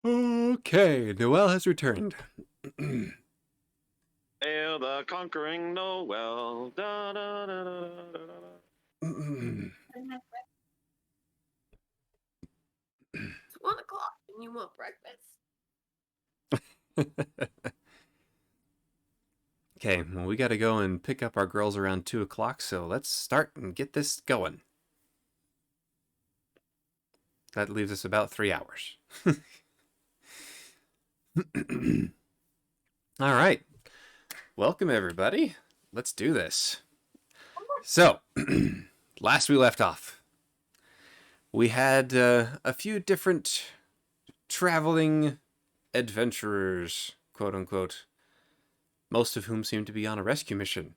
Okay, Noel has returned. Hail the conquering Noel. Da, da, da, da, da, da. It's 1 o'clock and you want breakfast. Okay, well, we gotta go and pick up our girls around 2 o'clock, so let's start and get this going. That leaves us about 3 hours. All right. Welcome, everybody. Let's do this. So, last we left off, we had a few different traveling adventurers, quote unquote, most of whom seem to be on a rescue mission,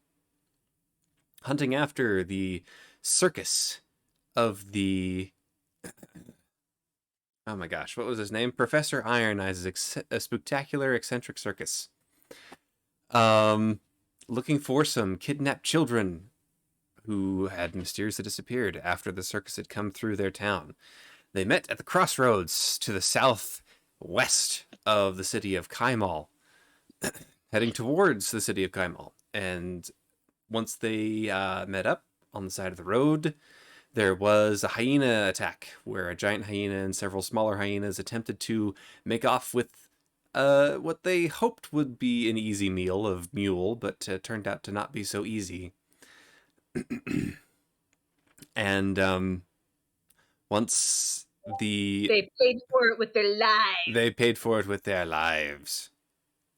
hunting after the circus of the... Oh my gosh, what was his name? Professor Iron Eyes' a spectacular eccentric circus. Looking for some kidnapped children who had mysteriously disappeared after the circus had come through their town. They met at the crossroads to the southwest of the city of Kaimal, heading towards the city of Kaimal. And once they met up on the side of the road, there was a hyena attack where a giant hyena and several smaller hyenas attempted to make off with what they hoped would be an easy meal of mule, but turned out to not be so easy. And once They paid for it with their lives. they paid for it with their lives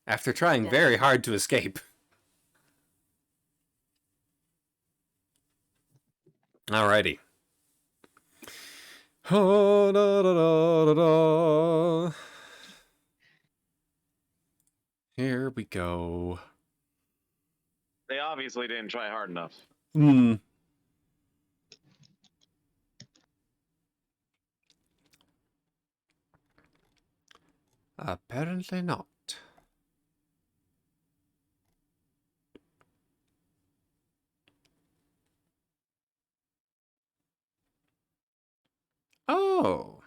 after trying very hard to escape. Alrighty. Oh, da, da, da, da, da. Here we go. They obviously didn't try hard enough. Apparently not. Oh.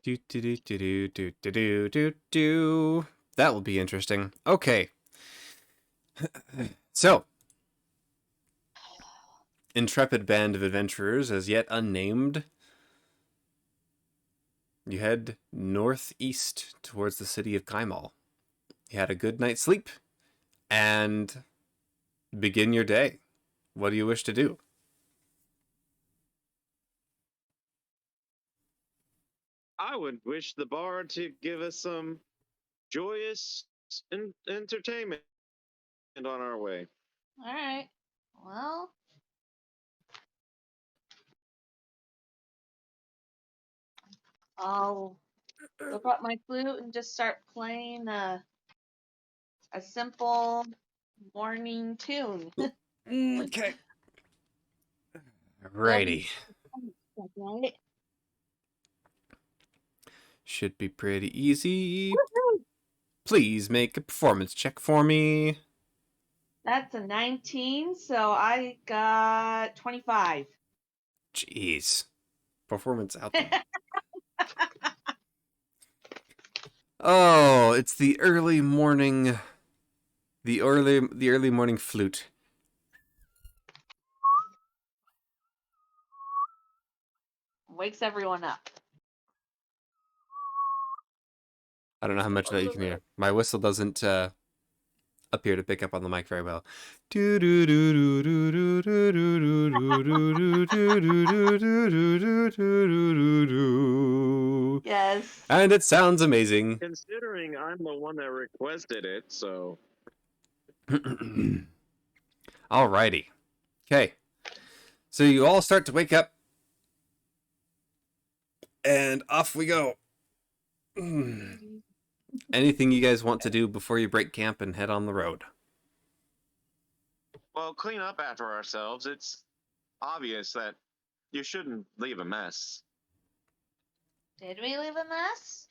Do do do do do do do do do. That will be interesting. Okay. So, intrepid band of adventurers, as yet unnamed, you head northeast towards the city of Kaimal. You had a good night's sleep, and begin your day. What do you wish to do? I would wish the bard to give us some joyous entertainment on our way. All right. Well, I'll whip up my flute and just start playing a simple morning tune. Okay. Righty. Right? Should be pretty easy. Woohoo! Please make a performance check for me. That's a 19, so I got 25. Jeez. Performance out. Oh, it's the early morning. The early morning flute. Wakes everyone up. I don't know how much of that you can hear. My whistle doesn't appear to pick up on the mic very well. Yes. And it sounds amazing. Considering I'm the one that requested it, so. Alrighty. Okay. So you all start to wake up. And off we go. Anything you guys want to do before you break camp and head on the road? Well, clean up after ourselves. It's obvious that you shouldn't leave a mess. Did we leave a mess?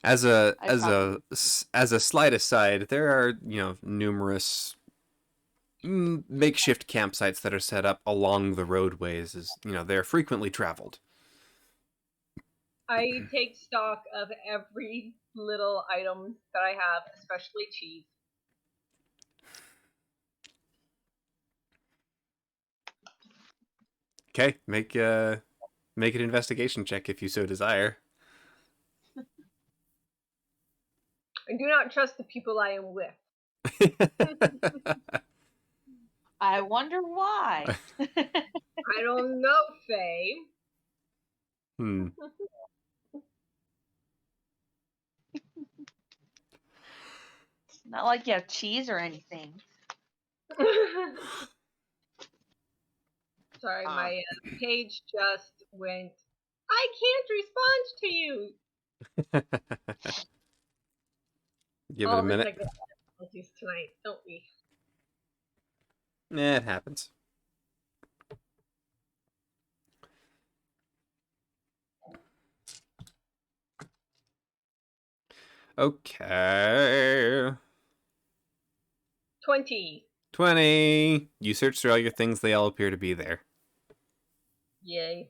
As a I as probably- as a slight aside, there are numerous makeshift campsites that are set up along the roadways. They're frequently traveled. I take stock of every little item that I have, especially cheese. Okay, make an investigation check if you so desire. I do not trust the people I am with. I wonder why. I don't know, Faye. Hmm. It's not like you have cheese or anything. Sorry, my page just went. I can't respond to you. Give it All a the minute. technical difficulties tonight, don't we? It happens. Okay. 20. 20. You search through all your things, they all appear to be there. Yay.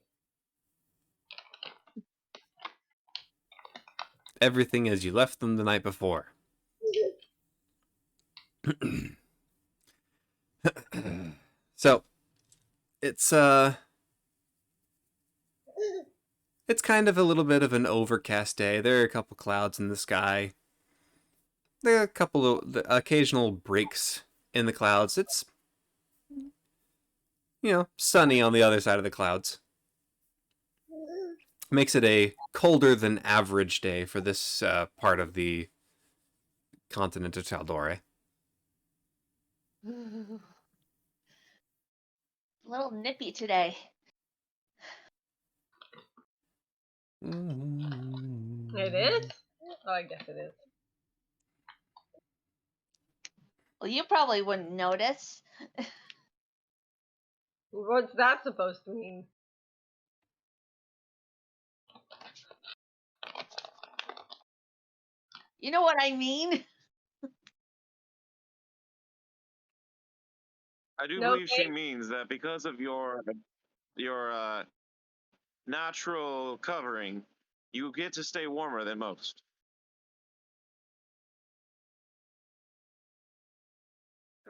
Everything as you left them the night before. So, it's kind of a little bit of an overcast day. There are a couple clouds in the sky. There are a couple of the occasional breaks in the clouds. It's sunny on the other side of the clouds. Makes it a colder than average day for this part of the continent of Taldore. Ooh. A little nippy today. It is? Oh, I guess it is. Well, you probably wouldn't notice. What's that supposed to mean? You know what I mean? I do No, believe she Faye. means that because of your natural covering, you get to stay warmer than most.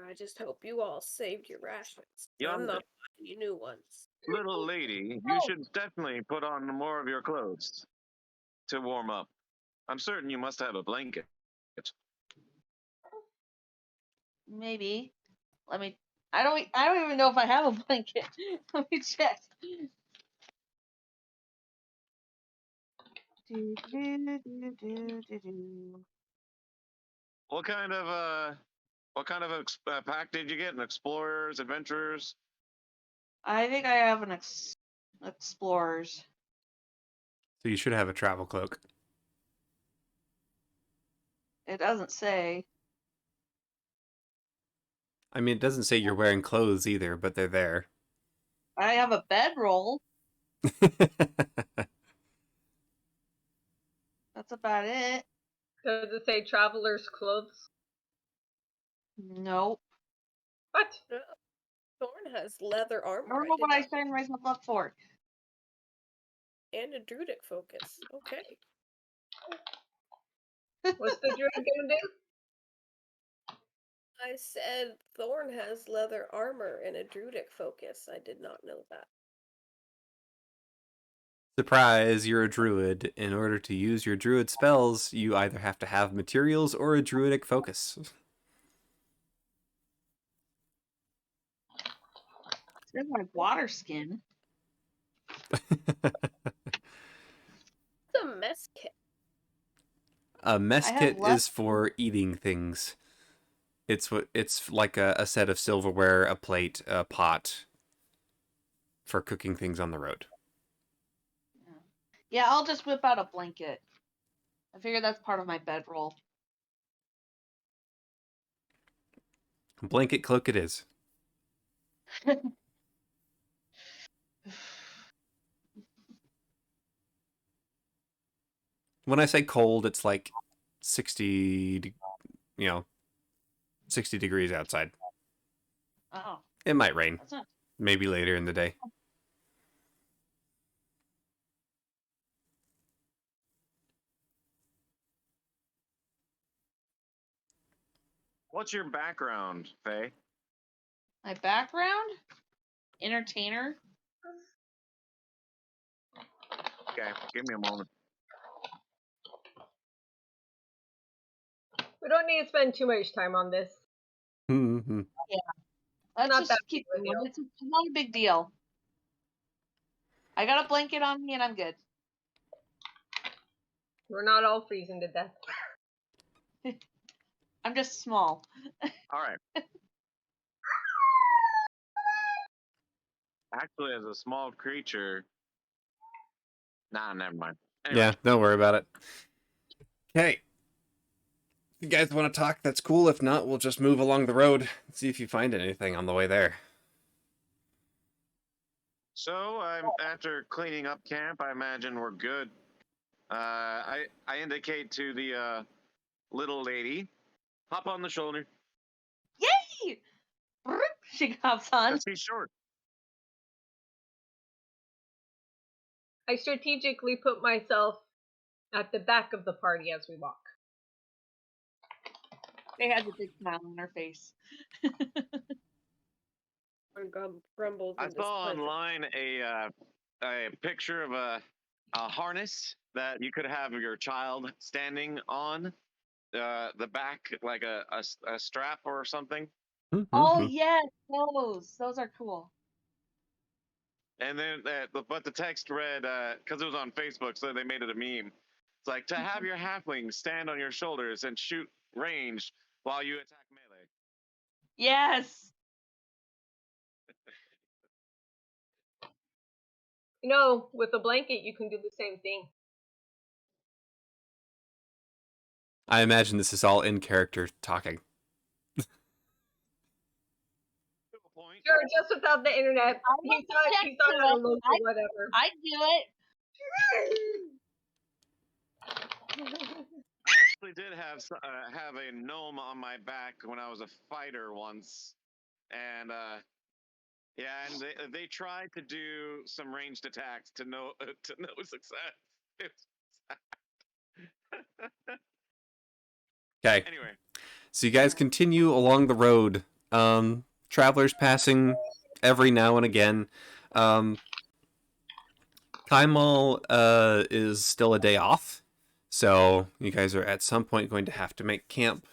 I just hope you all saved your rations. Young I'm not buying you new ones. little lady, you should definitely put on more of your clothes to warm up. I'm certain you must have a blanket. Maybe. Let me. I don't even know if I have a blanket. Let me check. What kind of pack did you get? An explorers, adventurers? I think I have an explorers. So you should have a travel cloak. It doesn't say. I mean, it doesn't say you're wearing clothes either, but they're there. I have a bedroll. That's about it. Does it say traveler's clothes? Nope. What? Thorn has leather I armor. don't know what I did signed myself up for. not- And a druidic focus. Okay. What's the druid gonna do? I said Thorn has leather armor and a druidic focus. I did not know that. Surprise, you're a druid. In order to use your druid spells, you either have to have materials or a druidic focus. It's like water skin. It's a mess kit. A mess I have kit less- is for eating things. It's like a set of silverware, a plate, a pot for cooking things on the road. Yeah, I'll just whip out a blanket. I figure that's part of my bedroll. Blanket cloak it is. When I say cold, it's like 60, 60 degrees outside. Oh, It might rain, that's not. maybe later in the day. What's your background, Faye? My background? Entertainer. Okay, give me a moment. We don't need to spend too much time on this. Mm-hmm. Let's Not just that keep big of a going. deal. It's not a big deal. I got a blanket on me and I'm good. We're not all freezing to death. I'm just small. All right. Actually, as a small creature. Nah, never mind. Anyway. Yeah, don't worry about it. Okay. If you guys want to talk, that's cool. If not, we'll just move along the road and see if you find anything on the way there. So, after cleaning up camp, I imagine we're good. I indicate to the little lady, hop on the shoulder. Yay! She hops on. Cause he's short. I strategically put myself at the back of the party as we walk. They had a big smile on her face. Grumbles. I in saw displeasure. online a picture of a harness that you could have your child standing on the back, like a strap or something. Oh Mm-hmm. yes, those are cool. And then, but the text read, because it was on Facebook, so they made it a meme. It's like, to have your halfling stand on your shoulders and shoot ranged while you attack melee. Yes. You know, with a blanket, you can do the same thing. I imagine this is all in character talking. To a point. Sure, just without the internet. I He wouldn't thought object on a to loop it. or whatever. I'd do it. I actually did have a gnome on my back when I was a fighter once, and yeah, and they tried to do some ranged attacks to no success. Okay. Anyway, So you guys continue along the road. Travelers passing every now and again. Kaimal is still a day off. So you guys are at some point going to have to make camp.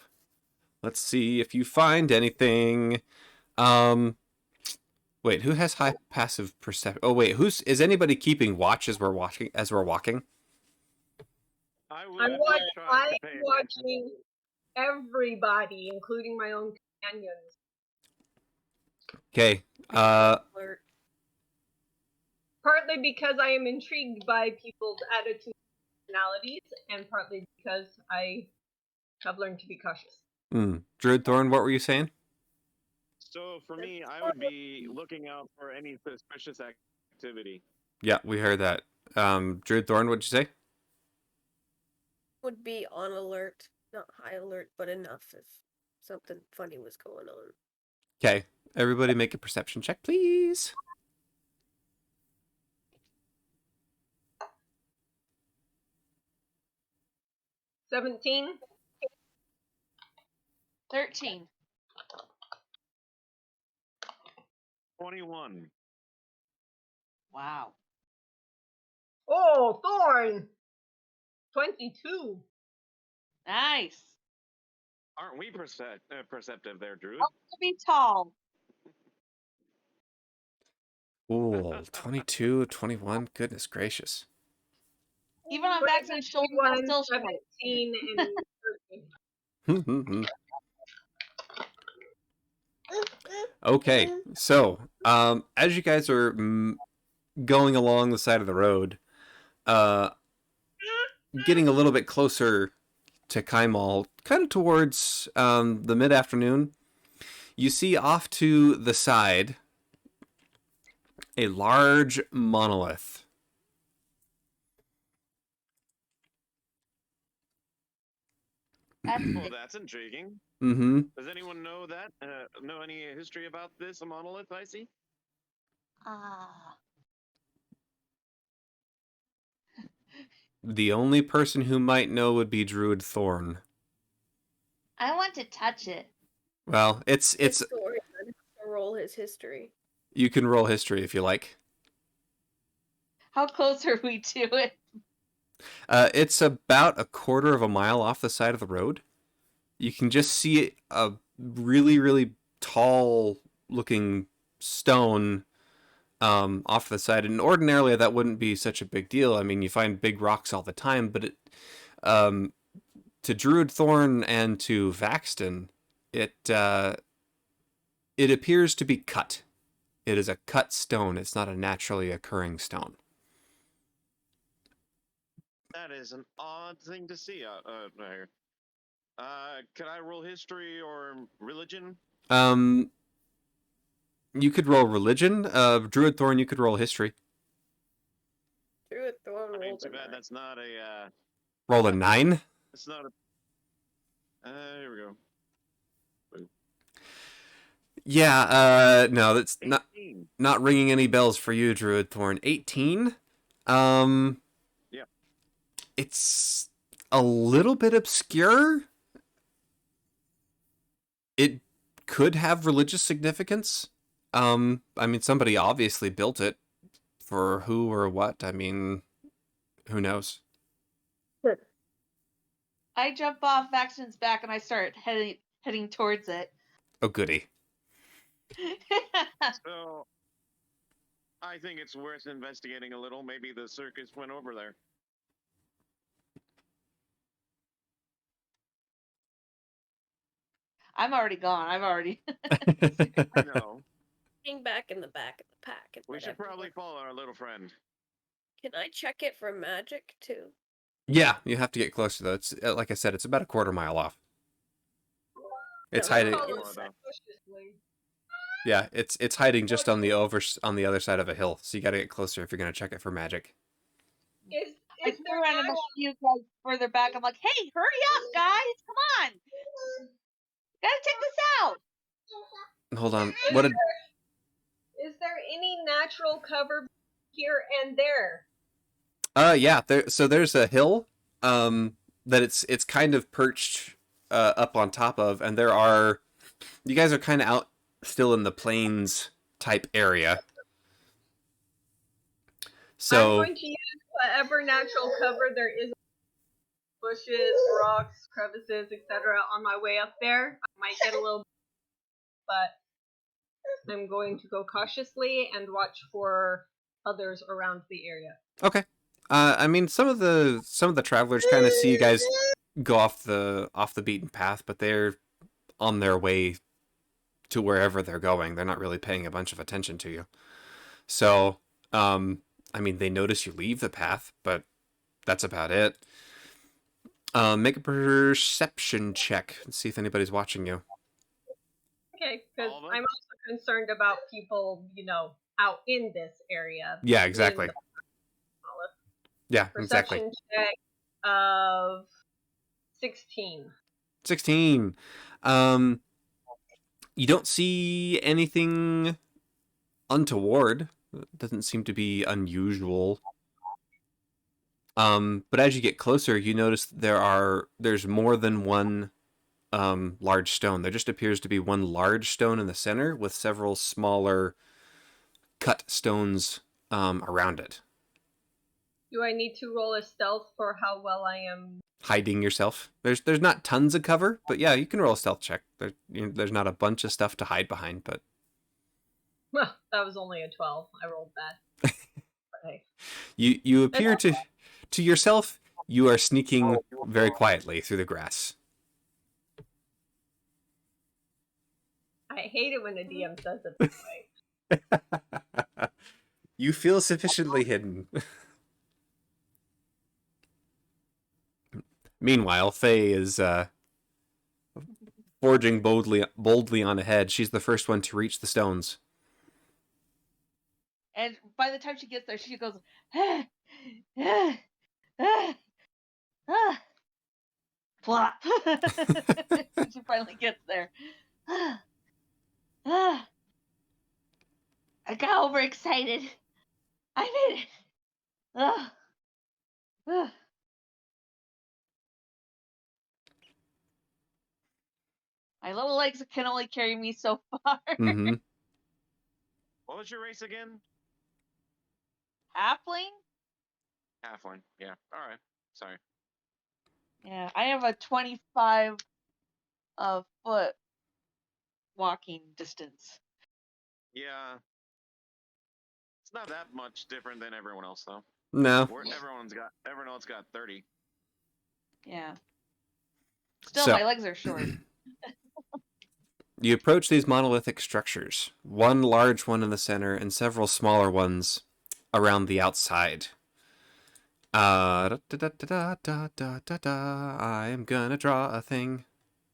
Let's see if you find anything. Wait, who has high passive perception? Oh wait, is anybody keeping watch as we're walking? I would I'm try to pay attention. watching everybody, including my own companions. Okay. Alert. Partly because I am intrigued by people's attitudes and personalities, and partly because I have learned to be cautious. Druid Thorn, what were you saying? So for me, I would be looking out for any suspicious activity. Yeah, we heard that. Druid Thorn, what'd you say? Would be on alert, not high alert, but enough if something funny was going on. Okay. Everybody make a perception check, please. $17. 13. 21. Wow. Oh, Thorn! 22. Nice. Aren't we perceptive there, Druid? Oh, to be tall. Ooh, 22, 21. Goodness gracious. Even on backs and shoulders, I'm 21, still short. 17, and 13. Okay, so as you guys are going along the side of the road, getting a little bit closer to Kaimal, kind of towards the mid-afternoon, you see off to the side a large monolith. That's Well, that's intriguing. Mm-hmm. Does anyone know that? Know any history about this monolith I see? ah. The only person who might know would be Druid Thorn. I want to touch it. Well, it's Historian to roll his history. you can roll history if you like. How close are we to it? It's about a quarter of a mile off the side of the road. You can just see a really, really tall looking stone off the side. And ordinarily that wouldn't be such a big deal. I mean, you find big rocks all the time, but um, to Druid Thorn and to Vaxton, it appears to be cut. It is a cut stone. It's not a naturally occurring stone. That is an odd thing to see right here. Can I roll history or religion? You could roll religion. Druid Thorn, you could roll history. Druid Thorn I mean, rolled too a bad 9. that's not a. Roll a 9. It's not a. Here we go. Yeah, no, that's 18. not ringing any bells for you, Druid Thorn. 18? Yeah. It's a little bit obscure. It could have religious significance. I mean, somebody obviously built it. For who or what? I mean, who knows? I jump off Vaxton's back and I start heading towards it. Oh, goody. So, I think it's worth investigating a little. Maybe the circus went over there. I'm already gone. I've already. I know. Being back in the back of the pack. and We let should probably everyone- follow our little friend. Can I check it for magic too? Yeah, you have to get closer though. It's like I said, it's about a quarter mile off. It's No, hiding. no, Follow inside. cautiously. Yeah, it's hiding just on the other side of a hill. So you got to get closer if you're gonna check it for magic. Is I is turn there around and not- see you guys further back. I'm like, hey, hurry up, guys! Come on, gotta check this out. Hold on. What did? is there any natural cover here and there? Yeah. There's a hill. That it's kind of perched up on top of, and there are. You guys are kind of out still in the plains type area. So I'm going to use whatever natural cover there is, bushes, rocks, crevices, etc. on my way up there. I might get a little, but I'm going to go cautiously and watch for others around the area. okay. I mean, some of the travelers kind of see you guys go off the beaten path, but they're on their way to wherever they're going. They're not really paying a bunch of attention to you. So, I mean, they notice you leave the path, but that's about it. Make a perception check and see if anybody's watching you. Okay, because All of us? I'm also concerned about people, out in this area. Yeah, in exactly. the Yeah, exactly. Perception check of 16. 16. You don't see anything untoward. It doesn't seem to be unusual. But as you get closer, you notice there's more than one large stone. There just appears to be one large stone in the center with several smaller cut stones around it. Do I need to roll a stealth for how well I am? Hiding yourself. There's not tons of cover, but yeah, you can roll a stealth check. There's not a bunch of stuff to hide behind, but Well, that was only a 12. I rolled bad. But hey. you appear to yourself, you are sneaking very quietly through the grass. I hate it when a DM says it this way. You feel sufficiently hidden. Meanwhile, Faye is forging boldly on ahead. She's the first one to reach the stones. And by the time she gets there, she goes, ah, ah, ah, ah. Flop. She finally gets there. I got overexcited. I made it. My little legs can only carry me so far. Mm-hmm. What was your race again? Halfling? Halfling. Yeah. All right. Sorry. Yeah, I have a 25 foot walking distance. Yeah. It's not that much different than everyone else, though. No. Everyone else got 30. Yeah. Still, So my legs are short. you approach these monolithic structures, one large one in the center and several smaller ones around the outside. Da, da, da, da, da, da, da, da. I am gonna draw a thing.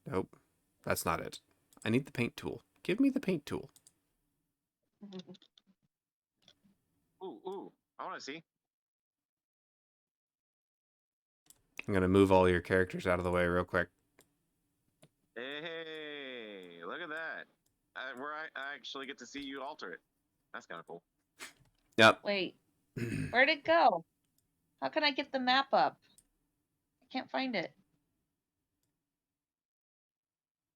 Nope, that's not it. I need the paint tool. Give me the paint tool. Ooh. I want to see. I'm gonna move all your characters out of the way real quick. Hey, look at that. Where I actually get to see you alter it. That's kind of cool. Yep. Wait, where'd it go? How can I get the map up? I can't find it.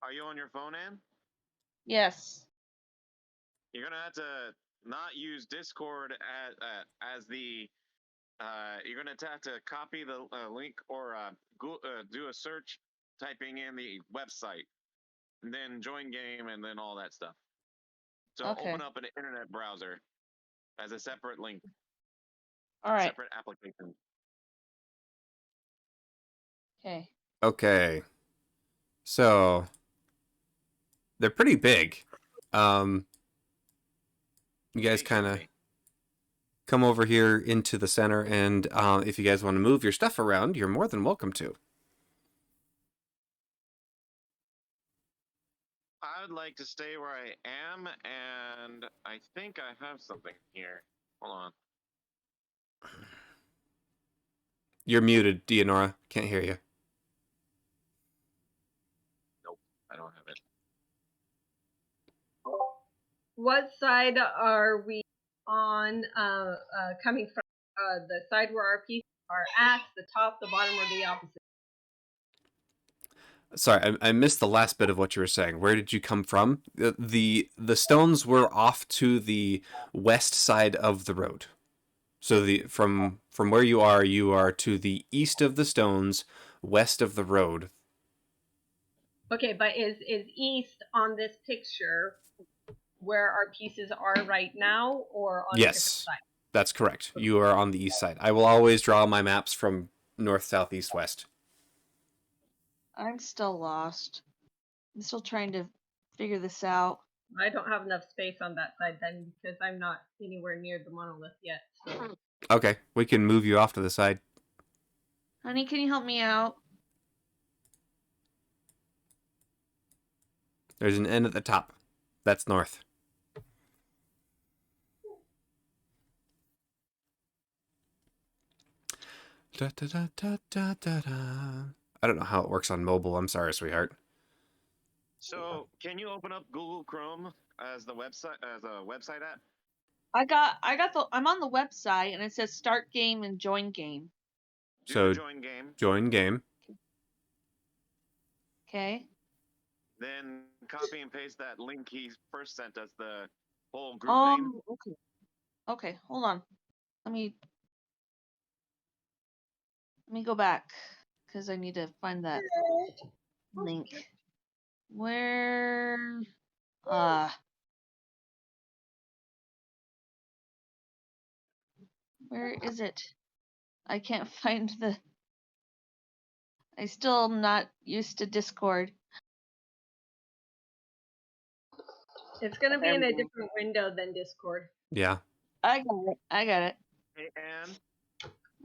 Are you on your phone, Ann? Yes. You're gonna have to not use Discord as the. You're gonna have to copy the link or do a search, typing in the website, and then join game, and then all that stuff. So Okay. open up an internet browser as a separate link, All right. separate application. Okay. Okay. So they're pretty big. You guys They kind should of be. come over here into the center, and if you guys want to move your stuff around, you're more than welcome to. I would like to stay where I am, and I think I have something here. Hold on. You're muted, Dianora. Can't hear you. Nope, I don't have it. What side are we on? Coming from the side where our pieces are at, the top, the bottom, or the opposite? Sorry, I missed the last bit of what you were saying. Where did you come from? The stones were off to the west side of the road. So from where you are to the east of the stones, west of the road. Okay, but is east on this picture where our pieces are right now, or on a different Yes, side? that's correct. You are on the east side. I will always draw my maps from north, south, east, west. I'm still lost. I'm still trying to figure this out. I don't have enough space on that side then, because I'm not anywhere near the monolith yet. So. Okay, we can move you off to the side. Honey, can you help me out? There's an N at the top. That's north. Da, da, da, da, da, da, da. I don't know how it works on mobile. I'm sorry, sweetheart. So, can you open up Google Chrome as the website app? I'm on the website and it says start game and join game. So join game. Join game. Okay. Then copy and paste that link he first sent us, the whole group name. Okay. Okay, hold on. Let me go back because I need to find that link. Where where is it? I can't find the I still am not used to Discord. It's going to be in a different window than Discord. Yeah. I got it. Hey, Ann,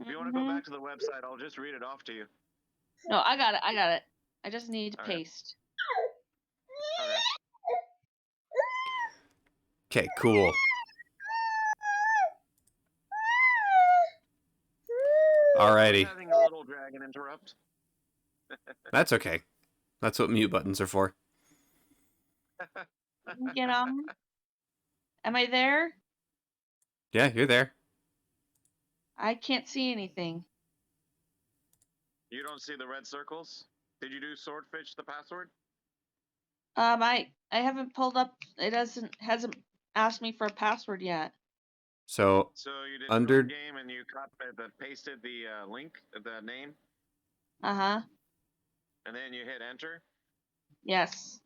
if you want to go back to the website, I'll just read it off to you. No, I got it. I just need to All right. paste. Okay, cool. Alrighty. Having a little dragon interrupt. That's okay. That's what mute buttons are for. Get on. Am I there? Yeah, you're there. I can't see anything. You don't see the red circles? Did you do Swordfish the password? I haven't pulled up. It hasn't asked me for a password yet. So So you did under game and you pasted the link, the name, Uh-huh. and then you hit enter, Yes.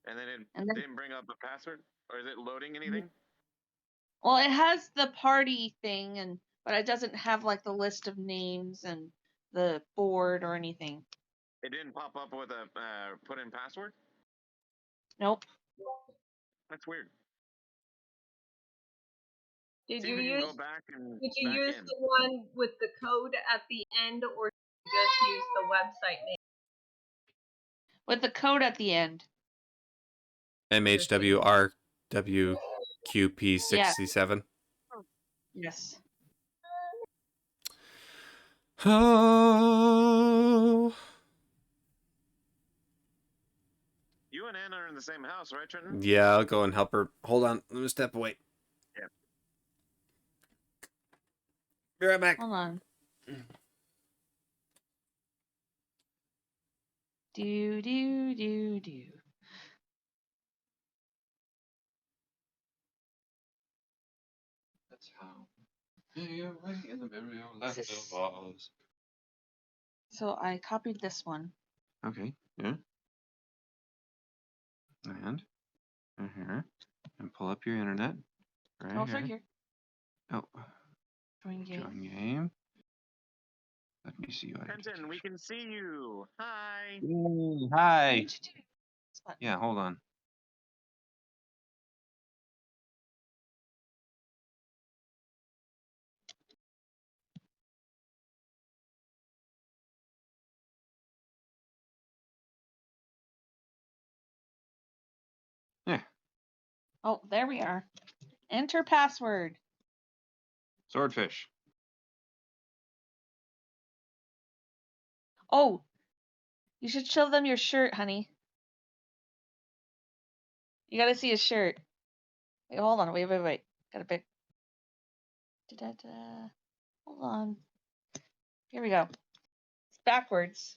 and then it And then, didn't bring up the password, or is it loading anything? well, it has the party thing, but it doesn't have like the list of names and the board or anything. It didn't pop up with a put in password. Nope. That's weird. Did See you if you can use go back and did you back use in. the one with the code at the end, or did you just use the website name? With the code at the end. MHWRWQP67. Yes. Oh. You and Ann are in the same house, right, Trenton? Yeah, I'll go and help her. Hold on. Let me step away. Yeah. Be right back. Hold on. Do do do do. That's how. Away in the burial land of Oz. So I copied this one. Okay. Yeah. And here. And pull up your internet. Right Oh, it's here. right here. Oh. Join game. Join game. Let me see what Trenton, we can see you. Hi. Hi. What did you do? This button. Yeah, hold on. Yeah. Oh, there we are. Enter password. Swordfish. Oh, you should show them your shirt, honey. You gotta see his shirt. Wait, hold on. Wait. Gotta pick. Da-da-da. Hold on. Here we go. It's backwards.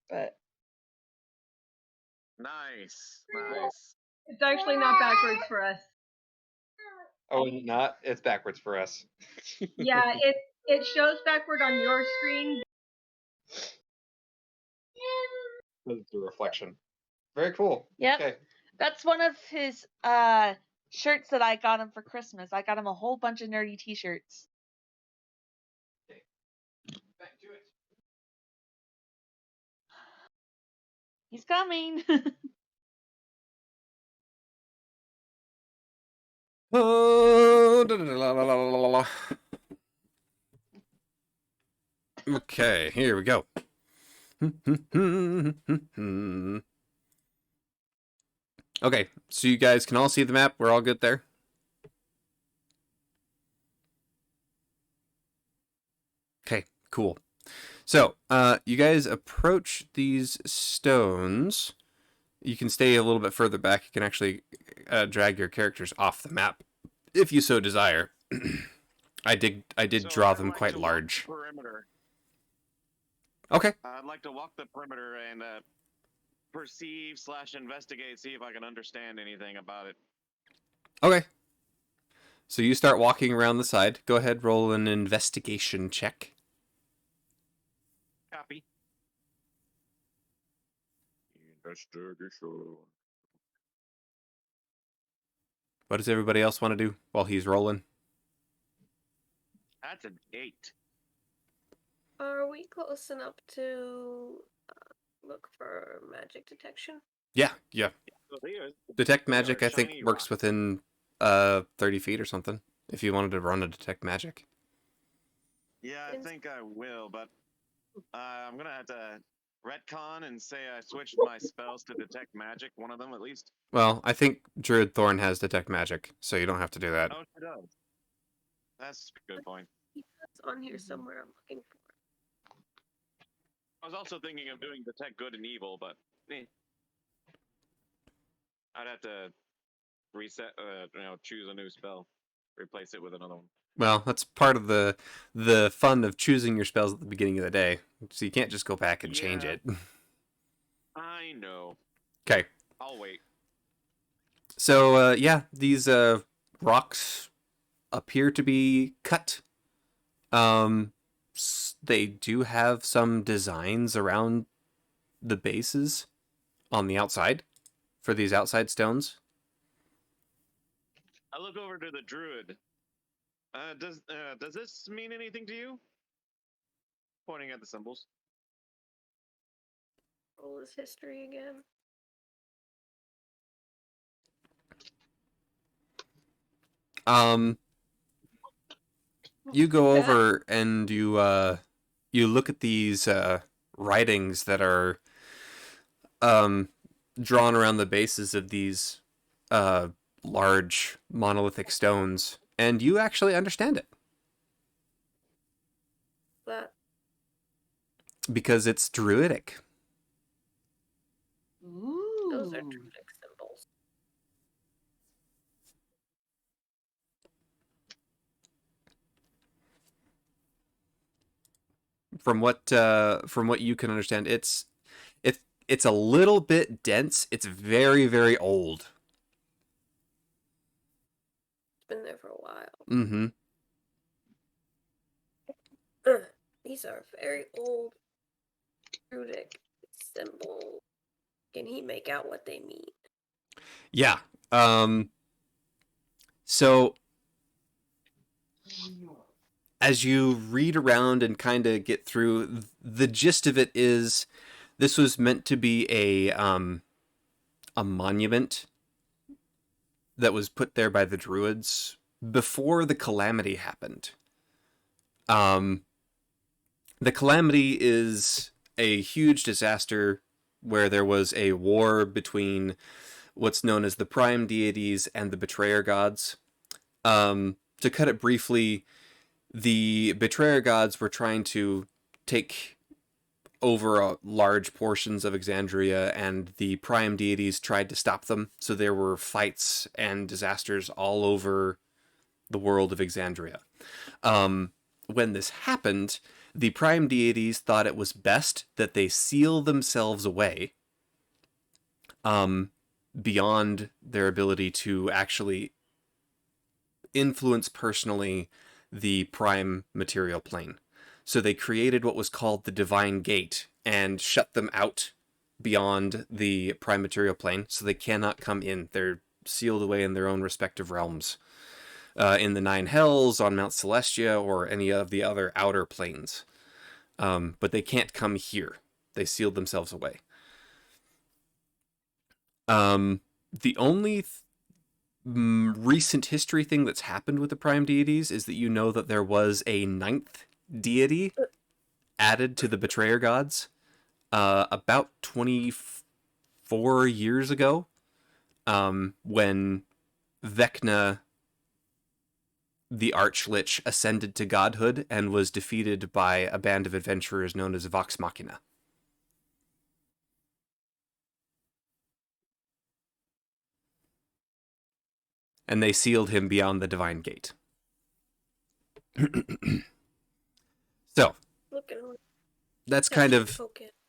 But Nice. Nice. It's actually not backwards for us. Oh, not? It's backwards for us. Yeah, it shows backward on your screen. It's the reflection. Very cool. yep, Okay. that's one of his shirts that I got him for Christmas. I got him a whole bunch of nerdy T-shirts. Back to it. He's coming. Oh, da, da, da, la, la, la, la, la. Okay, here we go. Okay, so you guys can all see the map. We're all good there? Okay, cool. So, you guys approach these stones. You can stay a little bit further back. You can actually drag your characters off the map if you so desire. I did So draw I'd them like quite to walk large. the perimeter. Okay. I'd like to walk the perimeter and perceive/investigate, see if I can understand anything about it. Okay. So you start walking around the side. Go ahead, roll an investigation check. Copy. Investigation. What does everybody else want to do while he's rolling? That's an 8. Are we close enough to look for magic detection? Yeah. So here's Detect They are magic, I think, shiny works rocks. within 30 feet or something. If you wanted to run a detect magic. Yeah, I think I will, but I'm gonna have to retcon and say I switched my spells to detect magic. One of them, at least. Well, I think Druid Thorn has detect magic, so you don't have to do that. Oh, she does. That's a good point. It's on here somewhere. I'm looking for it. was also thinking of doing detect good and evil, but I'd have to reset, choose a new spell, replace it with another one. Well, that's part of the fun of choosing your spells at the beginning of the day. So you can't just go back and change Yeah. it. I know. Okay. I'll wait. So yeah, these rocks appear to be cut. They do have some designs around the bases on the outside for these outside stones. I look over to the druid. Does this mean anything to you? Pointing at the symbols. Roll his history again. You go over and you look at these writings that are drawn around the bases of these large monolithic stones, and you actually understand it That because it's druidic. Ooh. those are druidic symbols. From what you can understand, it's a little bit dense. It's very, very old. It's been there for a while. Mm-hmm. These are very old druidic symbols. Can he make out what they mean? Yeah. So as you read around and kind of get through, the gist of it is this was meant to be a monument that was put there by the druids before the calamity happened. The calamity is a huge disaster where there was a war between what's known as the prime deities and the betrayer gods. To cut it briefly, the betrayer gods were trying to take over large portions of Exandria, and the prime deities tried to stop them. So there were fights and disasters all over the world of Exandria. When this happened, the prime deities thought it was best that they seal themselves away beyond their ability to actually influence personally the prime material plane. So they created what was called the Divine Gate and shut them out beyond the prime material plane, so they cannot come in. They're sealed away in their own respective realms. In the Nine Hells, on Mount Celestia, or any of the other outer planes. But they can't come here. They sealed themselves away. The only recent history thing that's happened with the prime deities is that you know that there was a ninth deity added to the betrayer gods about 24 years ago, when Vecna, the Archlich, ascended to godhood and was defeated by a band of adventurers known as Vox Machina. And they sealed him beyond the Divine Gate. So, that's kind of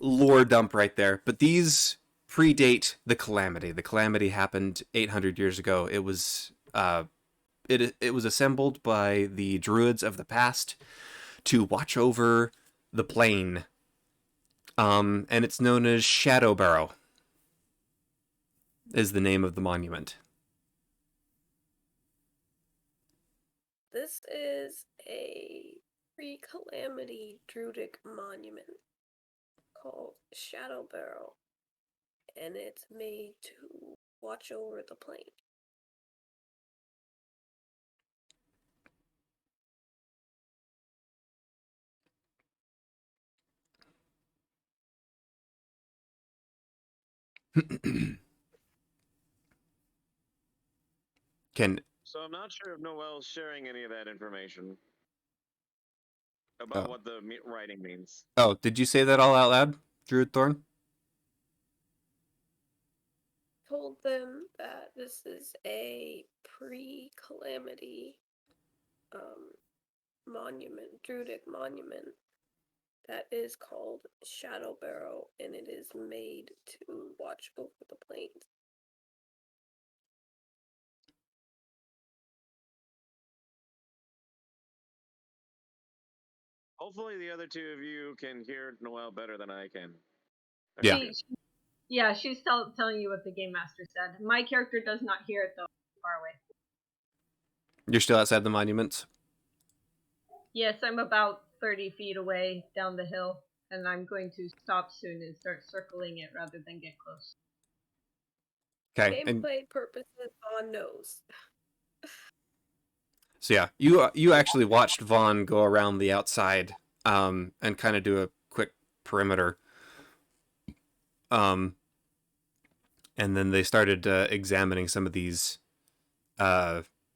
lore dump right there. But these predate the Calamity. The Calamity happened 800 years ago. It was it was assembled by the druids of the past to watch over the plane. And it's known as Shadow Barrow, is the name of the monument. This is a pre-calamity druidic monument called Shadow Barrel, and it's made to watch over the plane. Can So I'm not sure if Noel's sharing any of that information. about Oh. what the writing means. Oh, did you say that all out loud, Druid Thorn? Told them that this is a pre-calamity monument, Druidic monument that is called Shadow Barrow, and it is made to watch over the plains. Hopefully, the other two of you can hear Noel better than I can. Yeah. She's telling you what the game master said. My character does not hear it though, far away. You're still outside the monuments? Yes, I'm about 30 feet away down the hill, and I'm going to stop soon and start circling it rather than get close. Okay. And Gameplay purposes on nose. so yeah, you actually watched Vaughn go around the outside and kind of do a quick perimeter. And then they started examining some of these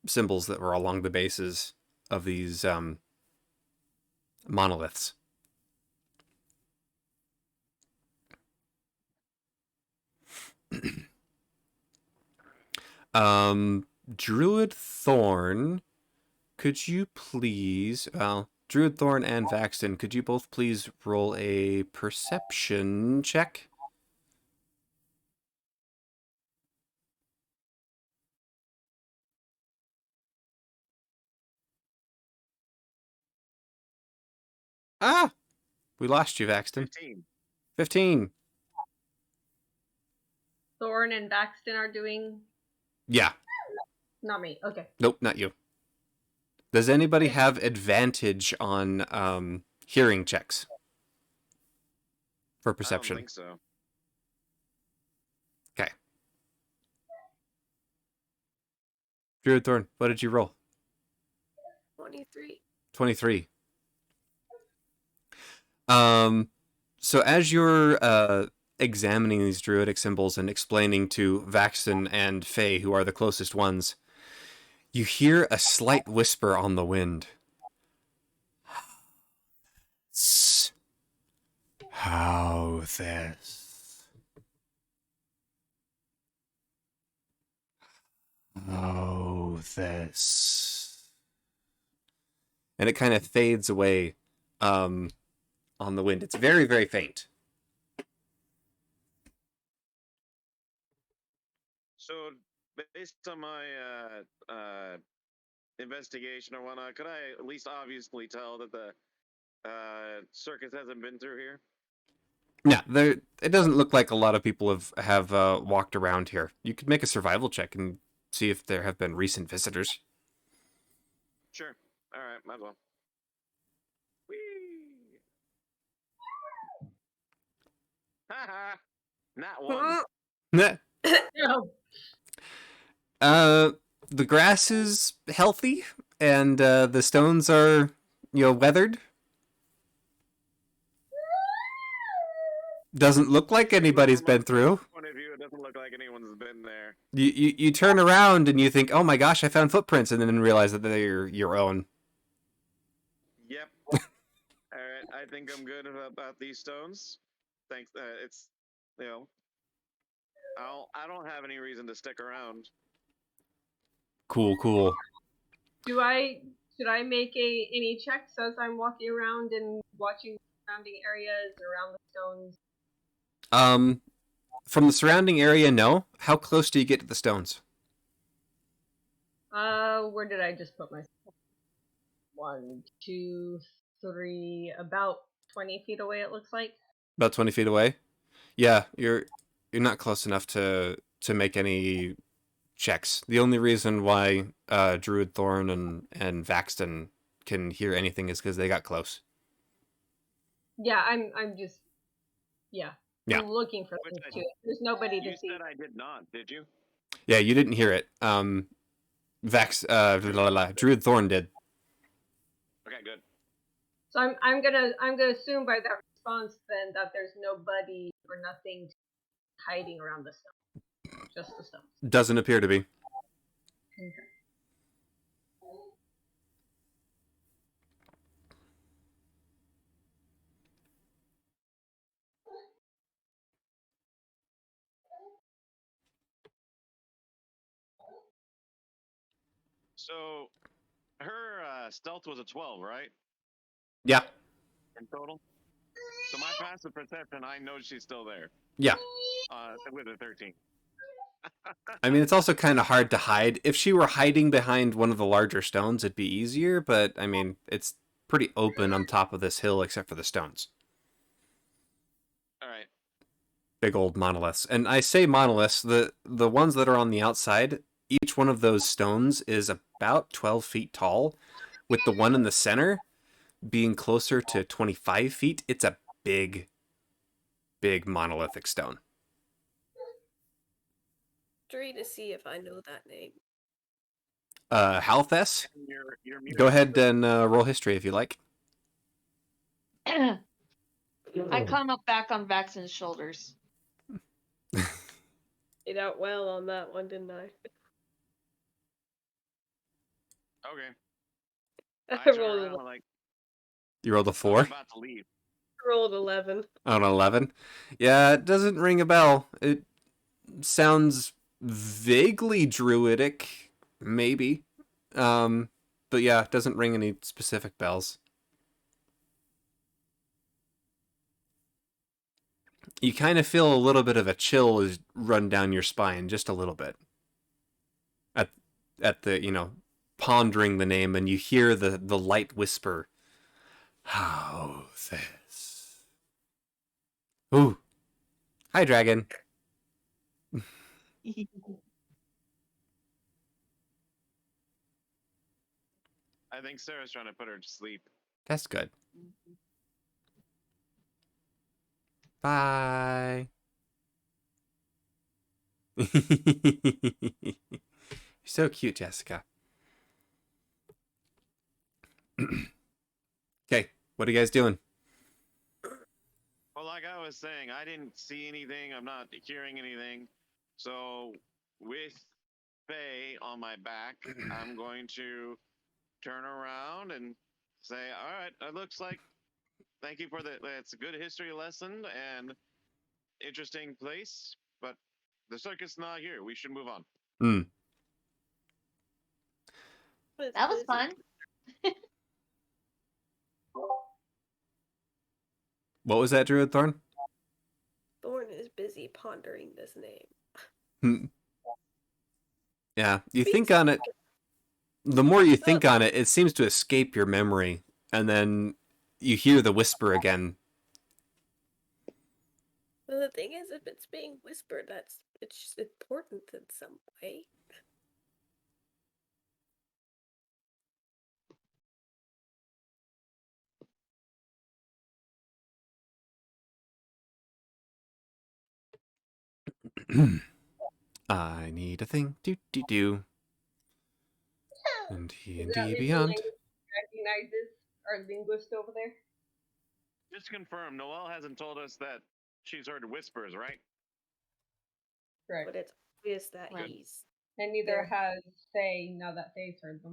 symbols that were along the bases of these monoliths. Druid Thorn, could you please, Druid Thorn and Vaxton, could you both please roll a perception check? Ah! We lost you, Vaxton. 15. 15. Thorn and Baxton are doing. Yeah. Not me. Okay. Nope, not you. Does anybody have advantage on hearing checks for I don't perception? think so. Okay. Druid Thorn, what did you roll? 23. 23. So as you're examining these druidic symbols and explaining to Vaxton and Faye, who are the closest ones, you hear a slight whisper on the wind. How this? Oh, this. And it kind of fades away on the wind. It's very, very faint. So, based on my investigation or whatnot, could I at least obviously tell that the circus hasn't been through here? Yeah, it doesn't look like a lot of people have walked around here. You could make a survival check and see if there have been recent visitors. Sure. All right, might as well. Whee! Haha! Not one. No. The grass is healthy, and the stones are, weathered. Doesn't look like anybody's been through. Point of view, it doesn't look like anyone's been there. You turn around and you think, oh my gosh, I found footprints, and then realize that they're your own. Yep. All right, I think I'm good about these stones. Thanks. It's, I don't have any reason to stick around. Cool. Should I make any checks as I'm walking around and watching surrounding areas around the stones? From the surrounding area, no. How close do you get to the stones? Where did I just put myself? 1, 2, 3, about 20 feet away. It looks like. About 20 feet away. Yeah, you're not close enough to make any checks. The only reason why Druid Thorn and Vaxton can hear anything is because they got close. Yeah, I'm just. Yeah. Yeah. I'm looking for things too. There's nobody to see. You said I did not, did you? Yeah, you didn't hear it. Druid Thorn did. Okay, good. So I'm gonna assume by that response then that there's nobody or nothing hiding around the stone. Just the stones. Doesn't appear to be. Okay. So her stealth was a 12, right? Yeah. In total. So my passive perception, I know she's still there. Yeah. With a 13. I mean, it's also kind of hard to hide. If she were hiding behind one of the larger stones, it'd be easier, but I mean, it's pretty open on top of this hill except for the stones. All right. Big old monoliths. And I say monoliths, the ones that are on the outside, each one of those stones is about 12 feet tall, with the one in the center being closer to 25 feet. It's a big, big monolithic stone. Three to see if I know that name. Halthes, You're muted. go ahead and roll history if you like. I come up back on Vaxon's shoulders. Did out well on that one, didn't I? Okay. I I turn rolled, around, I'm like, You rolled a I'm 4? about to leave. rolled 11. On 11? Yeah, it doesn't ring a bell. It sounds vaguely druidic, maybe. But yeah, it doesn't ring any specific bells. You kind of feel a little bit of a chill is run down your spine, just a little bit. At the, pondering the name, and you hear the light whisper, "How this?" Ooh. Hi, dragon. I think Sarah's trying to put her to sleep. That's good. Bye. You're so cute, Jessica. Okay, what are you guys doing? Well, like I was saying, I didn't see anything. I'm not hearing anything. So, with Faye on my back, I'm going to turn around and say, "All right, it looks like. Thank you for the. It's a good history lesson and interesting place, but the circus not here. We should move on." Hmm. That was fun. What was that, Druid Thorn? Thorn is busy pondering this name. Hmm. Yeah, you think on it. The more you think on it, it seems to escape your memory, and then you hear the whisper again. Well, the thing is, if it's being whispered, it's important in some way. I need a thing, do. And Is that D&D the Beyond. language recognizes our linguist over there? Just to confirm, Noelle hasn't told us that she's heard whispers, right? Correct. But it's obvious that Right. he's And neither there. has Faye, now that Faye's heard them.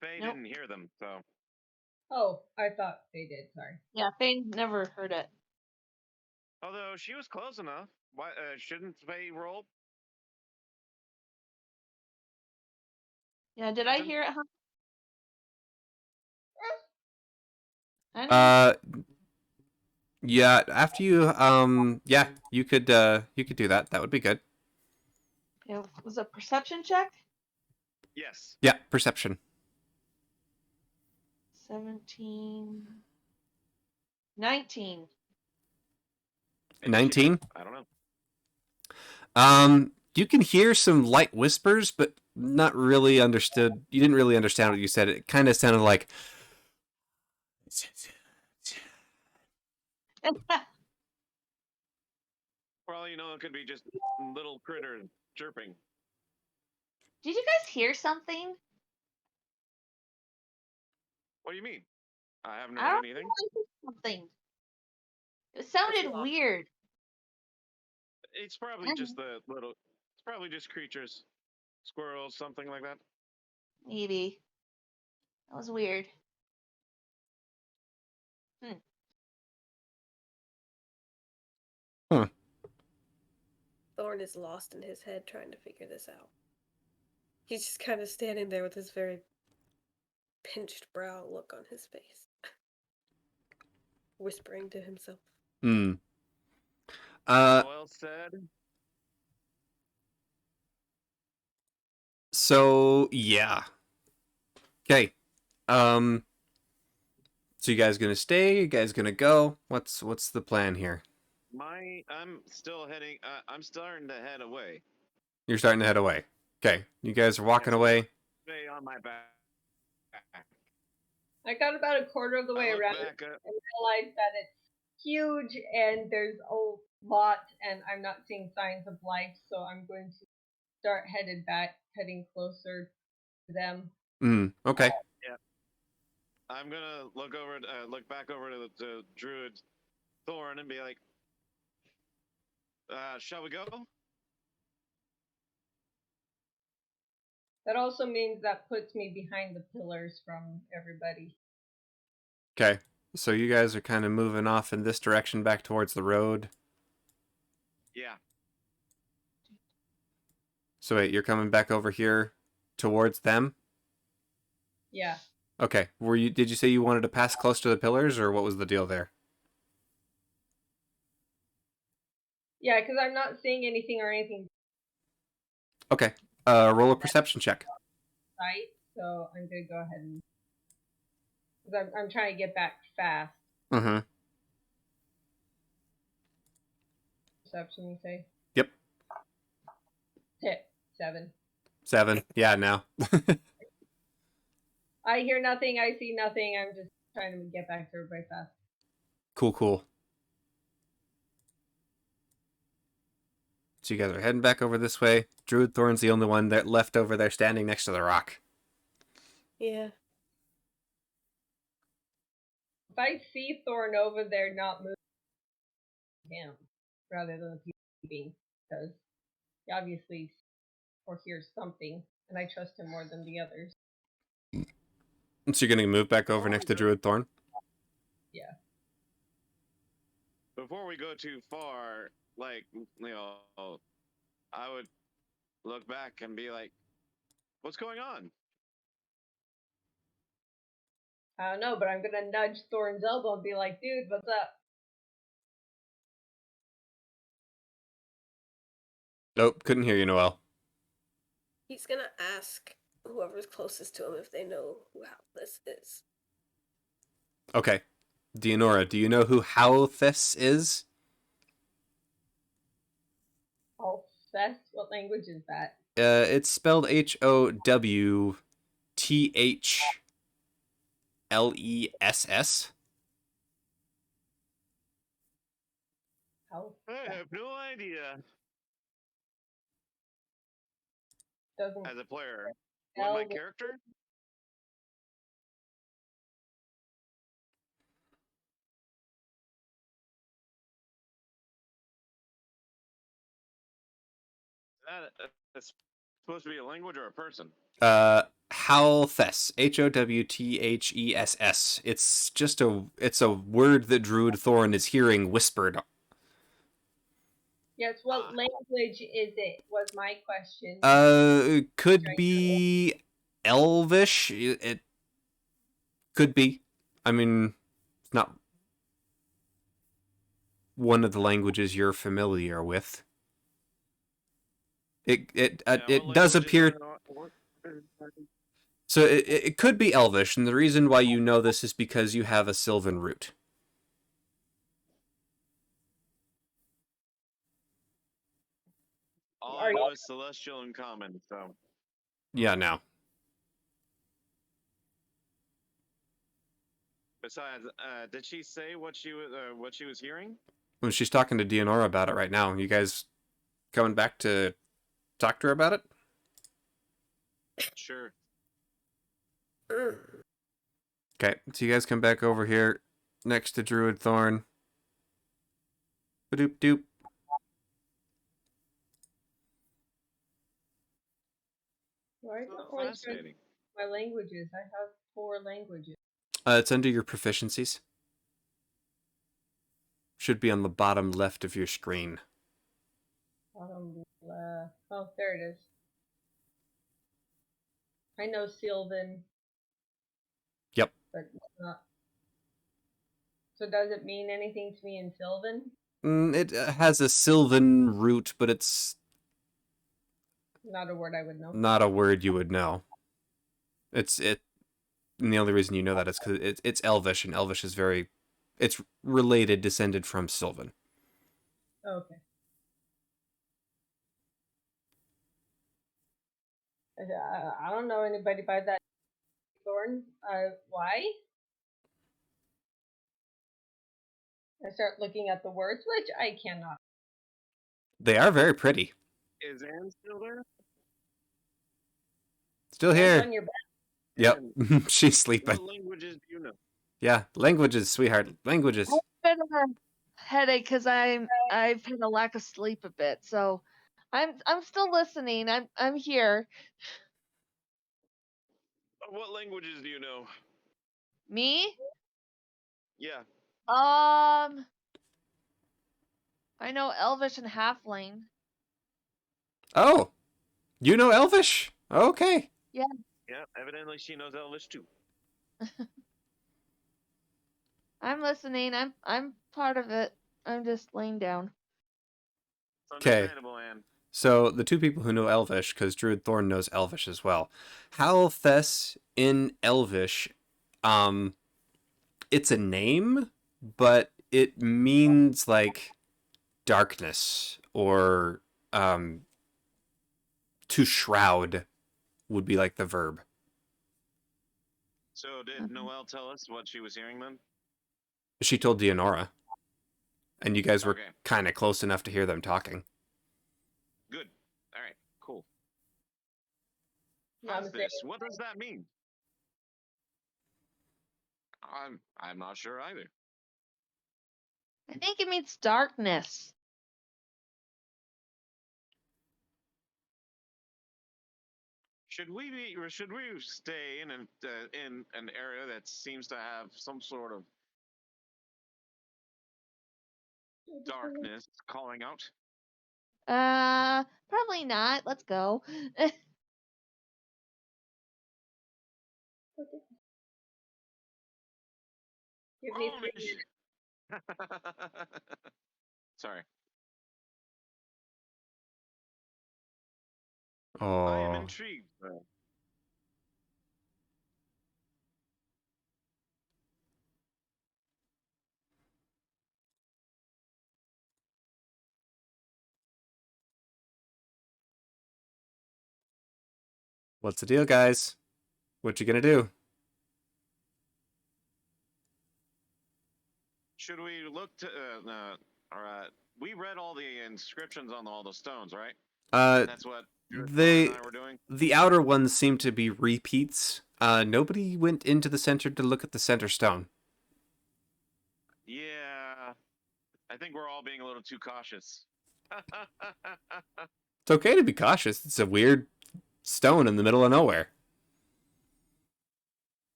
Faye Nope. didn't hear them, so. Oh, I thought Faye did, sorry. Yeah, Faye never heard it. Although she was close enough. Why shouldn't Faye roll? Yeah, did I Nothing? hear it? Huh? I don't know. Yeah, after you, yeah, you could do that. That would be good. It was a perception check. Yes. Yeah, perception. 17. 19. 19? I don't know. You can hear some light whispers, but not really understood. You didn't really understand what you said. It kind of sounded like. For all you know, it could be just little critters chirping. Did you guys hear something? What do you mean? I haven't I heard don't anything. know, I heard something. It sounded loud. weird. It's probably just the little. It's probably just creatures, squirrels, something like that. Maybe. That was weird. Thorn is lost in his head trying to figure this out. He's just kind of standing there with his very pinched brow look on his face, whispering to himself. Hmm. Well said. So yeah. Okay. So you guys gonna stay? You guys gonna go? What's the plan here? I'm still heading. I'm starting to head away. You're starting to head away. Okay. You guys are walking so away. Stay on my back. I got about a quarter of the way I look around back and up. realized that it's huge and there's a lot, and I'm not seeing signs of life, so I'm going to start heading closer to them. Okay. Yeah. I'm gonna look back over to the druid Thorn and be like, "Shall we go?" That also means that puts me behind the pillars from everybody. Okay. So you guys are kind of moving off in this direction back towards the road. Yeah. So wait, you're coming back over here towards them? Yeah. Okay. Did you say you wanted to pass close to the pillars, or what was the deal there? Yeah, because I'm not seeing anything or anything Okay. Roll a perception check. right, so I'm going to go ahead and... Because I'm trying to get back fast. Mm-hmm. Perception, you say? Yep. Hit. 7. 7. Yeah, now. I hear nothing, I see nothing, I'm just trying to get back to everybody fast. Cool. So you guys are heading back over this way. Druid Thorn's the only one that left over there standing next to the rock. Yeah. If I see Thorn over there not moving him, rather than the people leaving, because he obviously or hears something, and I trust him more than the others. So you're going to move back over next to Druid Thorn? Yeah. Before we go too far, I would look back and be like, "What's going on?" I don't know, but I'm gonna nudge Thorn's elbow and be like, dude, what's up? Nope, couldn't hear you, Noel. He's gonna ask whoever's closest to him if they know who this is. Okay. Deonora, do you know who Howthis is? Alcest? What language is that? It's spelled Howthless. I have no idea. Doesn't As a player, spell my the- character? That's supposed to be a language or a person? Howthess. Howthes. It's a word that Druid Thorn is hearing whispered. Yes, what language is it? Was my question. It could be Elvish. It could be. I mean, it's not one of the languages you're familiar with. It does appear. So it could be Elvish, and the reason why you know this is because you have a Sylvan root. All I know is celestial and common, so. Yeah, now. Besides, did she say what she was hearing? Well, she's talking to Deonora about it right now. You guys coming back to talk to her about it? Sure. Okay, so you guys come back over here next to Druid Thorn. Ba-doop doop. Why is So it only fascinating. my languages? I have 4 languages. It's under your proficiencies. Should be on the bottom left of your screen. Oh, there it is. I know Sylvan. Yep. But not. So does it mean anything to me in Sylvan? It has a Sylvan root, but it's Not a word I would know. not a word you would know. And the only reason you know that is because it's Elvish, and Elvish is it's related, descended from Sylvan. Okay. I don't know anybody by that Thorn. Why? I start looking at the words, which I cannot. They are very pretty. Is Anne still there? Still Hands here. on your back. Yep. Anne, She's sleeping. what languages do you know? Yeah, languages, sweetheart. Languages. I've been a headache because I've had a lack of sleep a bit, so I'm still listening. I'm here. What languages do you know? Me? Yeah. I know Elvish and Halfling. Oh, you know Elvish? Okay. Yeah, evidently she knows Elvish too. I'm listening. I'm part of it. I'm just laying down. Okay. Understandable, Anne. So the two people who know Elvish, because Druid Thorn knows Elvish as well. Halthes in Elvish, it's a name, but it means like darkness or to shroud would be like the verb. So did Noelle tell us what she was hearing then? She told Dianora, and you guys were Okay. kind of close enough to hear them talking. Good. All right. Cool. No, I'm How's saying, this? What does that mean? I'm not sure either. I think it means darkness. Should we stay in an area that seems to have some sort of darkness calling out? Probably not. Let's go. give me Oh, 3 minutes. Sorry. I am Oh, intrigued. what's the deal, guys? What you gonna do? Should we look to? All right. We read all the inscriptions on all the stones, right? That's what Drew They and I were doing. the outer ones seem to be repeats. Nobody went into the center to look at the center stone. Yeah, I think we're all being a little too cautious. It's okay to be cautious. It's a weird stone in the middle of nowhere.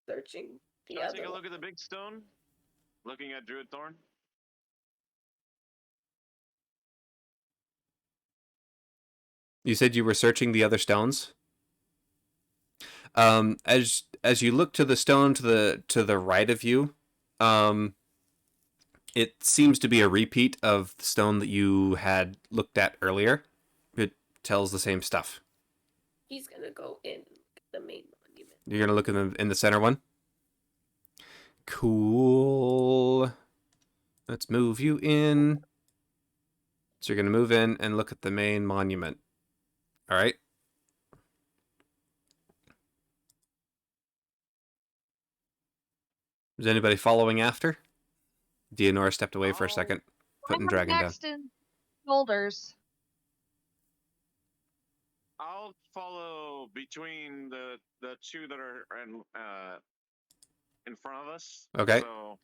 Searching the Shall I other take a one. look at the big stone? Looking at Druid Thorn? You said you were searching the other stones. As you look to the stone to the right of you, it seems to be a repeat of the stone that you had looked at earlier. It tells the same stuff. He's gonna go in the main monument. You're gonna look in the center one. Cool. Let's move you in. So you're gonna move in and look at the main monument. All right. Is anybody following after? Dianora stepped away for a second, putting I'm dragon down. next in shoulders. I'll follow between the two that are in front of us. Okay. So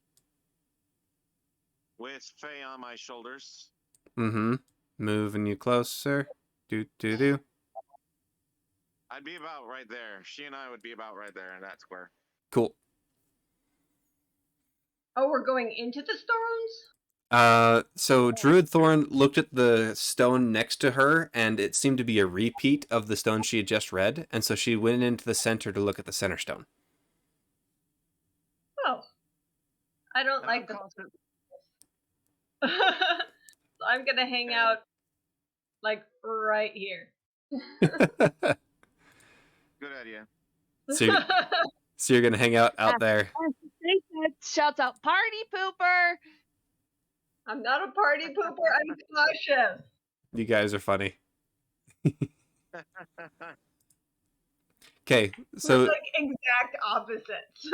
with Faye on my shoulders. Mm-hmm. Moving you closer. Do. I'd be about right there. She and I would be about right there in that square. Cool. Oh, we're going into the stones? So Druid Thorn looked at the stone next to her, and it seemed to be a repeat of the stone she had just read, and so she went into the center to look at the center stone. Oh. I don't And like I'm the confident- so I'm gonna hang out like right here. Good idea. So you're gonna hang out there. Shouts out, "Party pooper!" I'm not a party pooper, I'm cautious. You guys are funny. Okay, We're so like exact opposites.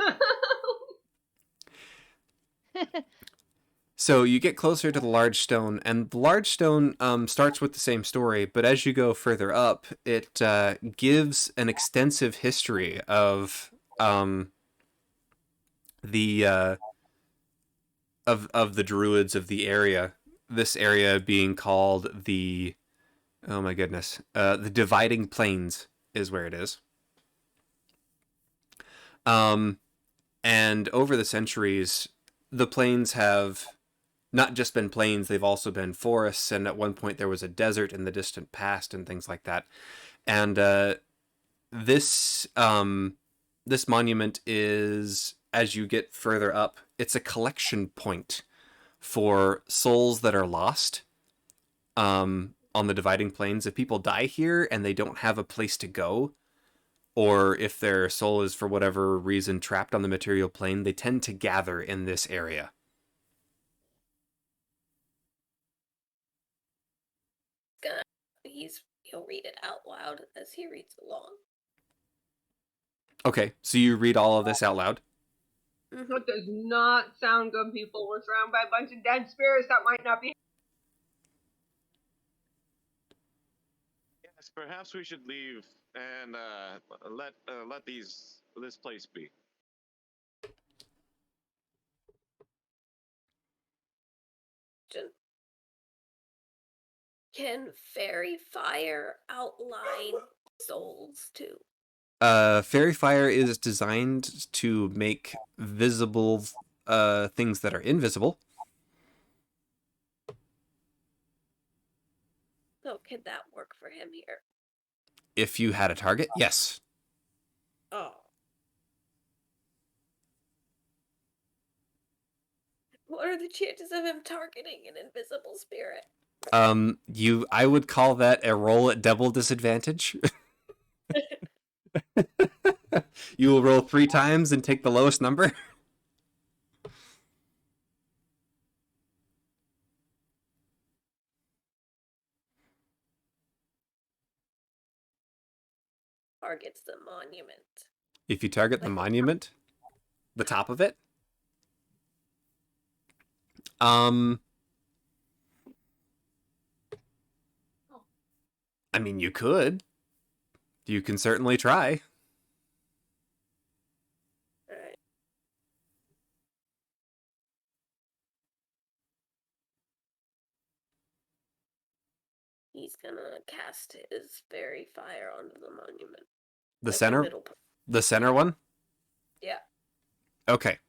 so you get closer to the large stone, and the large stone starts with the same story, but as you go further up, it gives an extensive history of the of the druids of the area. This area being called the the Dividing Plains is where it is. And over the centuries, the plains have not just been plains, they've also been forests, and at one point there was a desert in the distant past and things like that. And this this monument is, as you get further up, it's a collection point for souls that are lost on the Dividing Plains. If people die here and they don't have a place to go, or if their soul is for whatever reason trapped on the material plane, they tend to gather in this area. He'll read it out loud as he reads along. Okay, so you read all of this out loud? That does not sound good, people. We're surrounded by a bunch of dead spirits that might not be. Yes, perhaps we should leave and let this place be. Can fairy fire outline souls too? Fairy fire is designed to make visible things that are invisible. So can that work for him here? If you had a target, yes. Oh. What are the chances of him targeting an invisible spirit? I would call that a roll at double disadvantage. You will roll 3 times and take the lowest number. Targets the monument. If you target the monument, the top of it, I mean, you could. You can certainly try. Alright. He's gonna cast his fairy fire onto the monument. The Like center? middle part. The center one? Yeah. Okay.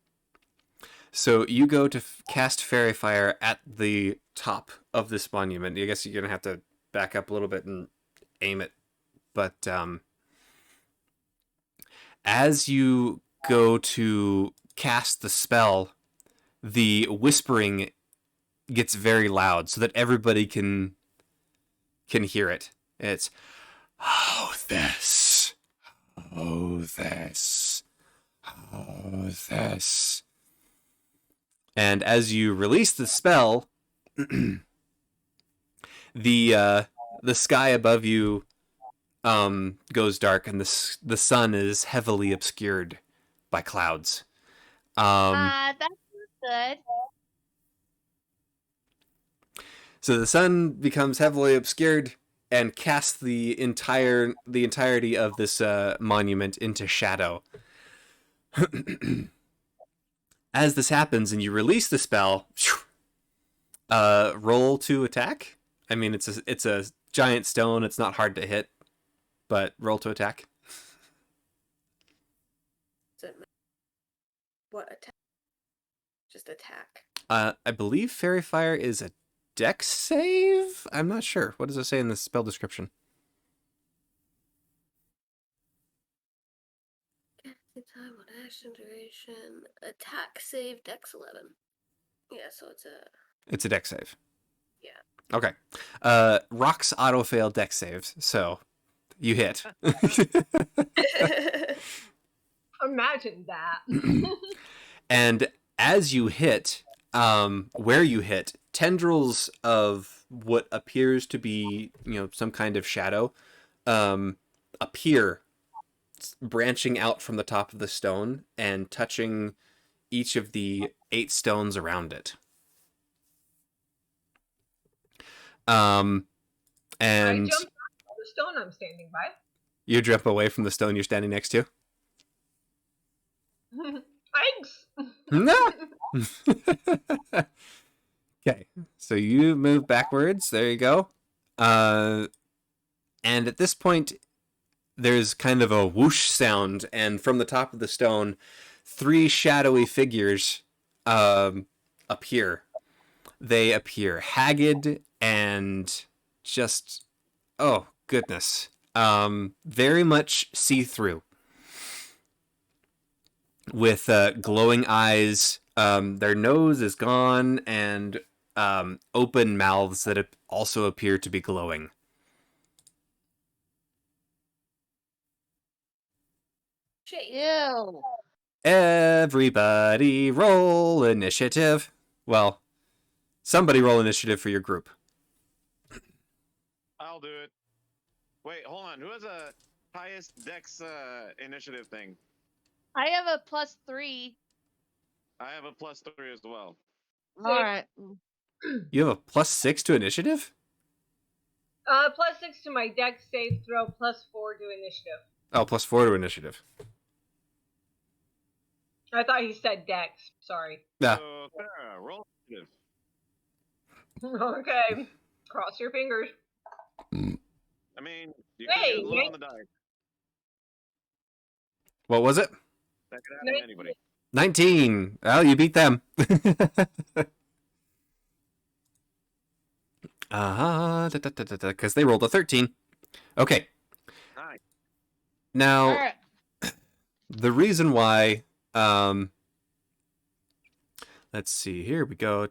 So you go to cast fairy fire at the top of this monument. I guess you're going to have to back up a little bit and aim it. But as you go to cast the spell, the whispering gets very loud so that everybody can hear it. It's, oh, this. Oh, this. Oh, this. And as you release the spell, the sky above you goes dark, and the sun is heavily obscured by clouds. That's good. So the sun becomes heavily obscured and casts the entirety of this monument into shadow. As this happens and you release the spell, roll to attack. I mean, it's a giant stone. It's not hard to hit, but roll to attack. What attack? Just attack. I believe Fairy Fire is a dex save? I'm not sure. What does it say in the spell description? Time on action duration. Attack save dex 11. Yeah, so it's a. It's a dex save. Yeah. Okay. Rocks auto fail dex saves, so you hit. Imagine that. And as you hit, where you hit, tendrils of what appears to be, some kind of shadow, appear, branching out from the top of the stone and touching each of the 8 stones around it. I And jumped off the stone I'm standing by. you jump away from the stone you're standing next to. Thanks. No. Okay, so you move backwards. There you go. And at this point, there's kind of a whoosh sound, and from the top of the stone, 3 shadowy figures appear. They appear haggard and just, oh goodness, very much see-through, with glowing eyes. Their nose is gone, and open mouths that also appear to be glowing. Shade. Ew. Everybody roll initiative. Well, somebody roll initiative for your group. I'll do it. Wait, hold on. Who has a highest dex initiative thing? I have a +3. I have a +3 as well. All right. You have a +6 to initiative? +6 to my dex save throw, +4 to initiative. Oh, +4 to initiative. I thought he said dex. Sorry. Yeah. So, Farrah, roll initiative. Okay. Cross your fingers. I mean, you Hey, can get low on the die. What was it? That could happen to anybody. 19. Well, you beat them. Because they rolled a 13. Okay. Nice. Now, All right. the reason why, let's see, here we go.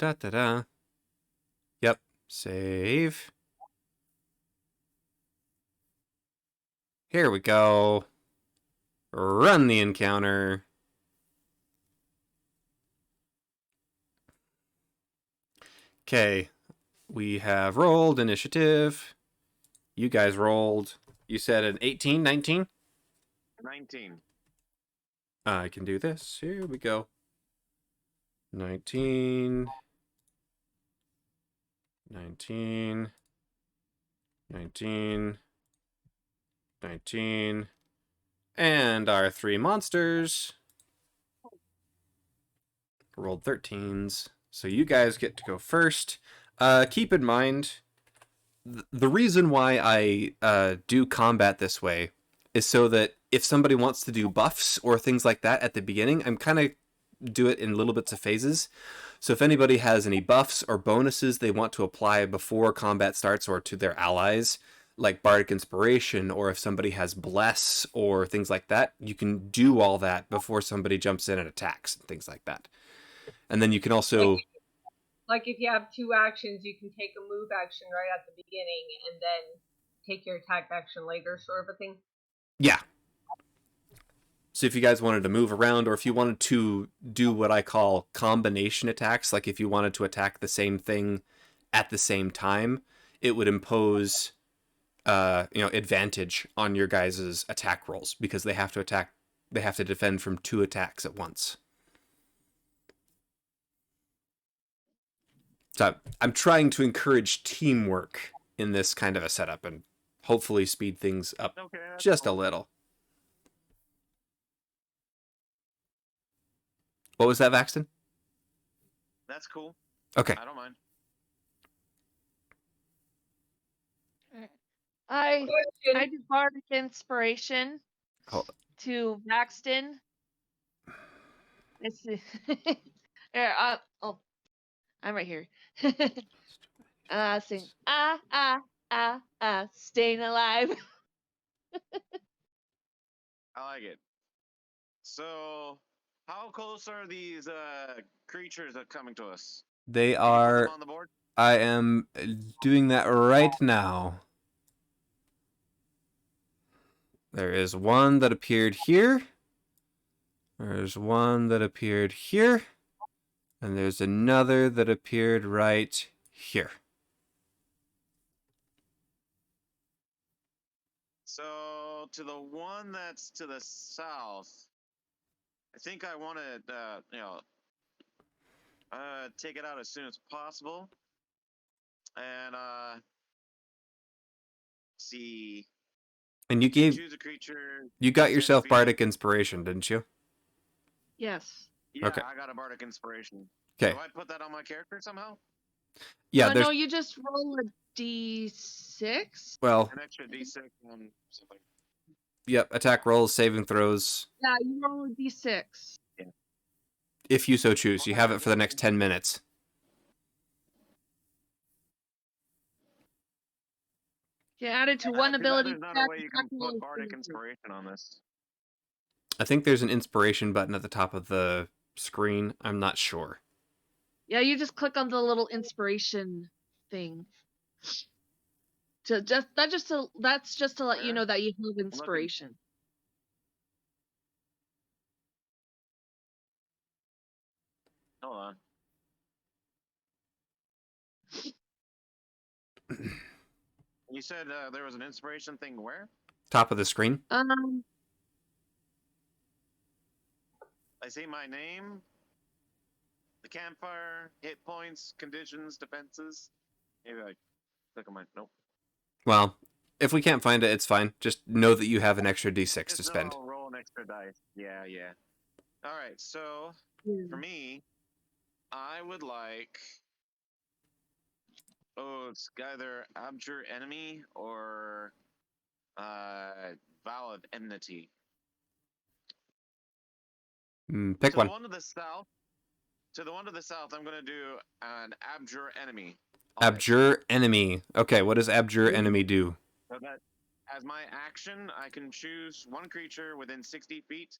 Yep, save. Here we go. Run the encounter. Okay, we have rolled initiative. You guys rolled. You said an 18, 19? 19. I can do this. Here we go. 19. 19. 19. 19. And our 3 monsters rolled 13s. So you guys get to go first. Keep in mind, the reason why I do combat this way is so that if somebody wants to do buffs or things like that at the beginning, I'm kind of do it in little bits of phases. So if anybody has any buffs or bonuses they want to apply before combat starts or to their allies, like Bardic Inspiration, or if somebody has Bless or things like that, you can do all that before somebody jumps in and attacks and things like that. And then you can also... Like if you have 2 actions, you can take a move action right at the beginning and then take your attack action later, sort of a thing. Yeah. So if you guys wanted to move around, or if you wanted to do what I call combination attacks, like if you wanted to attack the same thing at the same time, it would impose advantage on your guys' attack rolls, because they have to defend from 2 attacks at once. So I'm trying to encourage teamwork in this kind of a setup and hopefully speed things up just a little. What was that, Vaxton? That's cool. Okay. I don't mind. I Question. do Bardic Inspiration Hold- to Maxton. Let's see. Here, I'm right here. Sing staying alive. I like it. So, how close are these creatures that coming to us? They Can you put them are. on the board? I am doing that right now. There is one that appeared here. There's one that appeared here. And there's another that appeared right here. So, to the one that's to the south, I think I want to, take it out as soon as possible. And, see. And you Choose a creature. got within yourself speed. Bardic Inspiration, didn't you? Yes. Yeah, Okay. I got a Bardic Inspiration. Okay. Do I put that on my character somehow? Yeah, there's No, you just roll a d6. well, An extra D6 on something. yep, attack rolls, saving throws, Yeah, you roll a d6. if you so choose. You have it for the next 10 minutes. You add it to one Too bad ability. there's not a way you can put Bardic Inspiration on this. I think there's an inspiration button at the top of the screen. I'm not sure. Yeah, you just click on the little inspiration thing. That's just to let you Where? know that you have inspiration. Hold on. You said there was an inspiration thing where? Top of the screen. I see my name, the campfire, hit points, conditions, defenses. Maybe I click on my nope. Well, if we can't find it, it's fine. Just know that you have an extra d6 to Just know spend. I'll roll an extra dice. Yeah. All right. So for me, I would like. Oh, it's either Abjure Enemy or Vow of Enmity. Pick To one. the one to the south. To the one to the south, I'm gonna do an Abjure Enemy. on it. Abjure Enemy. Okay, what does Abjure Enemy do? So that as my action, I can choose one creature within 60 feet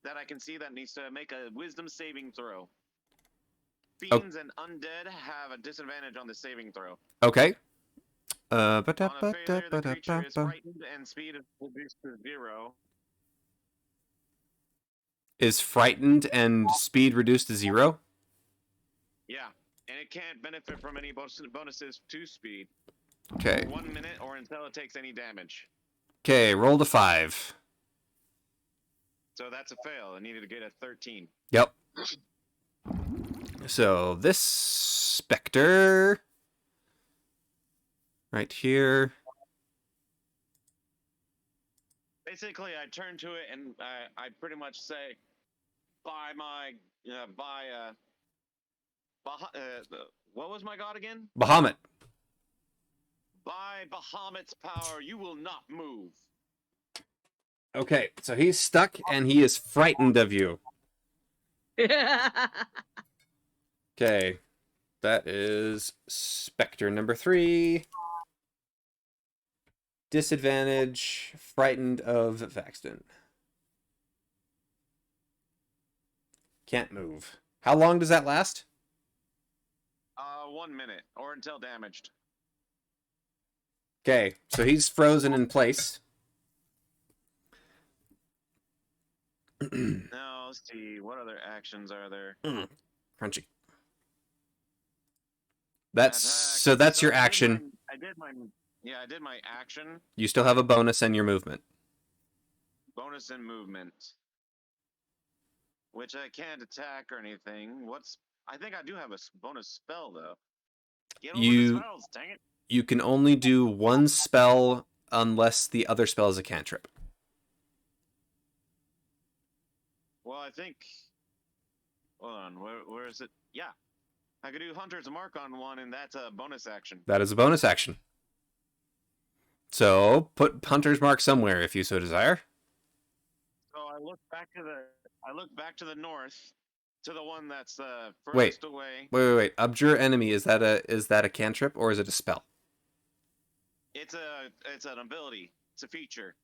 that I can see that needs to make a Wisdom saving throw. Fiends and undead have a disadvantage on the saving throw. Okay. On a failure, the creature is frightened and speed is reduced to 0. Is frightened and speed reduced to 0? Yeah, and it can't benefit from any bonuses to speed. Okay. For 1 minute or until it takes any damage. Okay, roll to 5. So that's a fail. I needed to get a 13. Yep. So this specter right here. Basically, I turn to it and I pretty much say, what was my god again? Bahamut. By Bahamut's power, you will not move. Okay, so he's stuck and he is frightened of you. Okay, that is Spectre number 3. Disadvantage, frightened of Vaxton. Can't move. How long does that last? 1 minute or until damaged. Okay, so he's frozen in place. Now, let's see. What other actions are there? Crunchy. That's your action. I did my action. You still have a bonus and your movement. Bonus and movement. Which I can't attack or anything. I think I do have a bonus spell, though. Get over the spells, dang it. You can only do one spell unless the other spell is a cantrip. Well, I think... Hold on, where is it? Yeah. I could do Hunter's Mark on one, and that's a bonus action. That is a bonus action. So, put Hunter's Mark somewhere if you so desire. So I look back to the north to the one that's Wait. furthest away. Wait. Abjure enemy, is that a cantrip or is it a spell? It's an ability. It's a feature.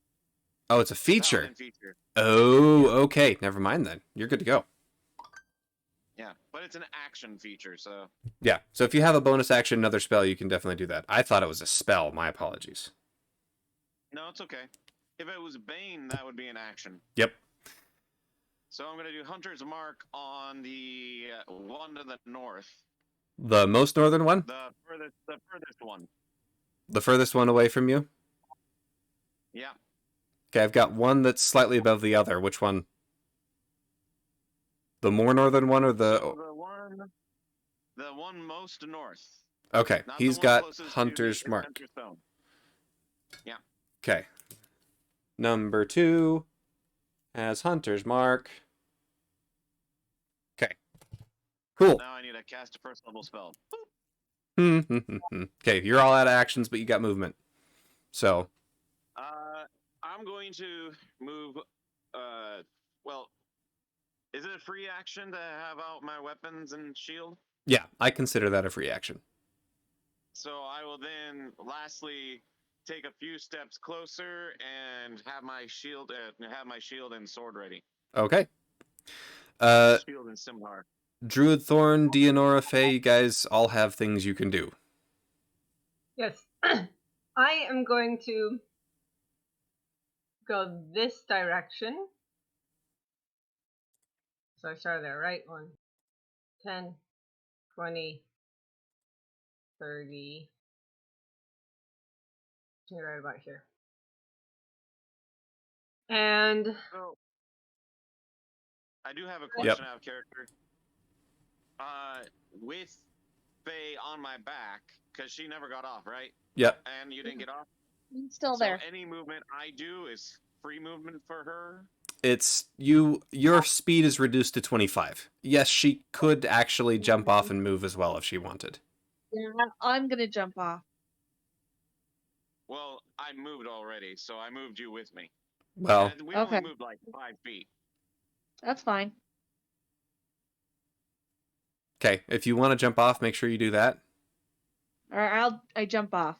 Oh, it's a feature. Paladin feature. Oh, okay. Never mind then. You're good to go. Yeah, but it's an action feature, so. Yeah. So if you have a bonus action, another spell, you can definitely do that. I thought it was a spell. My apologies. No, it's okay. If it was Bane, that would be an action. Yep. So I'm gonna do Hunter's Mark on the one to the north. The most northern one? The furthest one. The furthest one away from you? Yeah. Okay, I've got one that's slightly above the other. Which one? The more northern one or the... So the one most north. Okay, Not the he's one got closest to the Hunter's Mark. Adventure Stone. Yeah. Okay. Number 2 has Hunter's Mark. Okay. Cool. Now I need to cast a first level spell. Okay, you're all out of actions, but you got movement. So, I'm going to move. Well, is it a free action to have out my weapons and shield? yeah, I consider that a free action. So I will then, lastly, take a few steps closer and have my shield and sword ready. Okay. Shield and Simhar. Druid Thorn, Dianora, Faye, you guys all have things you can do. Yes. I am going to go this direction. So I started there, right? 1, 10, 20, 30. Right about here. And So, I do have a question out of character. With Faye on my back, because she never got off, right? Yep. And you didn't get off? I'm still So there. any movement I do is free movement for her? It's your speed is reduced to 25. Yes, she could actually jump off and move as well if she wanted. Yeah, I'm gonna jump off. Well, I moved already, so I moved you with me. Well, And we Okay. only moved like 5 feet. That's fine. okay, if you want to jump off, make sure you do that. Or I jump off.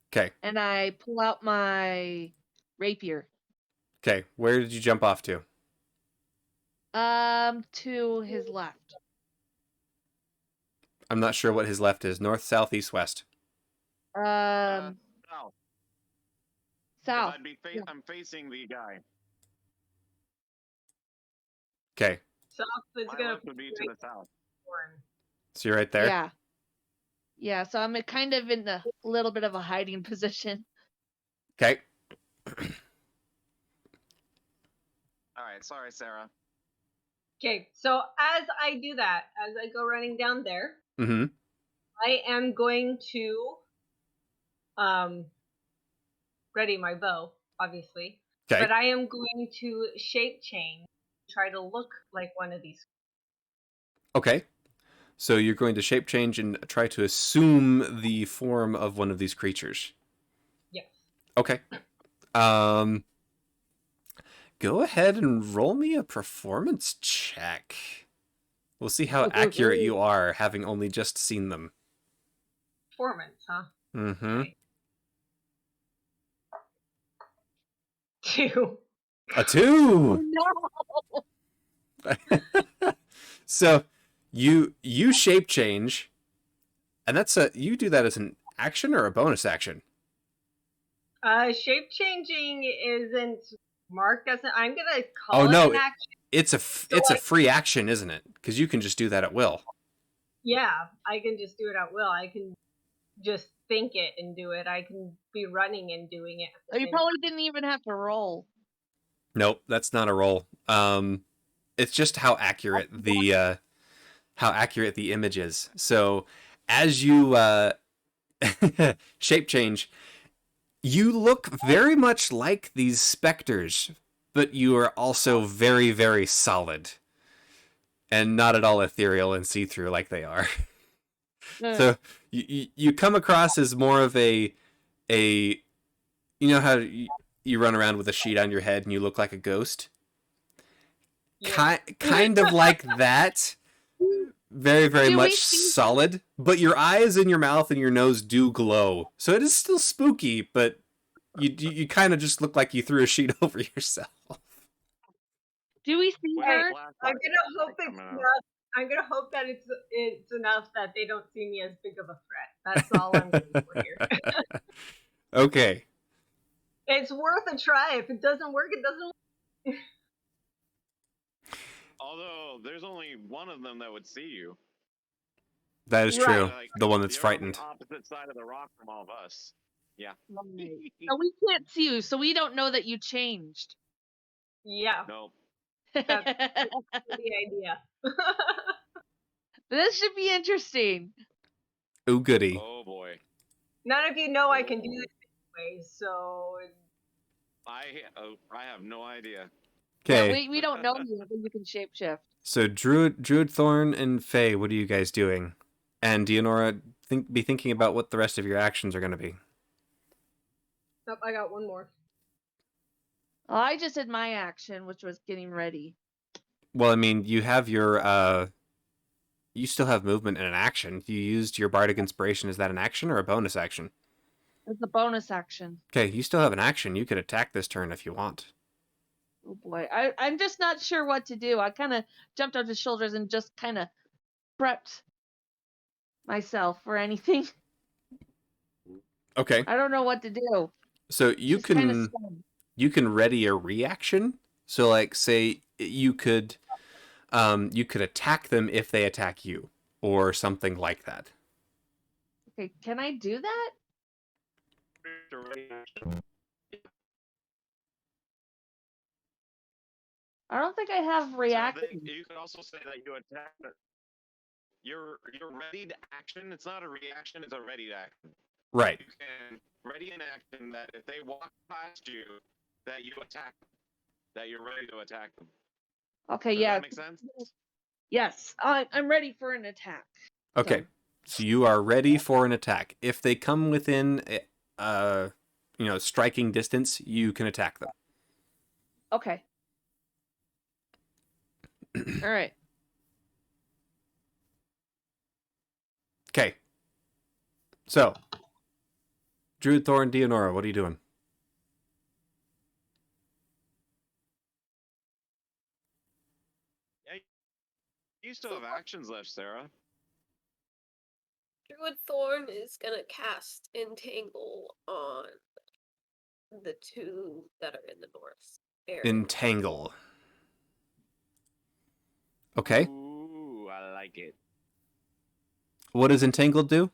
Okay. And I pull out my rapier. Okay, where did you jump off to? To his left. I'm not sure what his left is. North, south, east, west. South. South. I'm facing the guy. Okay, south is My gonna left would be to the south. so you're right there? Yeah. Yeah, so I'm kind of in a little bit of a hiding position. Okay. Alright, sorry, Sarah. Okay, so as I do that, as I go running down there, Mm-hmm. I am going to ready my bow, obviously. Okay. But I am going to shape change, try to look like one of these. Okay. So you're going to shape change and try to assume the form of one of these creatures. Yes. Okay. Go ahead and roll me a performance check. We'll see how accurate you are, having only just seen them. Performance, huh? Mm-hmm. Okay. 2. A 2! No. So you shape change, and you do that as an action or a bonus action? Shape changing isn't marked as an. I'm gonna call it no, an action. It's a free action, isn't it? Because you can just do that at will. Yeah, I can just do it at will. I can just think it and do it. I can be running and doing it. You probably didn't even have to roll. Nope, that's not a roll. It's just how accurate the image is. So as you shape change, you look very much like these specters, but you are also very, very solid and not at all ethereal and see-through like they are. So you come across as more of a you know how you run around with a sheet on your head and you look like a ghost? Yeah. Kind of like that. Very, very Do we much see- solid. But your eyes and your mouth and your nose do glow. So it is still spooky, but you kind of just look like you threw a sheet over yourself. Do we see With Hey, a her? flashlight I'm gonna hope it's coming out. enough. I'm gonna hope that it's enough that they don't see me as big of a threat. That's all I'm waiting for here. Okay. It's worth a try. If it doesn't work, it doesn't work. Although there's only one of them that would see you. That is Right. true. Like, The one that's you're on frightened. the opposite side of the rock from all of us. Yeah. So we can't see you, so we don't know that you changed. Yeah, No. that's the idea. This should be interesting. Ooh, goody. Oh boy. None of you know I can do this anyway, so I have no idea. Okay. Yeah, we don't know you, but you can shapeshift. So Druid Thorn and Faye, what are you guys doing? And Dionora, be thinking about what the rest of your actions are going to be. oh, I got one more. Well, I just did my action, which was getting ready. Well, I mean, you have your you still have movement and an action. You used your bardic inspiration. Is that an action or a bonus action? It's a bonus action. Okay, you still have an action. You could attack this turn if you want. Oh boy, I'm just not sure what to do. I kind of jumped on his shoulders and just kind of prepped myself for anything. Okay. I don't know what to do. So you Just kinda can stunned. you can ready a reaction. So like say you could attack them if they attack you or something like that. Okay, can I do that? I don't think I have reaction. You could also say that you attack. Your readied action. It's not a reaction. It's a readied action. Right. You can ready an action that if they walk past you, that you attack them. That you're ready to attack them. Okay, Does yeah. that make sense? Yes, I'm ready for an attack. Okay. So you are ready for an attack. If they come within striking distance, you can attack them. Okay. All right. Okay. So, Druid Thorn, Dionora, what are you doing? Yeah. You still have actions left, Sarah. Druid Thorn is gonna cast Entangle on the two that are in the north area. Entangle. Okay. Ooh, I like it. What does Entangle do?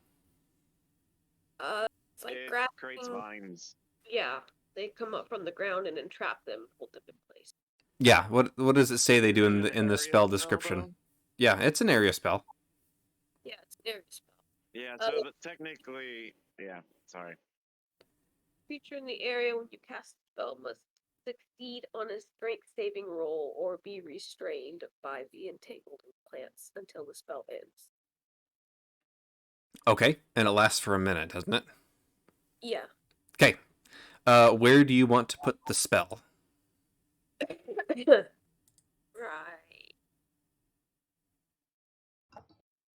It's like It creates grabbing. vines. Yeah, they come up from the ground and entrap them, hold them in place. Yeah. What does it say they do in Is it the an area spell spell, description? though? Yeah, it's an area spell. Yeah, it's an area spell. Yeah, so but technically, yeah, sorry. Creature in the area when you cast the spell must succeed on a strength saving roll or be restrained by the entangled plants until the spell ends. Okay, and it lasts for a minute, doesn't it? Yeah. Okay. Where do you want to put the spell? Right.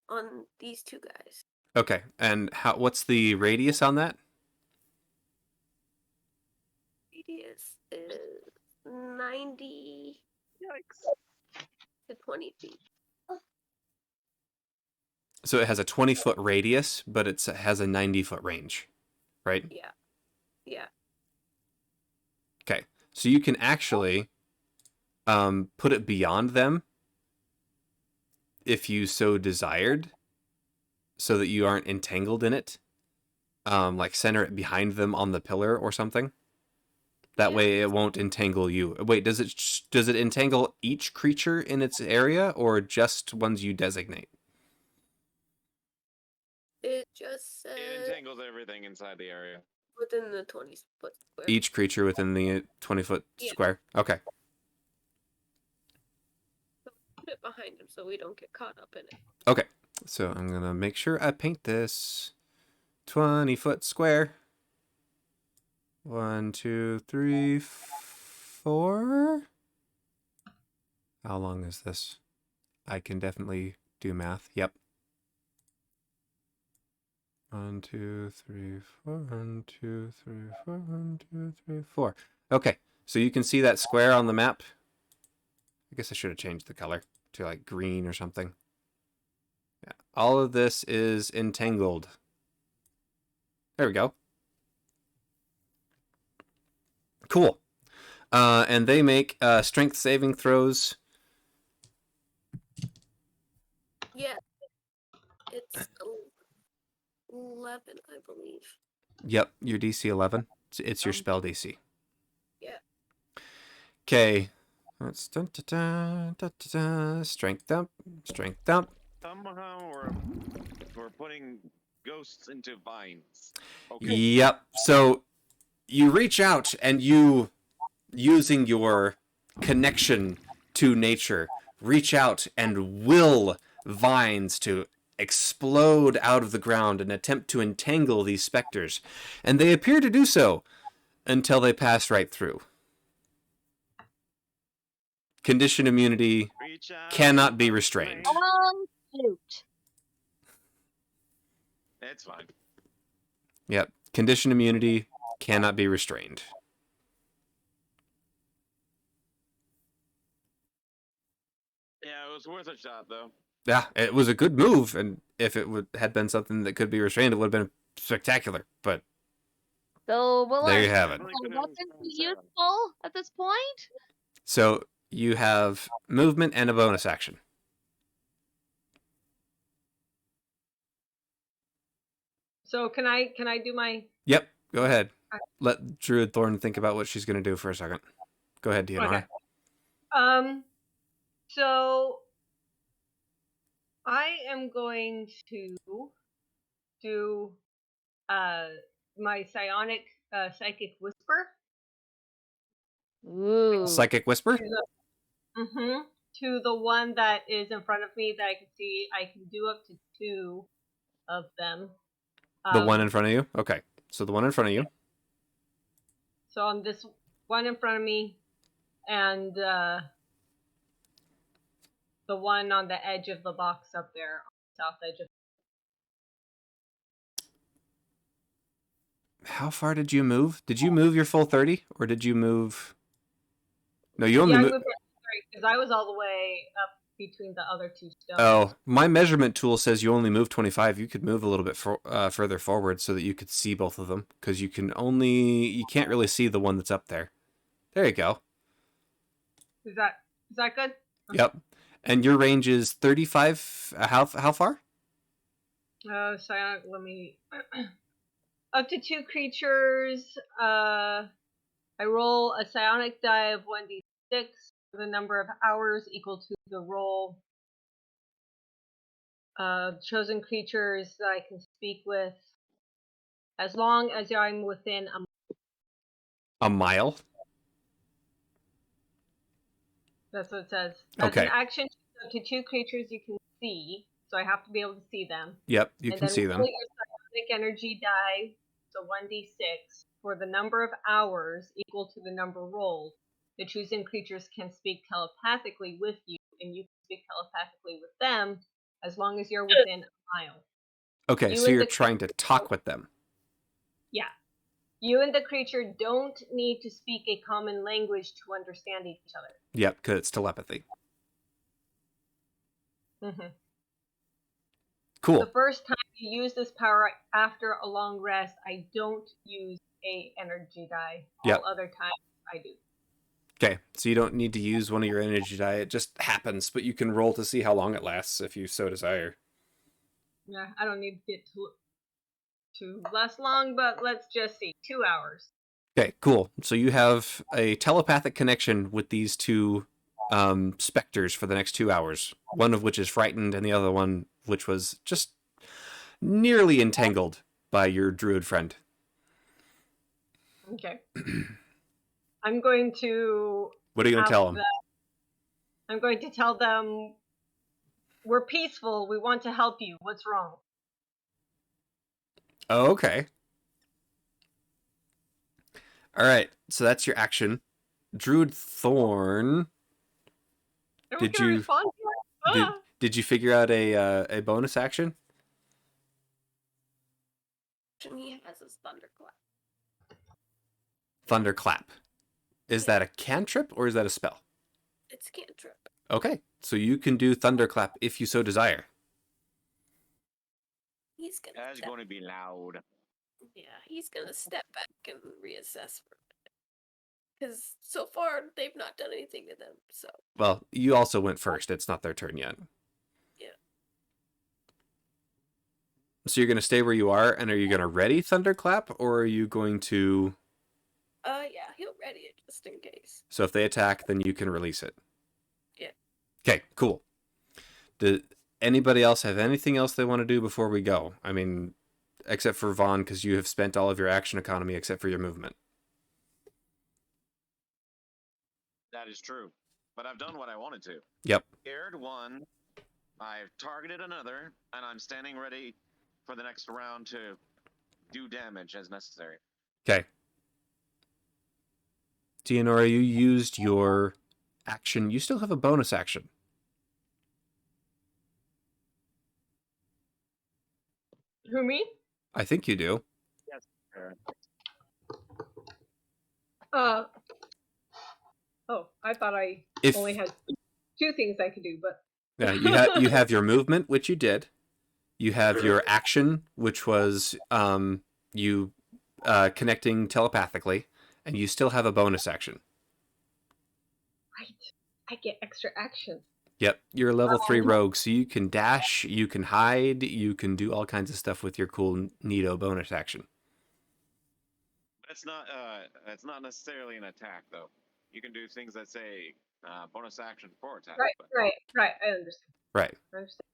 On these two guys. Okay, and what's the radius on that? Radius is 90 Yikes. to 20 feet. So it has a 20-foot radius, but it has a 90-foot range, right? Yeah. Yeah. Okay, so you can actually put it beyond them if you so desired, so that you aren't entangled in it. Like center it behind them on the pillar or something. That way it won't entangle you. Wait, does it entangle each creature in its area or just ones you designate? It just It says entangles everything inside the area. within the 20-foot square. Each creature within the 20-foot Yeah. square. Okay. Put it behind him so we don't get caught up in it. Okay. So I'm going to make sure I paint this 20-foot square. 1, 2, 3, 4. How long is this? I can definitely do math. Yep. 1, 2, 3, 4. 1, 2, 3, 4. 1, 2, 3, 4. Okay, so you can see that square on the map. I guess I should have changed the color to like green or something. Yeah. All of this is entangled. There we go. Cool. And they make strength saving throws. Yeah, it's 11, I believe. Yep, your DC 11. It's your Um, spell DC. Yeah. Okay. Let's strength up, strength up. Somehow we're putting ghosts into vines. Okay. Yep. So you reach out and you, using your connection to nature, reach out and will vines to explode out of the ground and attempt to entangle these specters. And they appear to do so until they pass right through. Condition immunity Reach out cannot be and restrained. Shoot. It's fine. Yep. Condition immunity cannot be restrained. Yeah, it was worth a shot though. Yeah, it was a good move, and if it had been something that could be restrained, it would have been spectacular. But So will there I you have it. Really will could've weapons be been seven. useful at this point? So you have movement and a bonus action. So can I do my? Yep, go ahead. Let Druid Thorn think about what she's going to do for a second. Go ahead, Dianora. Okay. So I am going to do my psionic psychic whisper. Ooh. Psychic Whisper? To the one that is in front of me that I can see. I can do up to 2 of them. The one in front of you? Okay. So the one in front of you. So on this one in front of me, and the one on the edge of the box up there, on the south edge of. How far did you move? Did you move your full 30? Or did you move... No, you only Yeah, I moved... moved because I was all the way up between the other 2 stones. Oh, my measurement tool says you only move 25. You could move a little bit further forward so that you could see both of them. Because you can't really see the one that's up there. There you go. Is that good? Yep. And your range is 35. How far? Psionic, let me. Up to 2 creatures. I roll a psionic die of 1d6 for the number of hours equal to the roll. Chosen creatures that I can speak with, as long as I'm within A mile? That's what it says. That's Okay. an action up to 2 creatures you can see, so I have to be able to see them. Yep, you And can then see them. roll your psionic energy die, so 1d6, for the number of hours equal to the number rolled. The chosen creatures can speak telepathically with you, and you can speak telepathically with them as long as you're within a mile. Okay, so you're trying to talk with them. Yeah. You and the creature don't need to speak a common language to understand each other. Yep, because it's telepathy. Mm-hmm. Cool. The first time you use this power after a long rest, I don't use a energy die. All other times I do. Okay, so you don't need to use one of your energy die. It just happens, but you can roll to see how long it lasts if you so desire. Yeah, I don't need it to last long, but let's just see. 2 hours. Okay, cool. So you have a telepathic connection with these 2 specters for the next 2 hours. One of which is frightened, and the other one which was just nearly entangled by your druid friend. Okay. I'm going to... What are you going to tell them? I'm going to tell them, we're peaceful, we want to help you, what's wrong? Oh, okay. Alright, so that's your action. Druid Thorn Am I Did gonna you- respond to that? Did, Ah! did you figure out a bonus action? And he has his thunderclap. Thunderclap. Is that a cantrip or is that a spell? It's a cantrip. Okay, so you can do Thunderclap if you so desire. He's gonna. That's step- going to be loud. Yeah, he's gonna step back and reassess for a minute. Because so far they've not done anything to them. So Well, you also went first. It's not their turn yet. Yeah. So you're going to stay where you are, and are you going to ready Thunderclap, or are you going to... yeah, he'll ready it just in case. So if they attack, then you can release it. Yeah. Okay, cool. Did anybody else have anything else they want to do before we go? I mean, except for Vaughn, because you have spent all of your action economy except for your movement. That is true. But I've done what I wanted to. Yep. Scared one. I've targeted another, and I'm standing ready for the next round to do damage as necessary. Okay. Tianora, you used your action. You still have a bonus action. Who, me? I think you do. Oh, I thought I If only had 2 things I could do, but you have your movement, which you did. You have your action, which was you connecting telepathically, and you still have a bonus action. right, I get extra action. Yep, you're a level 3 rogue, so you can dash, you can hide, you can do all kinds of stuff with your cool Neato bonus action. That's not necessarily an attack, though. You can do things that say bonus action for attack. Right, but- right. I understand. Right. I understand.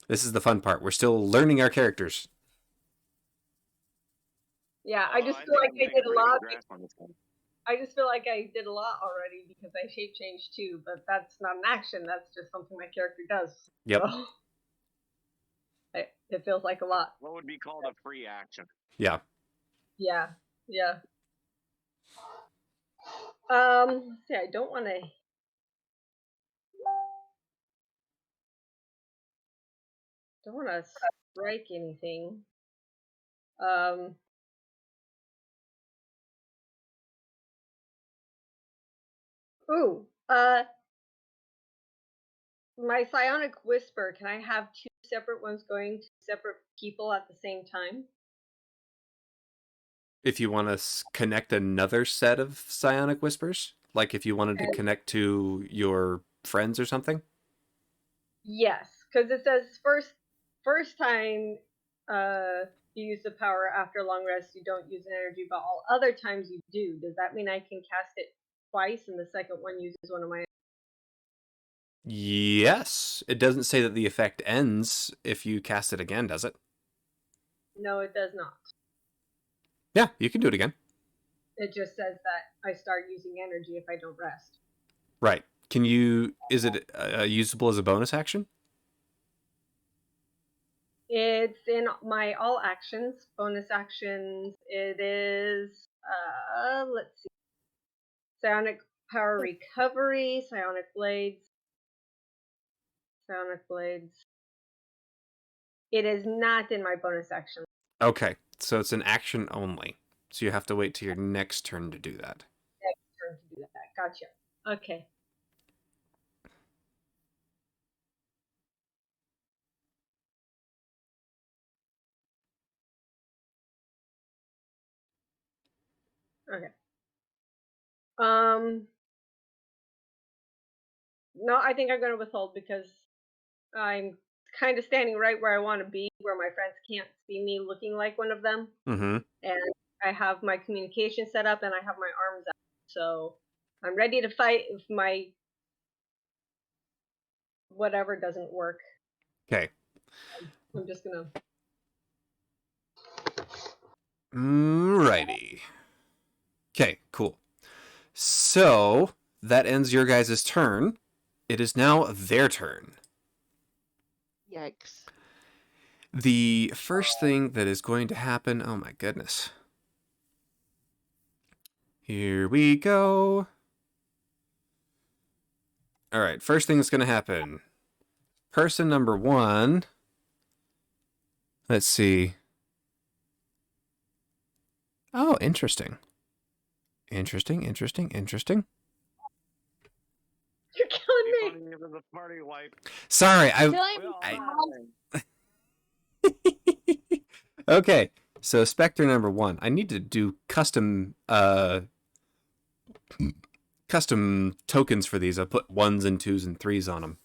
This is the fun part. We're still learning our characters. Yeah, I Oh, just feel think like I'm I getting did a a pretty good lot. grasp on this one. I just feel like I did a lot already because I shape changed too, but that's not an action. That's just something my character does. Yep. So, it feels like a lot. What would be called a free action? Yeah. Yeah. Let's see. I don't want to. Don't want to strike anything. Ooh. My psionic whisper. Can I have 2 separate ones going to separate people at the same time? If you want to connect another set of psionic whispers, like if you wanted to connect to your friends or something. Yes, because it says first time you use the power after a long rest, you don't use an energy, but all other times you do. Does that mean I can cast it twice, and the second one uses one of my? Yes. It doesn't say that the effect ends if you cast it again, does it? No, it does not. Yeah, you can do it again. It just says that I start using energy if I don't rest. Right. Can you... Is it usable as a bonus action? It's in my all actions, bonus actions. It is let's see. Psionic power recovery, psionic blades. It is not in my bonus action. Okay. So it's an action only. So you have to wait till your next turn to do that. Next turn to do that. Gotcha. Okay. Okay. No, I think I'm going to withhold because I'm kind of standing right where I want to be, where my friends can't see me looking like one of them. Mm-hmm. And I have my communication set up and I have my arms out. So I'm ready to fight if my whatever doesn't work. Okay. I'm just going to. Righty. Okay, cool. So that ends your guys' turn. It is now their turn. Yikes. The first thing that is going to happen... Oh my goodness. Here we go. All right. First thing that's going to happen. Person number 1. Let's see. Oh, interesting. Interesting. You're killing You me. funny if the party wipe. Sorry, Killing We all I- die. Okay. So Spectre number 1. I need to do custom tokens for these. I'll put 1s and 2s and 3s on them.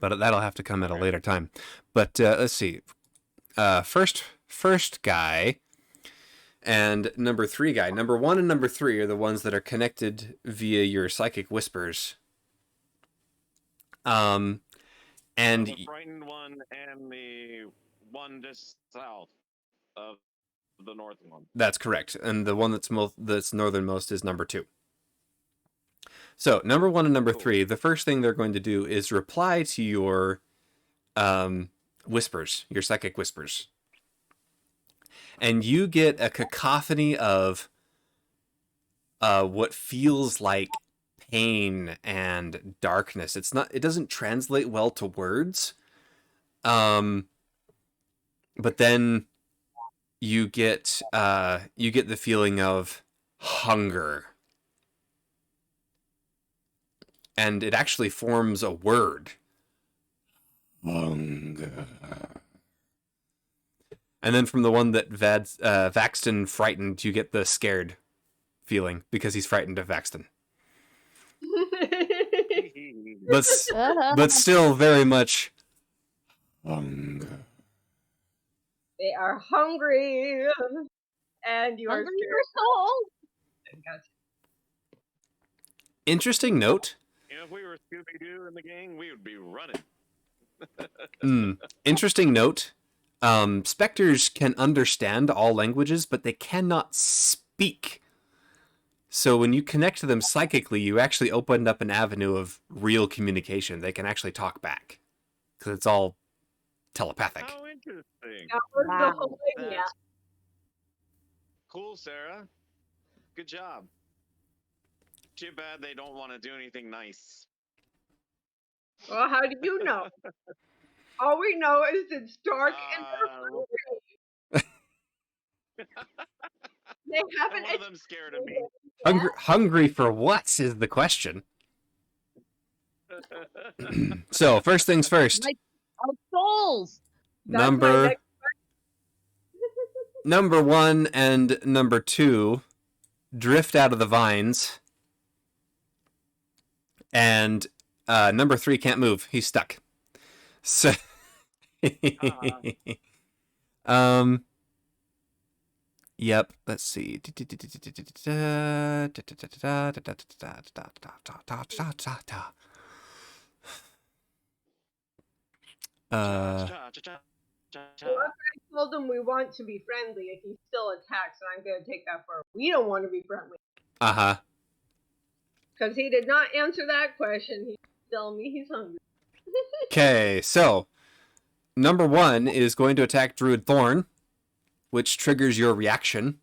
But that'll have to come at a later time. But let's see. First guy and number 3 guy. Number 1 and number 3 are the ones that are connected via your psychic whispers. And The frightened one and the one just south of the north one. that's correct. And the one that's northernmost is number 2. So number 1 and number 3, the first thing they're going to do is reply to your whispers, your psychic whispers. And you get a cacophony of what feels like pain and darkness. It doesn't translate well to words. But then you get the feeling of hunger. And it actually forms a word. Hunger. And then from the one that Vaxton frightened, you get the scared feeling because he's frightened of Vaxton. But still very much hunger. They are hungry, and you are Hungry scared. for soul. Gotcha. Interesting note. If we were Scooby-Doo in the gang, we would be running. Interesting note. Spectres can understand all languages, but they cannot speak. So when you connect to them psychically, you actually opened up an avenue of real communication. They can actually talk back because it's all telepathic. How interesting. That was Wow. the whole thing, yeah. That's cool, Sarah. Good job. Too bad they don't want to do anything nice. Well, how do you know? All we know is it's dark and they're hungry. They And haven't. one of them scared of me. Hungry for what is the question. So first things first. Like our souls. That's my Number 1 and number 2 drift out of the vines, and number 3 can't move. He's stuck. So, yep. Let's see. I told him we want to be friendly. If he still attacks, and I'm going to take that for we don't want to be friendly. Uh-huh. Because he did not answer that question. He's telling me he's hungry. Okay, so number 1 is going to attack Druid Thorn, which triggers your reaction.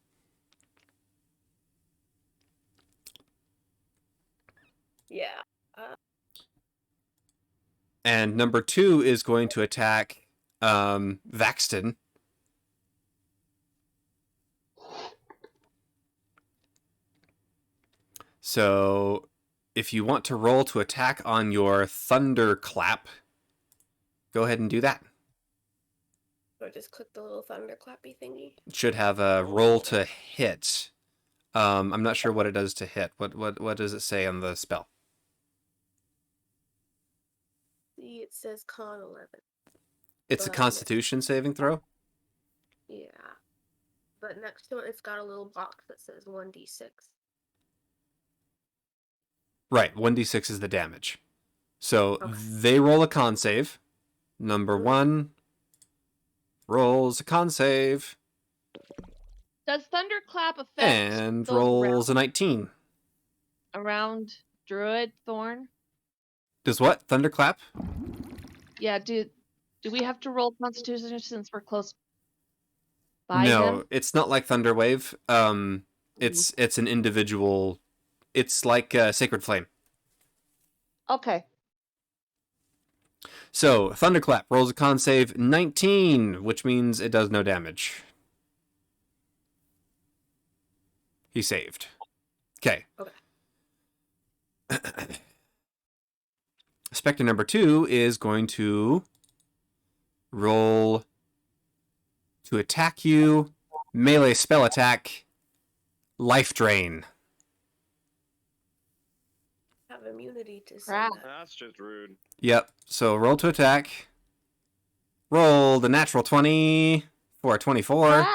Yeah. And number 2 is going to attack Vaxton. So if you want to roll to attack on your Thunderclap, go ahead and do that. So I just click the little thunderclappy thingy. It should have a roll to hit. I'm not sure what it does to hit. What does it say on the spell? See, it says con 11. It's a But- Constitution saving throw? Yeah. But next to it, it's got a little box that says 1d6. Right, 1d6 is the damage. So Okay. they roll a con save. Number 1 rolls a con save Does Thunderclap affect and those rolls a 19. around Druid Thorn? Does what? Thunderclap? Yeah, do we have to roll Constitution since we're close by No, him? it's not like Thunderwave. It's an individual. It's like Sacred Flame. Okay. So, Thunderclap rolls a con save 19, which means it does no damage. He saved. Okay. Okay. Spectre number 2 is going to roll to attack you. Melee spell attack. Life Drain. Have immunity to Crap. some. That's just rude. Yep. So roll to attack. Roll the natural 20 for a 24.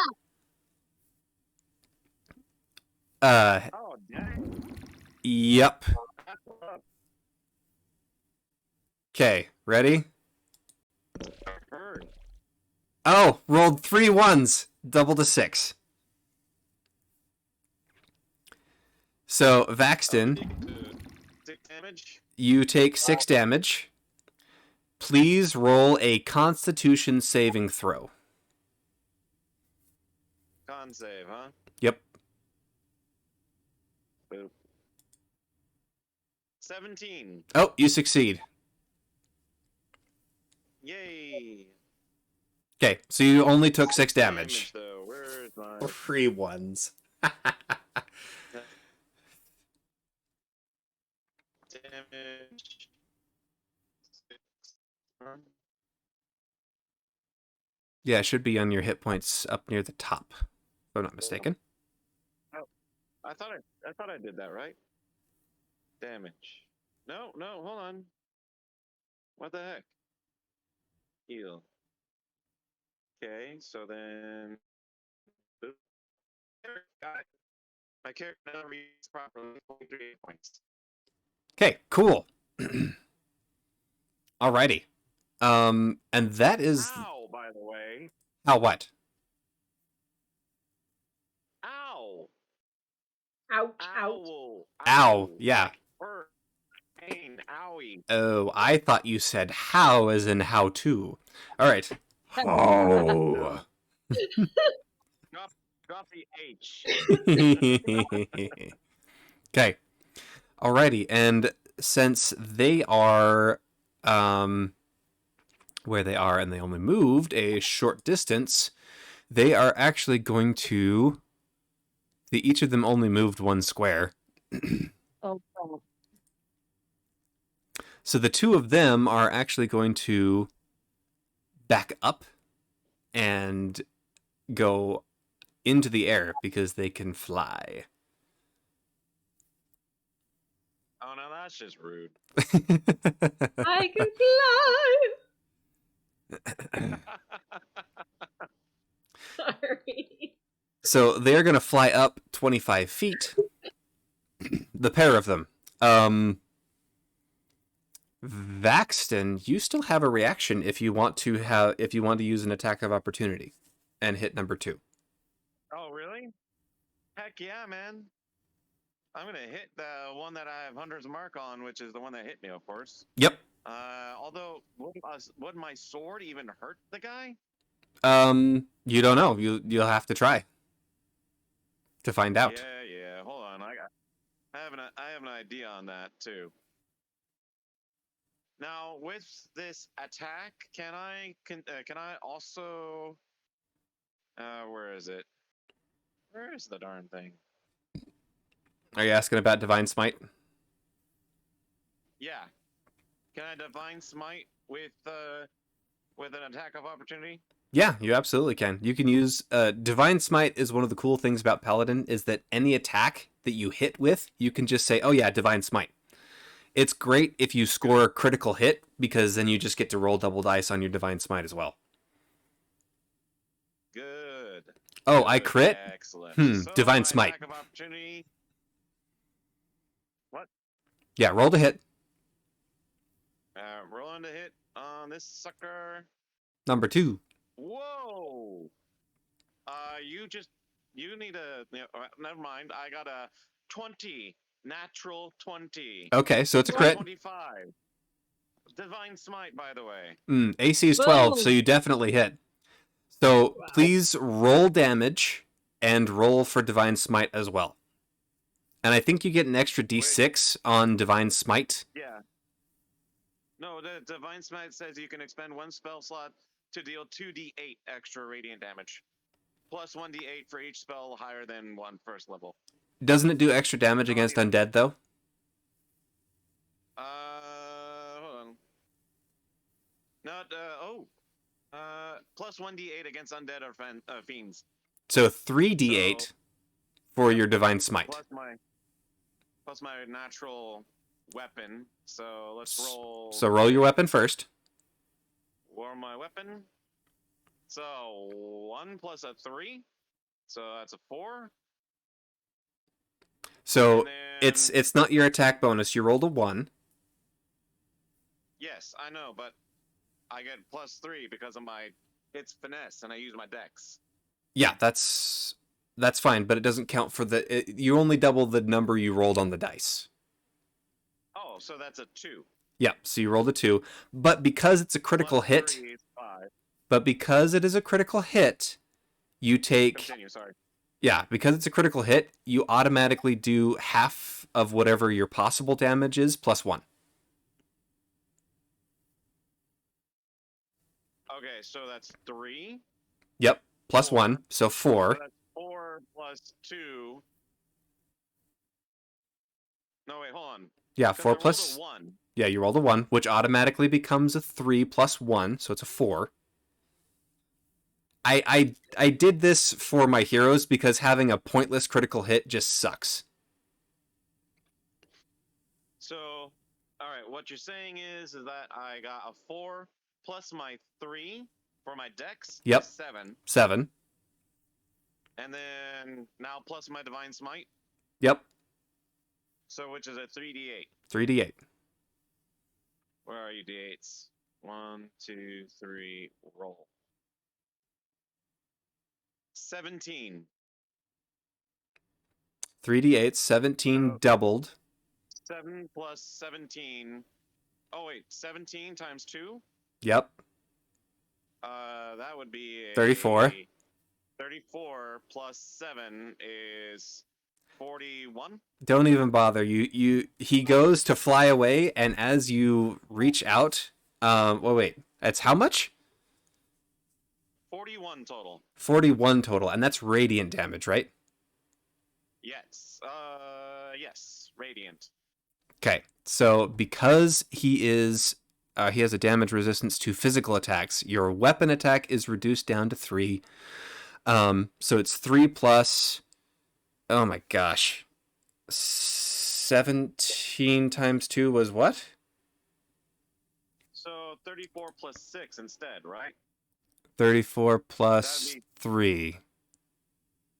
Ah, Oh, dang. Yep. That's what Okay, ready? I heard. Oh, rolled 3 ones. Double to 6. So, Vaxton, 6 damage. you take 6 damage. Please roll a Constitution saving throw. Con save, huh? Yep. Boop. 17. Oh, you succeed. Yay. Okay, so you only took 6 damage. Though. Where's my 3 ones. damage? 6. Yeah, it should be on your hit points up near the top, if I'm not mistaken. I thought I did that right. Damage. No, hold on. What the heck? Heal. Okay, so then. Boop. There, got it. My character now reads properly. 23 points. Okay, cool. Alrighty. And that is Ow, by the way. how what? Ow. Ouch, ouch. Owl. Ow, yeah. Hurt. Pain. Owie. Oh, I thought you said how as in how to. All right. Oh. Drop the H. Okay. Alrighty, and since they are where they are and they only moved a short distance, they are actually going to each of them only moved 1 square. oh, oh. So the 2 of them are actually going to back up and go into the air because they can fly. Oh no, that's just rude. I can fly. Sorry. So they're going to fly up 25 feet. The pair of them. Vaxton, you still have a reaction if you want to use an attack of opportunity and hit number 2. Oh really? Heck yeah, man. I'm gonna hit the one that I have Hunter's Mark on, which is the one that hit me, of course. Yep. Although, would my sword even hurt the guy? You don't know. You'll have to try to find out. Yeah. Hold on, I have an idea on that too. Now, with this attack, can I also? Where is it? Where is the darn thing? Are you asking about Divine Smite? Yeah. Can I Divine Smite with an attack of opportunity? Yeah, you absolutely can. You can use Divine Smite is one of the cool things about Paladin is that any attack that you hit with, you can just say, "Oh yeah, Divine Smite." It's great if you score a critical hit because then you just get to roll double dice on your Divine Smite as well. Good. Oh, Good. I crit? Excellent. So Divine my Smite. attack of opportunity. What? Yeah, roll to hit. Rolling to hit on this sucker. Number 2. Whoa. You need a. Never mind. I got a 20. Natural 20. Okay, so it's a crit. 25. Divine Smite, by the way. AC is 12, so Boom. you definitely hit. So please roll damage and roll for Divine Smite as well. And I think you get an extra D6 on Divine Smite. Yeah. No, the Divine Smite says you can expend one spell slot to deal 2d8 extra radiant damage, plus 1d8 for each spell higher than 1 first level. Doesn't it do extra damage against undead though? Hold on. Not plus 1d8 against undead or fiends. So 3d8 So- for your divine smite. Plus my natural weapon. So let's roll. So roll your weapon first. Roll my weapon. So 1 plus a 3. So that's a 4. So And then, it's not your attack bonus. You rolled a 1. yes, I know, but I get plus 3 because of it's finesse and I use my dex. Yeah, that's fine, but it doesn't count for you only double the number you rolled on the dice. Oh, so that's a 2. Yeah, so you rolled a 2, but because it's a critical Plus hit, 3 is 5. but because it is a critical hit, you take Continue, sorry. yeah, because it's a critical hit, you automatically do half of whatever your possible damage is plus 1. Okay, so that's 3. Yep, plus 4. 1, so 4. So that's 4 plus 2. No, wait, hold on. Yeah, 'Cause I 4 rolled plus a 1. yeah, you rolled a 1, which automatically becomes a 3 plus 1, so it's a 4. I did this for my heroes because having a pointless critical hit just sucks. So, all right, what you're saying is that I got a 4 plus my 3 for my dex. Yep. 7. 7. And then now plus my divine smite. Yep, So, which is a 3d8. 3d8. Where are you, d8s? 1, 2, 3, roll. 17. 3d8, 17 Oh. doubled. 7 plus 17. Oh, wait, 17 times 2? Yep, That would be 34. 34 plus 7 is 41. don't even bother. He goes to fly away, and as you reach out, wait, that's how much? 41 total. 41 total, and that's radiant damage, right? Yes. Yes. Radiant. Okay, so because he has a damage resistance to physical attacks, your weapon attack is reduced down to 3. So it's 3 plus, oh my gosh, 17 times 2 was what? So 34 plus 6 instead, right? 34 plus That'd be- 3.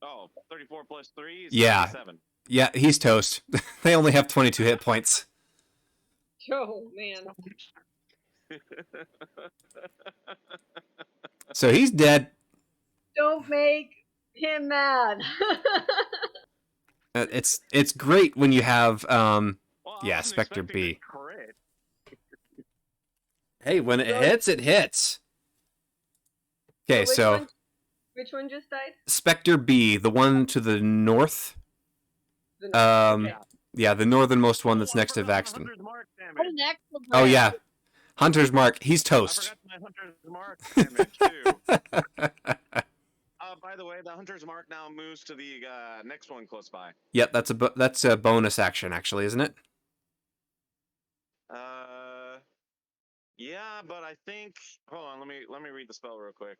Oh, 34 plus 3 is Yeah. 7. Yeah, he's toast. They only have 22 hit points. Oh man. So he's dead. Don't make him mad. It's great when you have Well, I Yeah, wasn't Spectre expecting B. to crit. hey, when it hits, it hits. Okay, so Which one just died? Spectre B, the one to the north. The Okay. Yeah, the northernmost one that's Oh, I next to forgot my Vaxton. Hunter's Mark damage. What an excellent Oh plan. yeah, Hunter's Mark. He's I toast. forgot my Hunter's Mark damage too. By the way, the Hunter's Mark now moves to the next one close by. Yep, that's a bonus action actually, isn't it? Yeah, but I think. Hold on, let me read the spell real quick.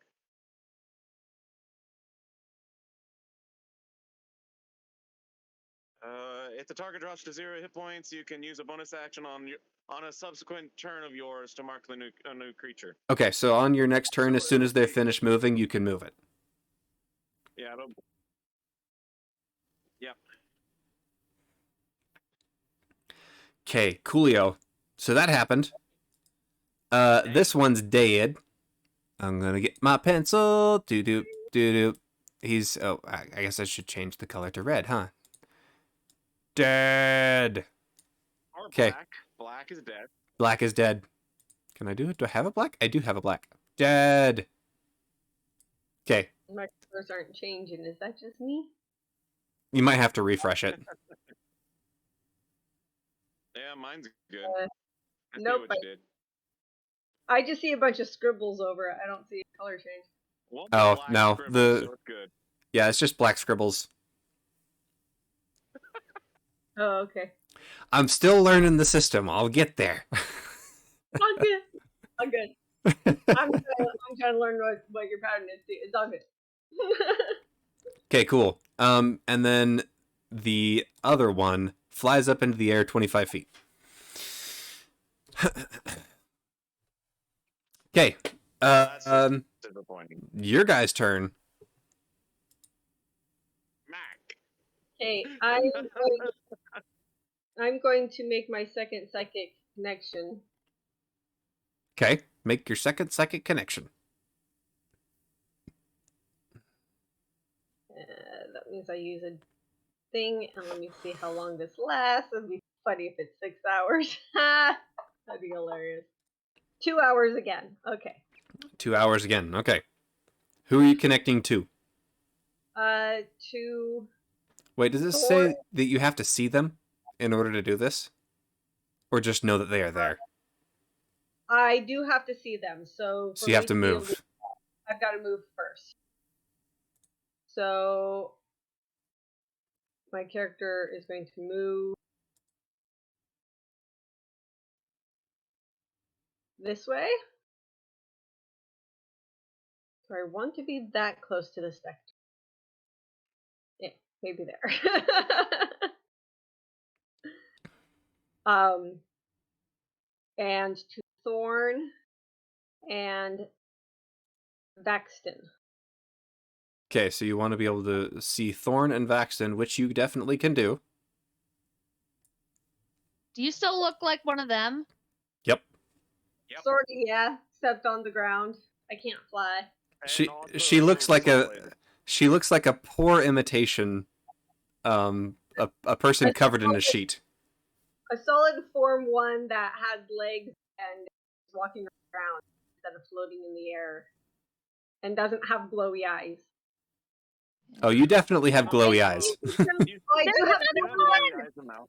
If the target drops to 0 hit points, you can use a bonus action on a subsequent turn of yours to mark a new creature. Okay, so on your next turn, as soon as they finish moving, you can move it. Yeah. Yep. Okay, coolio. So that happened. This one's dead. I'm gonna get my pencil. Doo doo doo doo. He's I guess I should change the color to red, huh? Dead. Or 'Kay. black. Black is dead. Black is dead. Can I do it? Do I have a black? I do have a black. Dead. Okay, My colors aren't changing. Is that just me? you might have to refresh it. Yeah, mine's good. Uh, I see nope, what you did. I just see a bunch of scribbles over it. I don't see a color change. Well, Oh, black no, scribbles, so it's good. Yeah, it's just black scribbles. Oh, okay. I'm still learning the system. I'll get there. I'm good. I'm good. I'm trying to learn what your pattern is too. It's all good. Okay, cool. And then the other one flies up into the air 25 feet. Okay. That's just disappointing. Your guys' turn. Mac. Okay, I'm going to make my second psychic connection. Okay, make your second psychic connection. That means I use a thing, and let me see how long this lasts. It'd be funny if it's 6 hours. That'd be hilarious. 2 hours again. Okay. 2 hours again. Okay. Who are you connecting to? To Wait, does this say that you have to see them in order to do this? Or just know that they are there? I do have to see them, so So you have to be able move. I've got to move first. So my character is going to move this way. So I want to be that close to the specter. Yeah, maybe there. And to Thorn and Vaxton. Okay, so you want to be able to see Thorn and Vaxton, which you definitely can do. Do you still look like one of them? Yep. Yep. Sort of, yeah. Except on the ground. I can't fly. She And she looks like solid. she looks like a poor imitation, a person covered in a sheet. A solid form one that has legs and is walking around instead of floating in the air. And doesn't have glowy eyes. Oh, you definitely have glowy eyes. You Oh, I do have you have glowy eyes now.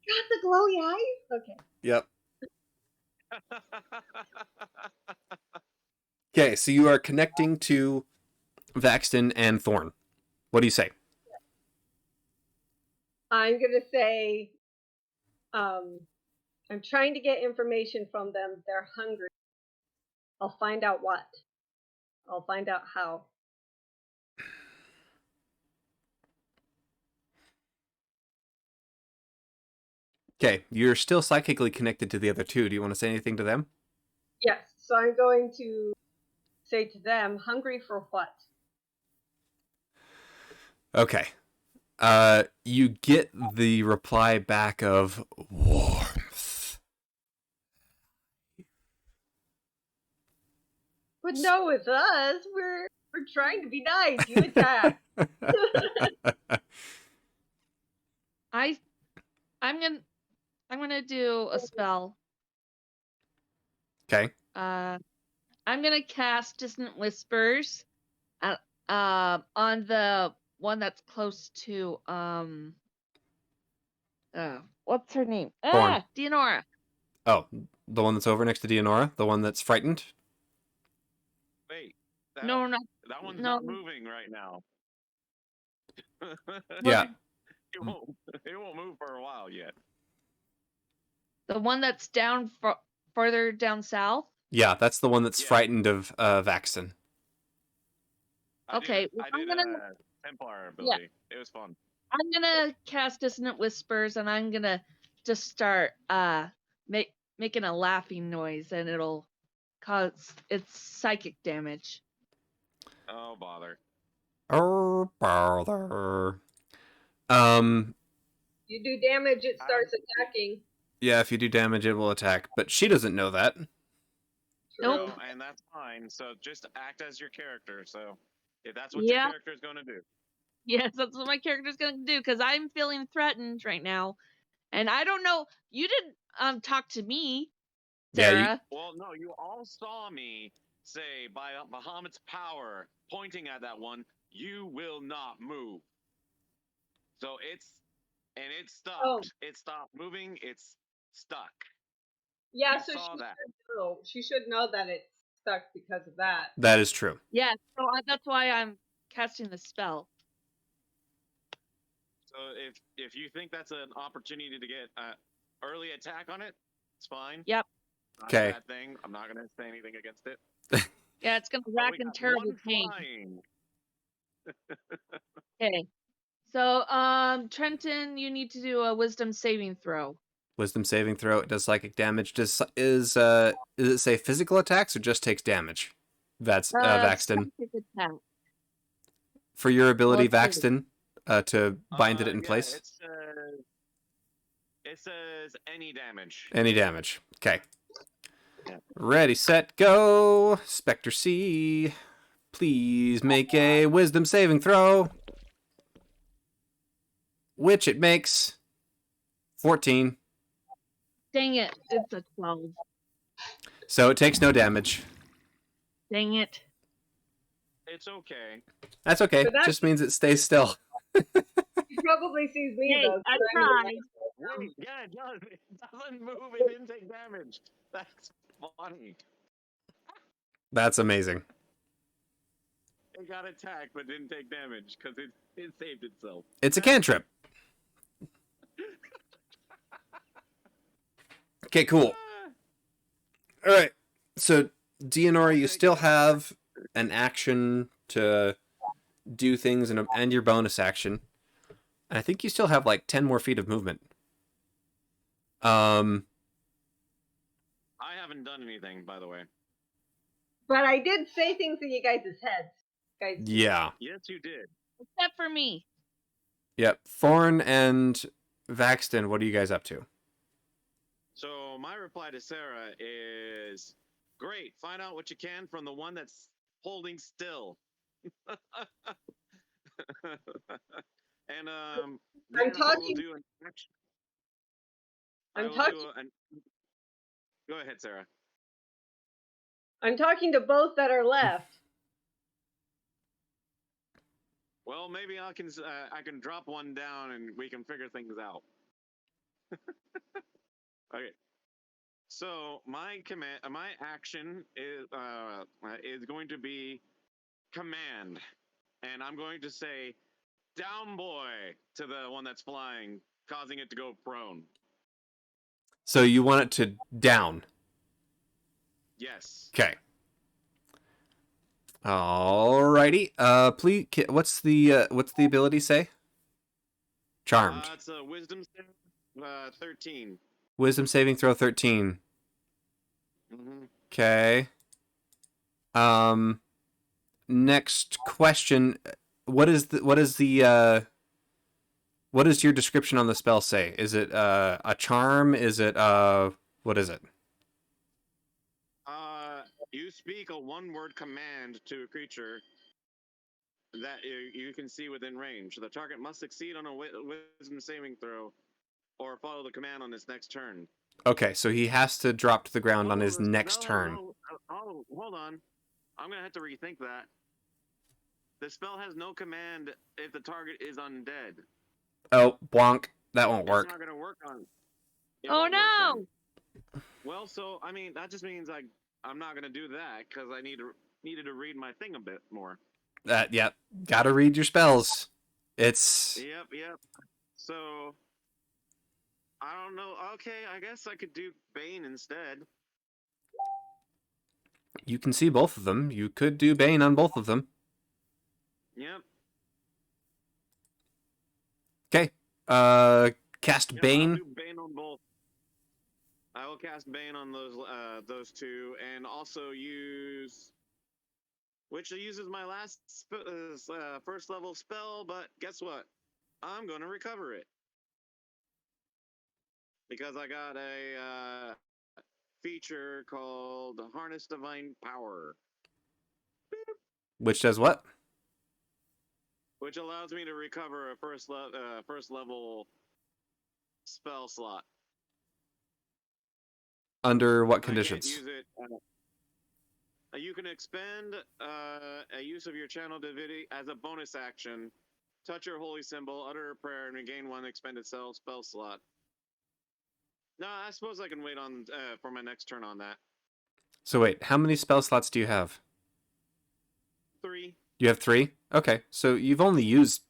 got the glowy eyes? Okay. Yep. Okay, so you are connecting to Vaxton and Thorn. What do you say? I'm gonna say, I'm trying to get information from them. They're hungry. I'll find out what. I'll find out how. Okay, you're still psychically connected to the other two. Do you want to say anything to them? Yes, so I'm going to say to them, hungry for what? Okay. You get the reply back of warmth. But no, with us, we're trying to be nice. You attack. I'm gonna do a spell. Okay. I'm gonna cast Dissonant Whispers on the one that's close to what's her name? Thorn. Dianora. Oh, the one that's over next to Dianora? The one that's frightened? Wait. No, That one's no. not moving right now. Yeah. It won't move for a while yet. The one that's down further down south. Yeah, that's the one that's Yeah. frightened of Vaxton. Okay, I did Templar ability. It was fun. I'm gonna cast Dissonant Whispers, and I'm gonna just start making a laughing noise, and it'll cause it's psychic damage. Oh bother. Oh, bother. You do damage, it starts attacking. Yeah, if you do damage, it will attack. But she doesn't know that. Nope. So, and that's fine. So just act as your character. So if that's what your character is going to do. Yes, that's what my character's gonna do, because I'm feeling threatened right now. And I don't know, you didn't talk to me, Sarah. Yeah, Well, no, you all saw me say by Bahamut's power, pointing at that one, you will not move. So it stopped. Oh. It stopped moving. It's stuck. Yeah, You so saw she that. So she should know that it's stuck because of that. That is true. Yeah, so that's why I'm casting the spell. So if you think that's an opportunity to get early attack on it, it's fine. Yep. Not Okay. a bad thing. I'm not gonna say anything against it. Yeah, it's gonna Oh, rack we in got terrible one pain. flying. Okay. So, Trenton, you need to do a wisdom saving throw. Wisdom saving throw. It does psychic damage. Does is it say physical attacks or just takes damage? That's Vaxton. Psychic attack. For your ability, Well, it's Vaxton, to bind it in Yeah, place. it says any damage. Any damage. Okay. Yeah. Ready, set, go. Spectre C. Please make a wisdom saving throw. Which it makes 14. Dang it, it's a 12. So it takes no damage. Dang it. It's okay. That's okay. But that's- Just means it stays still. She probably sees me Hey, though. I 'cause I'm tried. Wait, yeah, it does. It doesn't move. It didn't take damage. That's funny. That's amazing. It got attacked but didn't take damage because it saved itself. It's a cantrip. Okay, cool. All right. So, Dianora, you still have an action to do things and your bonus action. And I think you still have like 10 more feet of movement. I haven't done anything, by the way. But I did say things in you guys' heads. Guys. Yeah. Yes, you did. Except for me. Yep. Thorn and Vaxton, what are you guys up to? So my reply to Sarah is, great. Find out what you can from the one that's holding still. And then talking- I will do an action. I I'm will talking. do Go ahead, Sarah. I'm talking to both that are left. Well, maybe I can drop one down and we can figure things out. Okay. So my action is going to be command, and I'm going to say, "Down, boy," to the one that's flying, causing it to go prone. So you want it to down. Yes. Okay. Alrighty. Please. What's the ability say? Charmed. It's a wisdom save, 13. Wisdom saving throw 13. Mm-hmm. Okay. Next question. What does your description on the spell say? Is it a charm? Is it what is it? You speak a one-word command to a creature that you can see within range. The target must succeed on a wisdom saving throw or follow the command on its next turn. Okay, so he has to drop to the ground on his next turn. Oh, hold on. I'm going to have to rethink that. The spell has no command if the target is undead. Oh, bonk. That won't It's work. not going to work on. It Oh won't work no! then. Well, so, I mean, that just means I'm not going to do that because I needed to read my thing a bit more. Yep. Gotta read your spells. It's... Yep. So, I don't know. Okay, I guess I could do Bane instead. You can see both of them. You could do Bane on both of them. Yep. Okay. Cast Yep, Bane. I'll do Bane on both. I will cast Bane on those two, and also use, which uses my last first level spell. But guess what? I'm going to recover it because I got a feature called Harness Divine Power, Which does what? which allows me to recover a first level spell slot. Under what I can't conditions? use it. You can expend a use of your channel divinity as a bonus action. Touch your holy symbol, utter a prayer, and regain one expended spell slot. No, I suppose I can wait on for my next turn on that. So wait, how many spell slots do you have? 3. You have 3? Okay, so you've only used...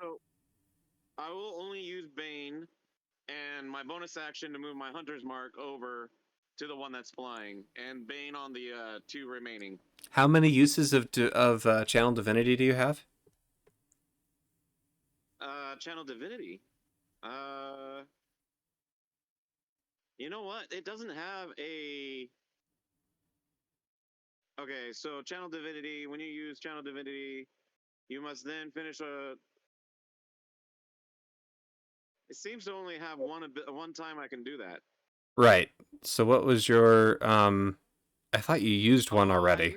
So I will only use Bane and my bonus action to move my Hunter's Mark over to the one that's flying, and Bane on the 2 remaining. How many uses of Channel Divinity do you have? Channel Divinity. You know what? It doesn't have a. Okay, so Channel Divinity. When you use Channel Divinity, you must then finish a. It seems to only have one time I can do that. Right. So what was your... I thought you used one already.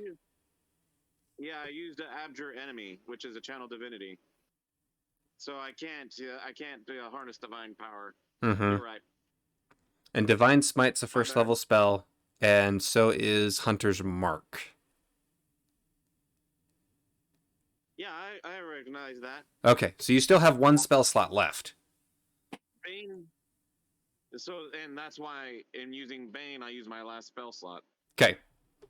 I used Abjure Enemy, which is a Channel Divinity. So I can't harness divine power. Mm-hmm. You're right. And Divine Smite's a My first bad. level spell, and so is Hunter's Mark. Yeah, I recognize that. Okay, so you still have one spell slot left. Bane. So, and that's why in using Bane, I use my last spell slot. Okay,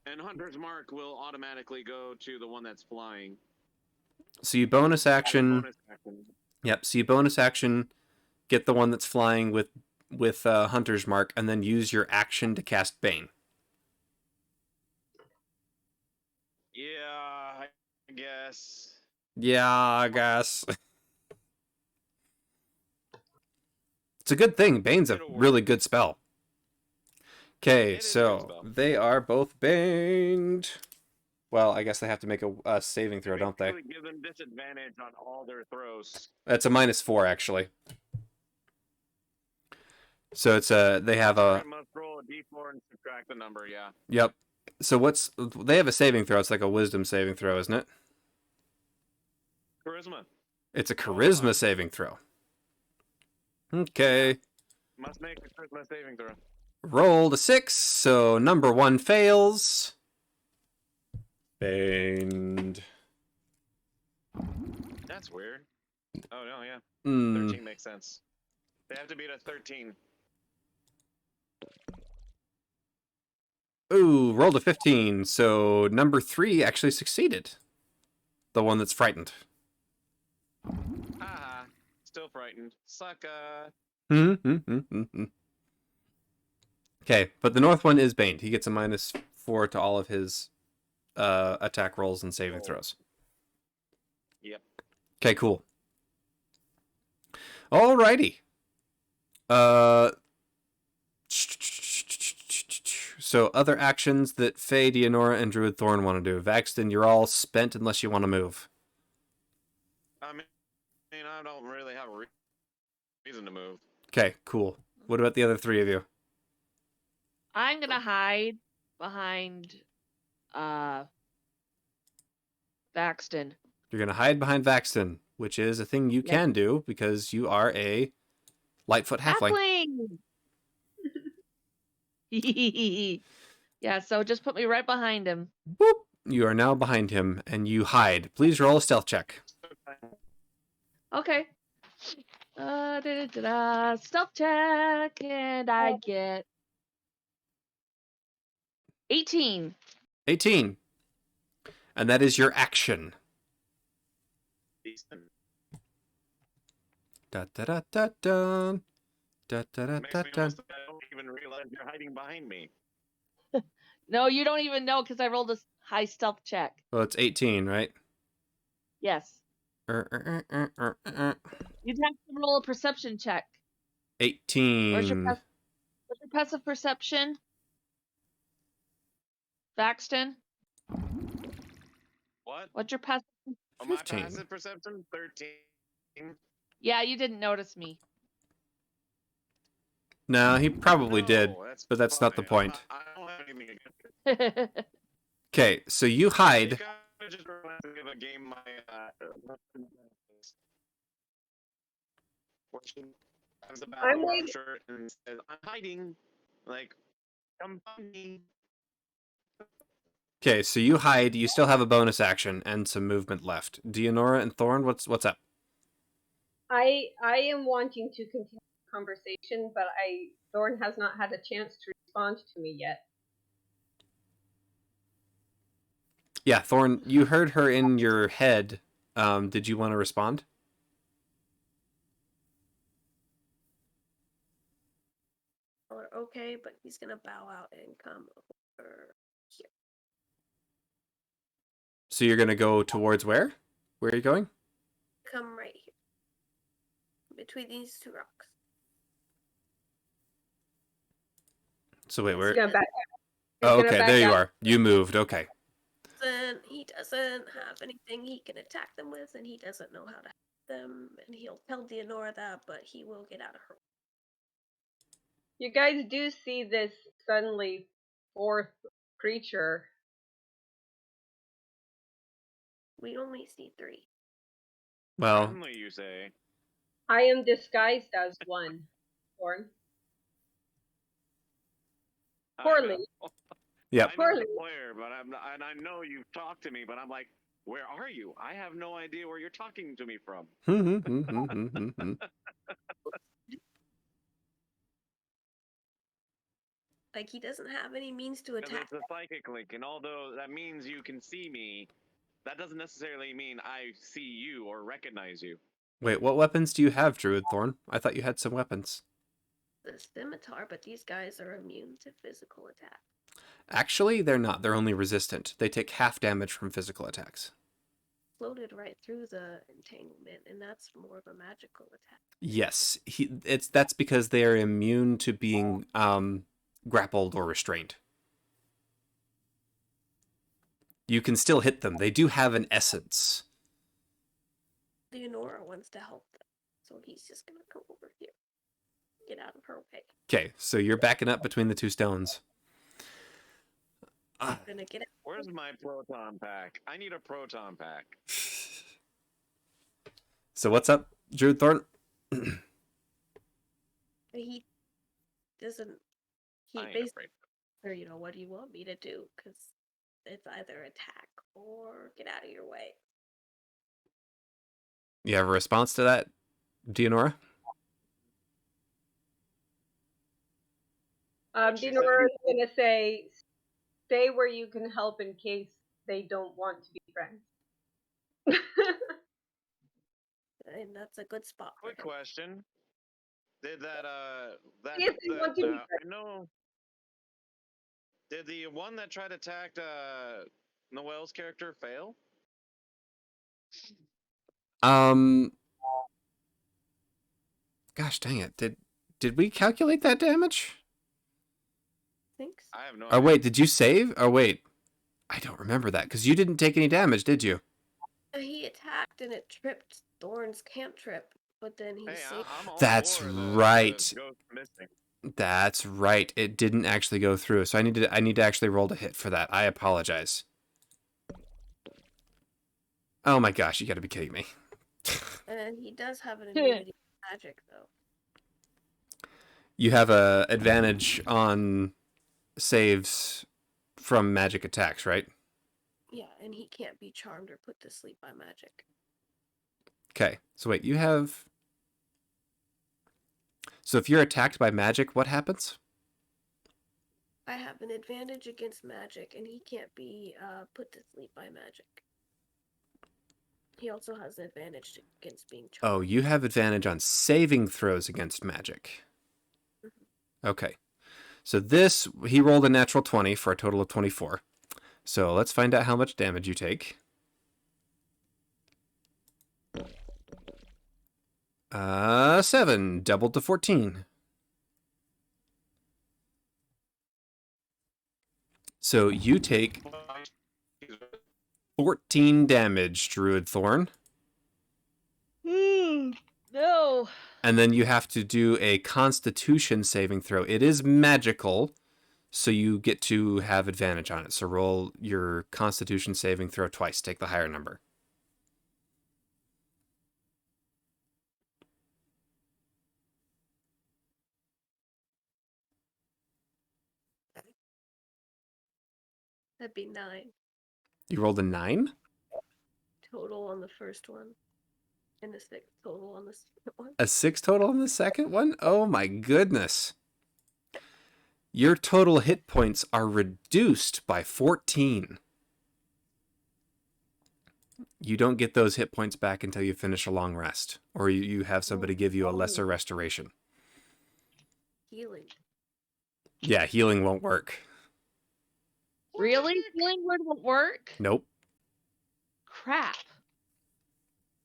And Hunter's Mark will automatically go to the one that's flying. so you bonus action. Bonus action. Yep. So you bonus action, get the one that's flying with Hunter's Mark, and then use your action to cast Bane. Yeah, I guess. Yeah, I guess. It's a good thing. Bane's a It'll work. really good spell. Okay, It is a good so spell. they are both banged. Well, I guess they have to make a saving throw, don't they? Basically give them disadvantage on all their throws. That's a -4, actually. So it's they have I a... must roll a d4 and subtract the number, yeah. Yep. So they have a saving throw. It's like a wisdom saving throw, isn't it? Charisma. It's a charisma saving throw. Okay. Must make a charisma saving throw. Rolled a 6, so number 1 fails. Banged. That's weird. Oh, no, yeah. Mm. 13 makes sense. They have to beat a 13. Ooh, rolled a 15, so number 3 actually succeeded. The one that's frightened. Haha. Still frightened. Sucka. Okay, but the north one is baned. He gets a -4 to all of his attack rolls and saving throws. Yep. Okay, cool. Alrighty. So other actions that Faye, Dionora, and Druid Thorn want to do. Vaxton, you're all spent unless you want to move. I mean, I don't really have a reason to move. Okay, cool. What about the other 3 of you? I'm gonna hide behind Vaxton. You're going to hide behind Vaxton, which is a thing you Yep. can do because you are a Lightfoot halfling. Yeah, so just put me right behind him. Boop. You are now behind him, and you hide. Please roll a stealth check. Okay. Stealth check, and I get 18. 18. And that is your action. Decent. Da da da da da. Da da da Makes da me da. almost, I don't even realize you're hiding behind me. No, you don't even know because I rolled a high stealth check. Well, it's 18, right? Yes. You'd have to roll a perception check. 18. What's your passive perception? Vaxton? What? What's your passive? Oh, my 15. passive perception? 13. Yeah, you didn't notice me. No, he probably did, No, but that's not the fine. point. I don't have anything against it. Okay, so you I hide. think I just realized to give a game my question. I was about I'm to wear waiting- a shirt and says, I'm hiding. Like, come find me. Okay, so you hide. You still have a bonus action and some movement left. Dionora and Thorn, what's up? I am wanting to continue the conversation, but Thorn has not had a chance to respond to me yet. Yeah, Thorn, you heard her in your head. Did you want to respond? Or okay, but he's gonna bow out and come over here. So you're gonna go towards where? Where are you going? Come right here. Between these two rocks. So wait, He's where? gonna back. He's Oh, gonna okay, back there you out. are. You moved. Okay. He doesn't have anything he can attack them with, and he doesn't know how to help them, and he'll tell Deonora that, but he will get out of her. You guys do see this suddenly fourth creature. We only see 3. Well, Friendly, you say? I am disguised as one. Thorn. Poorly. yep. I know Poorly. where, but and I know you've talked to me, but I'm like, where are you? I have no idea where you're talking to me from. Like, he doesn't have any means to Because attack. it's a psychic link, and although that means you can see me, that doesn't necessarily mean I see you or recognize you. Wait, what weapons do you have, Druid Thorn? I thought you had some weapons. The scimitar, but these guys are immune to physical attack. Actually, they're not. They're only resistant. They take half damage from physical attacks. Floated right through the entanglement, and that's more of a magical attack. Yes, that's because they are immune to being grappled or restrained. You can still hit them. They do have an essence. Leonora wants to help them, so he's just gonna come over here. Get out of her way. Okay, so you're backing up between the two stones. Gonna get out. Where's my proton pack? I need a proton pack. So what's up, Druid Thorn? He doesn't. He I ain't basically, afraid. or what do you want me to do? Because it's either attack or get out of your way. You have a response to that, Deonora? What'd she Dinora say? is gonna say, stay where you can help in case they don't want to be friends. And that's a good spot. Quick question. Did that See if they want to be I friends. know. Did the one that tried to attack Noel's character fail? Gosh dang it. Did we calculate that damage? Thanks. I have no Oh idea. wait, did you save? Oh wait. I don't remember that because you didn't take any damage, did you? He attacked and it tripped Thorn's cantrip, but then he Hey, saved. I'm all That's for right. the ghost missing. That's right. It didn't actually go through. So I need to actually roll a hit for that. I apologize. Oh my gosh, you got to be kidding me. And he does have an immunity to magic, though. You have a advantage on saves from magic attacks, right? Yeah, and he can't be charmed or put to sleep by magic. Okay. So wait, you have... So if you're attacked by magic, what happens? I have an advantage against magic, and he can't be put to sleep by magic. He also has an advantage against being charmed. Oh, you have advantage on saving throws against magic. Okay. So this, he rolled a natural 20 for a total of 24. So let's find out how much damage you take. 7, doubled to 14. So you take 14 damage, Druid Thorn. No. And then you have to do a Constitution saving throw. It is magical, so you get to have advantage on it. So roll your Constitution saving throw twice. Take the higher number. That'd be 9 You rolled a 9? total on the first one, and a 6 total on the second one. A 6 total on the second one? Oh my goodness. Your total hit points are reduced by 14. You don't get those hit points back until you finish a long rest, or you have somebody give you a lesser Oh. restoration. Healing. Yeah, healing won't work. Really? Healing wouldn't work? Nope. Crap.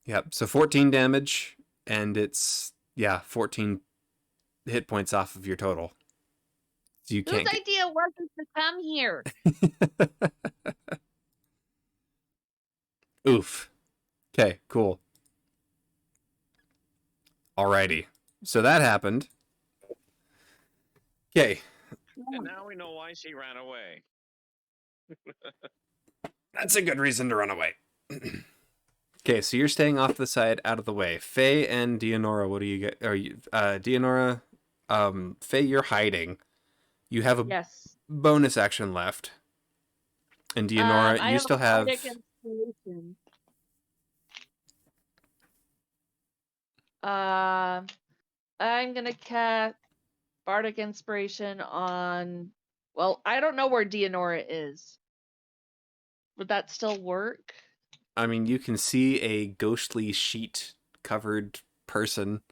Yep. So 14 damage, and it's 14 hit points off of your total. So you Whose can't. idea was it to come here? Oof. Okay. Cool. Alrighty. So that happened. Okay. And now we know why she ran away. That's a good reason to run away. Okay, so you're staying off the side, out of the way. Faye and Dionora, what do you get? Are you, Dionora, Faye, you're hiding. You have a Yes. bonus action left. And Dionora, I you have still a have. bardic inspiration. I'm gonna cast bardic inspiration on. Well, I don't know where Dionora is. Would that still work? I mean, you can see a ghostly sheet covered person.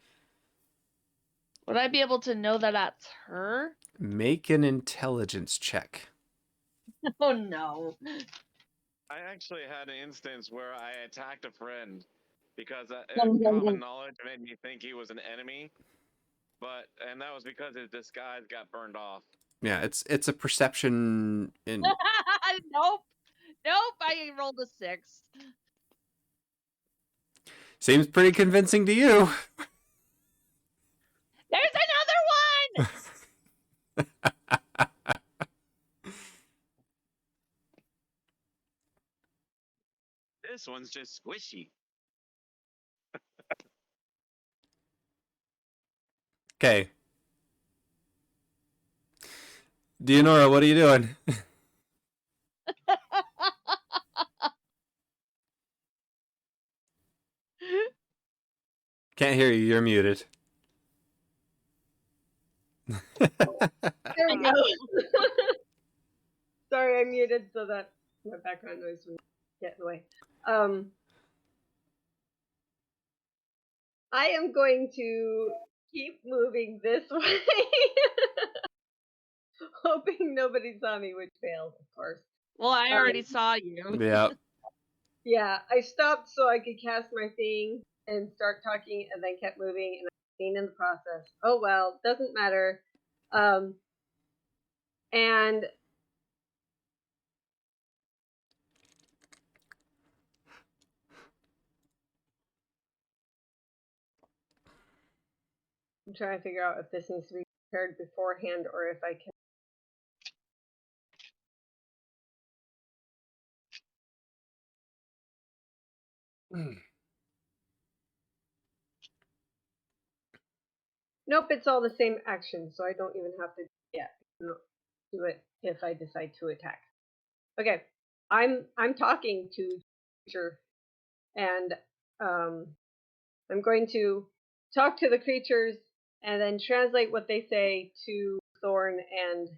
Would I be able to know that that's her? Make an intelligence check. Oh no. I actually had an instance where I attacked a friend because common knowledge made me think he was an enemy, and that was because his disguise got burned off. Yeah, it's a perception in. Nope. Nope. I rolled a 6. Seems pretty convincing to you. There's another one! This one's just squishy. Okay. Dionora, what are you doing? Can't hear you. You're muted. There we go. Sorry, I muted so that my background noise wouldn't get in the way. I am going to keep moving this way, hoping nobody saw me, which failed, of course. Well, I already saw you. Yeah. Yeah, I stopped so I could cast my thing and start talking, and then kept moving, and I failed in the process. Oh well, doesn't matter. And I'm trying to figure out if this needs to be prepared beforehand or if I can. Nope, it's all the same action, so I don't even have to do it if I decide to attack. Okay, I'm talking to creature, and I'm going to talk to the creatures and then translate what they say to Thorn and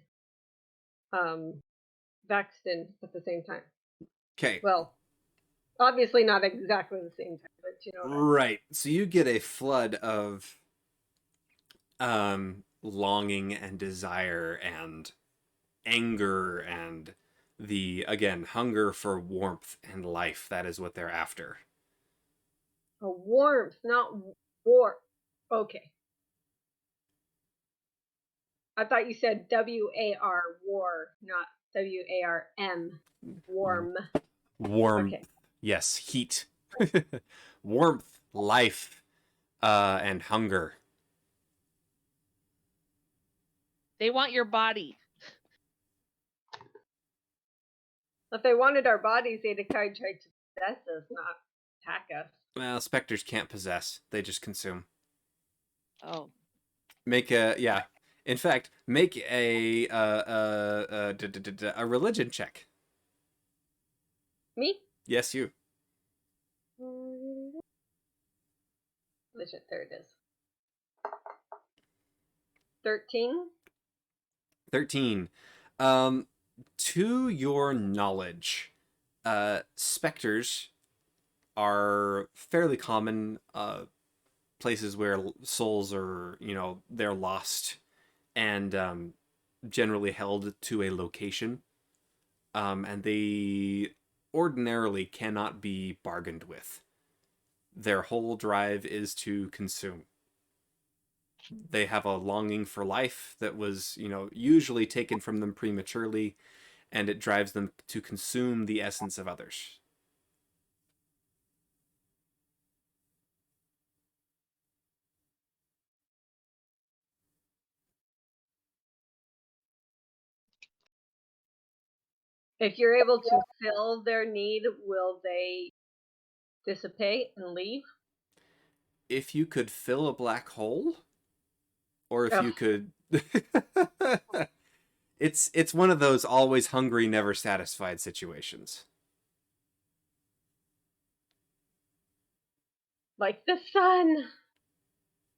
Vaxton at the same time. Okay. Well, obviously not exactly the same time, but you know. Right. So you get a flood of longing and desire and anger and the, again, hunger for warmth and life. That is what they're after. A warmth, not war. Okay. I thought you said WAR, war, not WARM, warm. Warm. Okay. Yes, heat. Warmth, life, and hunger. They want your body. If they wanted our bodies, they'd have tried to possess us, not attack us. Well, specters can't possess. They just consume. Oh. Make a, yeah. In fact, make a religion check. Me? Yes, you. There it is. 13. 13. To your knowledge, specters are fairly common places where souls are, they're lost and generally held to a location. And they ordinarily cannot be bargained with. Their whole drive is to consume. They have a longing for life that was, usually taken from them prematurely, and it drives them to consume the essence of others. If you're able to fill their need, will they dissipate and leave? If you could fill a black hole, or if Ugh. you could it's one of those always hungry, never satisfied situations. Like the sun.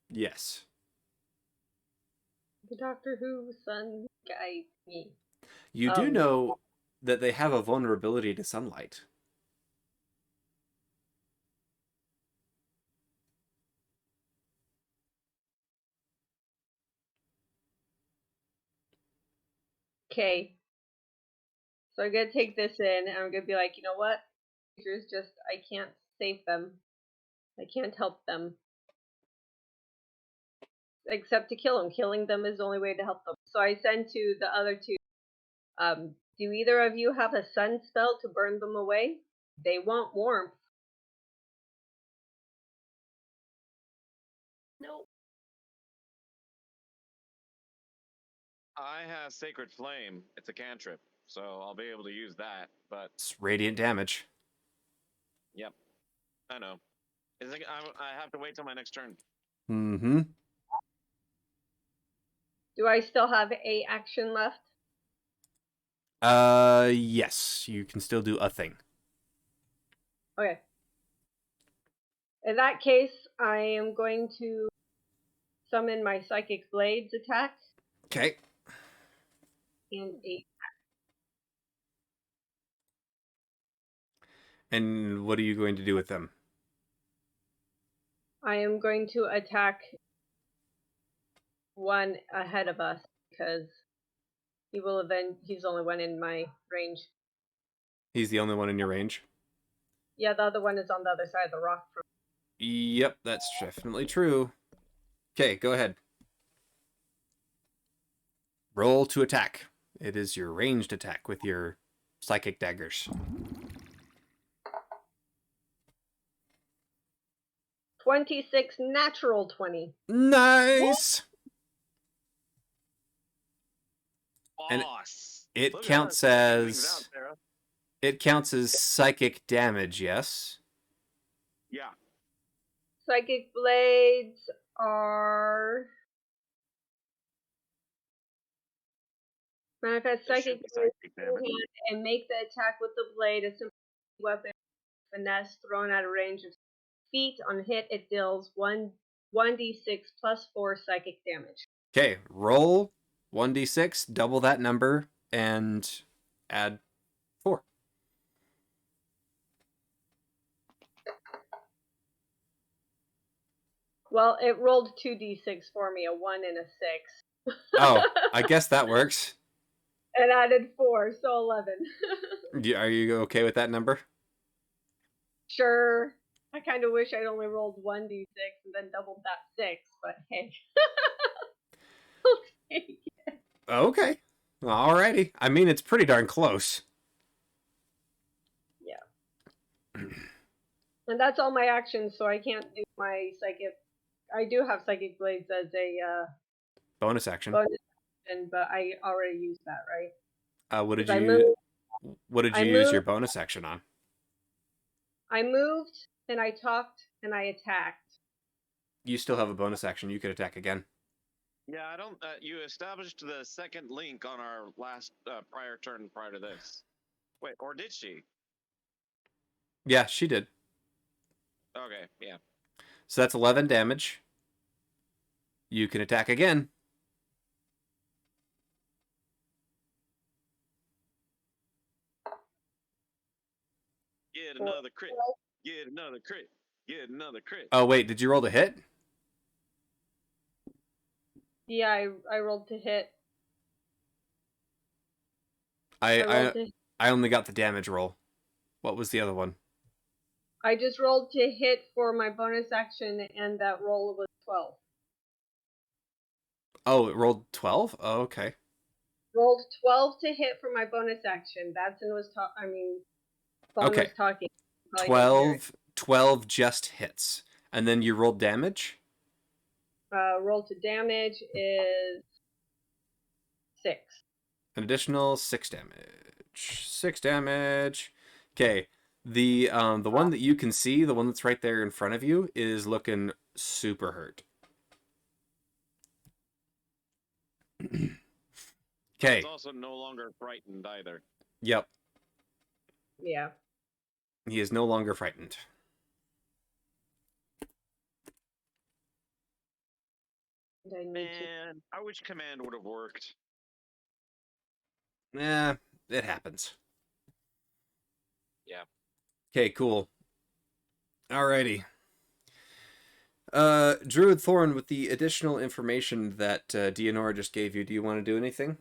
Yes. The Doctor Who sun guy me. You do know that they have a vulnerability to sunlight. Okay. So I'm gonna take this in and I'm gonna be like, you know what? Creatures just I can't save them. I can't help them. Except to kill them. Killing them is the only way to help them. So I send to the other two. Do either of you have a sun spell to burn them away? They want warmth. Nope. I have Sacred Flame. It's a cantrip, so I'll be able to use that. But It's radiant damage. yep, I know. I have to wait till my next turn. Mm-hmm. Do I still have a action left? Yes, you can still do a thing. Okay. In that case, I am going to summon my Psychic Blades attack Okay. and a. And what are you going to do with them? I am going to attack one ahead of us because he will avenge. He's the only one in my range. He's the only one in your range? Yeah, the other one is on the other side of the rock. Yep, that's definitely true. Okay, go ahead. Roll to attack. It is your ranged attack with your psychic daggers. 26 natural 20. Nice! And Boss. It Look at counts us figuring things out, as Sarah. it counts as psychic damage, yes? Yeah. Psychic Blades are. Manifest It should Psychic be Blade psychic damage. and make the attack with the blade a simple weapon finesse thrown at a range of feet. On hit, it deals 1d6 plus 4 psychic damage. Okay, roll 1d6, double that number, and add 4. Well, it rolled 2d6 for me, a 1 and a 6. Oh, I guess that works. And added 4, so 11. Are you okay with that number? Sure. I kind of wish I'd only rolled 1d6 and then doubled that 6, but hey. I'll take it. Okay. Alrighty. I mean, it's pretty darn close. Yeah. And that's all my actions, so I can't do my psychic. I do have Psychic Blades as a Bonus action. bonus action, but I already used that, right? What did 'Cause you I use your moved- bonus action on? I moved, and I talked, and I attacked. You still have a bonus action. You could attack again. Yeah, I don't. You established the second link on our last prior turn prior to this. Wait, or did she? Yeah, she did. Okay, yeah. So that's 11 damage. You can attack again. Get another crit. Get another crit. Get another crit. Oh wait, did you roll to hit? Yeah, I rolled to hit. I rolled to. I only got the damage roll. What was the other one? I just rolled to hit for my bonus action, and that roll was 12. Oh, it rolled 12? Oh, okay. Rolled 12 to hit for my bonus action. Batson was Vaughn Okay. was talking. Probably didn't hear it. 12 just hits. And then you rolled damage? Roll to damage is 6. An additional 6 damage. 6 damage. Okay. The one that you can see, the one that's right there in front of you, is looking super hurt. Okay. It's also no longer frightened either. Yep. Yeah. He is no longer frightened. And I need Man, I wish command would have worked. It happens. Yeah. Okay, cool. Alrighty. Druid Thorn, with the additional information that Dionora just gave you, do you want to do anything?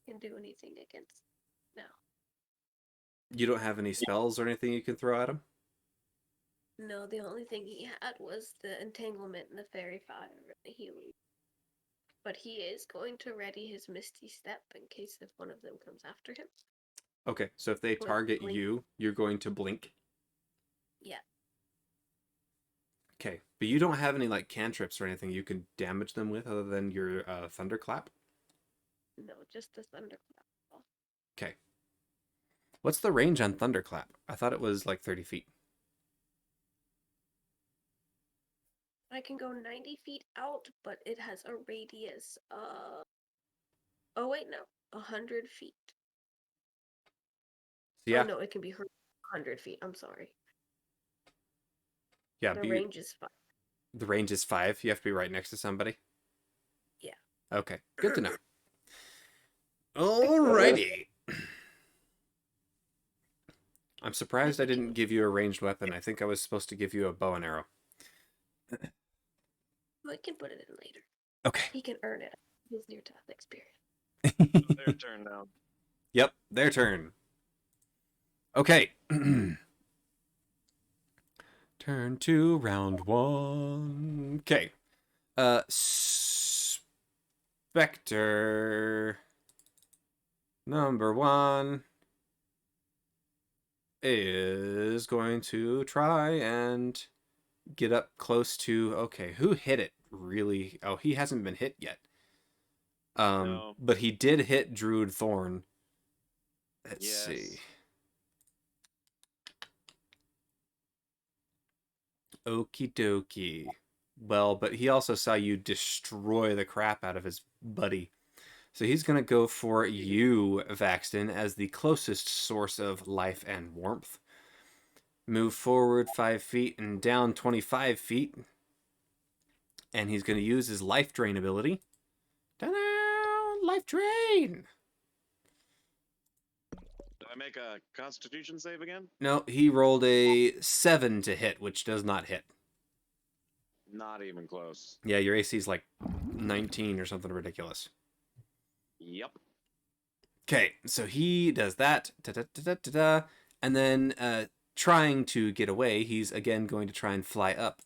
Can do anything against. No. You don't have any spells or anything you can throw at him? No, the only thing he had was the entanglement and the fairy fire and the healing. But he is going to ready his misty step in case if one of them comes after him. Okay, so if they With target blink. you, you're going to blink. Yeah. Okay, but you don't have any like cantrips or anything you can damage them with other than your thunderclap? No, just the thunderclap. Okay. What's the range on thunderclap? I thought it was like 30 feet. I can go 90 feet out, but it has a radius of. Oh, wait, no. 100 feet. So yeah, Oh, no, it can be heard 100 feet. I'm sorry. yeah. The range is 5. The range is 5. You have to be right next to somebody. Yeah. Okay, good to know. Alrighty. I'm surprised I didn't give you a ranged weapon. I think I was supposed to give you a bow and arrow. We can put it in later. Okay. He can earn it. His near-death experience. Their turn now. Yep, their turn. Okay. Turn 2, round 1. Okay. Spectre number 1 is going to try and get up close to... Okay, who hit it really? Oh, he hasn't been hit yet. No. But he did hit Druid Thorn. Let's Yes. see. Okie dokie. Well, but he also saw you destroy the crap out of his buddy. So he's going to go for you, Vaxton, as the closest source of life and warmth. Move forward 5 feet and down 25 feet. And he's going to use his life drain ability. Ta-da! Life drain! Do I make a constitution save again? No, he rolled a 7 to hit, which does not hit. Not even close. Yeah, your AC is like 19 or something ridiculous. Yep. Okay, so he does that. Da-da-da-da-da-da. And then, trying to get away, he's again going to try and fly up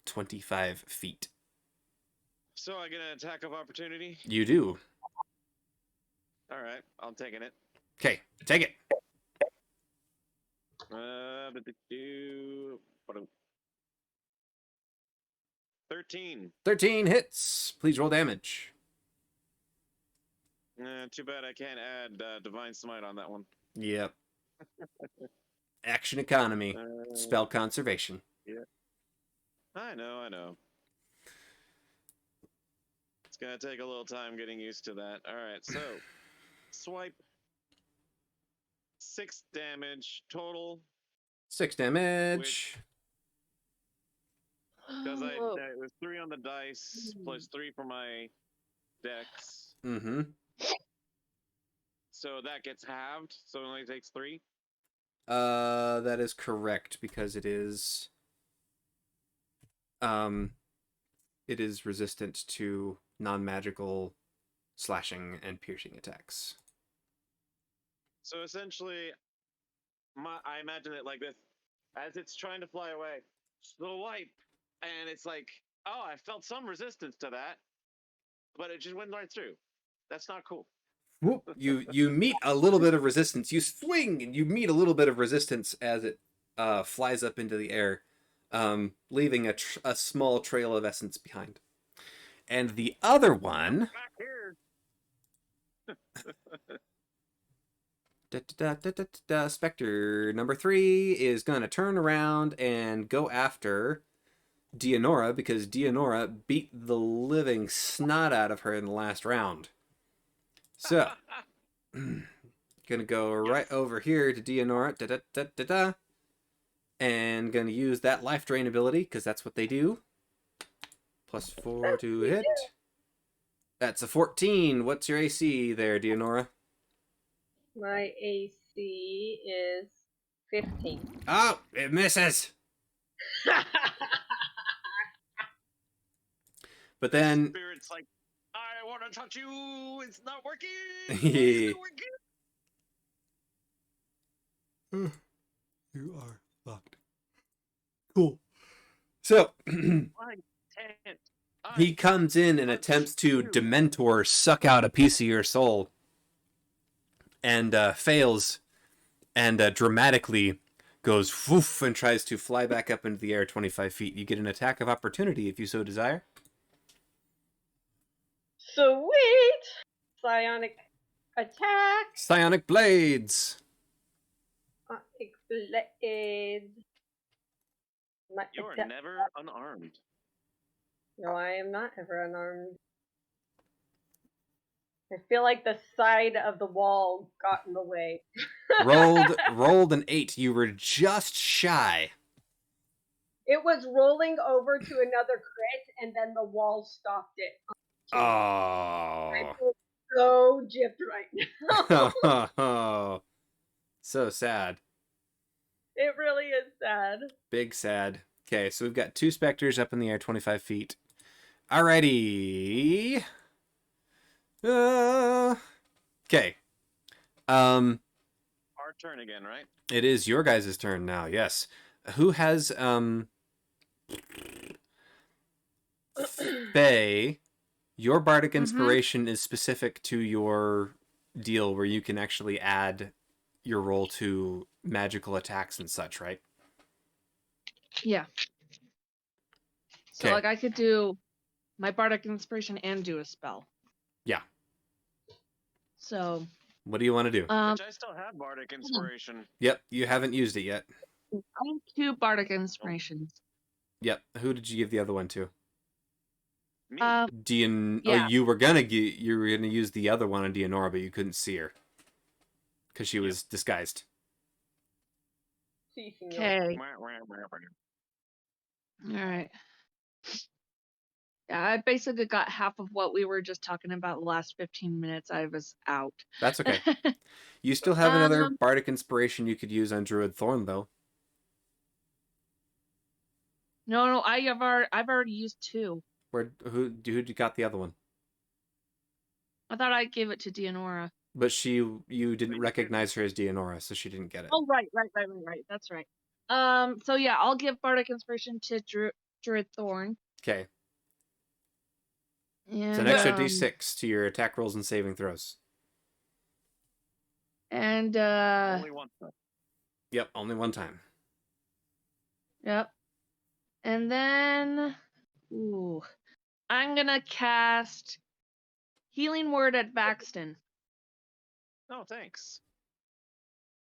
25 feet. So I get an attack of opportunity? You do. Alright, I'm taking it. Okay, take it. 13. 13 hits. Please roll damage. Too bad I can't add Divine Smite on that one. Yep. Action economy. Spell conservation. Yeah. I know. It's gonna take a little time getting used to that. Alright, so swipe. 6 damage total. 6 damage. Because Oh, it was 3 on the dice plus 3 for my dex. Mm-hmm. So that gets halved. So it only takes 3. That is correct because it is resistant to non-magical slashing and piercing attacks. So essentially, I imagine it like this: as it's trying to fly away, slow wipe, and it's like, oh, I felt some resistance to that, but it just went right through. That's not cool. Whoop. You meet a little bit of resistance. You swing and you meet a little bit of resistance as it flies up into the air, leaving a small trail of essence behind. And the other one, Back here. Spectre number 3 is gonna turn around and go after Dianora because Dianora beat the living snot out of her in the last round. So, gonna go right over here to Dianora, and gonna use that life drain ability because that's what they do. +4 to hit. That's a 14. What's your AC there, Dianora? My AC is 15. Oh, it misses. But then Spirit's like, I want to touch you. It's not working. It's not working. you are fucked. Cool. So I can't. he comes in and attempts to Dementor suck out a piece of your soul, and fails, and dramatically goes woof and tries to fly back up into the air 25 feet. You get an attack of opportunity if you so desire. Sweet! Psionic attack! Psionic blades. Psionic blades. You are never unarmed. No, I am not ever unarmed. I feel like the side of the wall got in the way. rolled an 8. You were just shy. It was rolling over to another crit, and then the wall stopped it. I Oh. feel so gypped right now. So sad. It really is sad. Big sad. Okay, so we've got 2 specters up in the air 25 feet. Alrighty. Okay. Our turn again, right? It is your guys' turn now, yes. Who has, Faye, your bardic inspiration is specific to your deal where you can actually add your roll to magical attacks and such, right? Yeah. So, Okay. like, I could do my bardic inspiration and do a spell. Yeah. So, What do you want to do? Which I still have bardic inspiration. Yep, you haven't used it yet. I have 2 bardic inspirations. Yep. Who did you give the other one to? Me. Yeah. Oh, you were gonna use the other one on Dianora, but you couldn't see her because she was disguised. Okay. All right. Yeah, I basically got half of what we were just talking about the last 15 minutes. I was out. That's okay. You still have another bardic inspiration you could use on Druid Thorn, though. No, I've already used 2. Who got the other one? I thought I gave it to Dianora. But you didn't recognize her as Dianora, so she didn't get it. Oh, right. That's right. So yeah, I'll give bardic inspiration to Druid Thorn. Okay. And, It's an extra d6 to your attack rolls and saving throws. And Only one time. Yep, only one time. Yep. And then I'm gonna cast Healing Word at Baxton. Oh, thanks.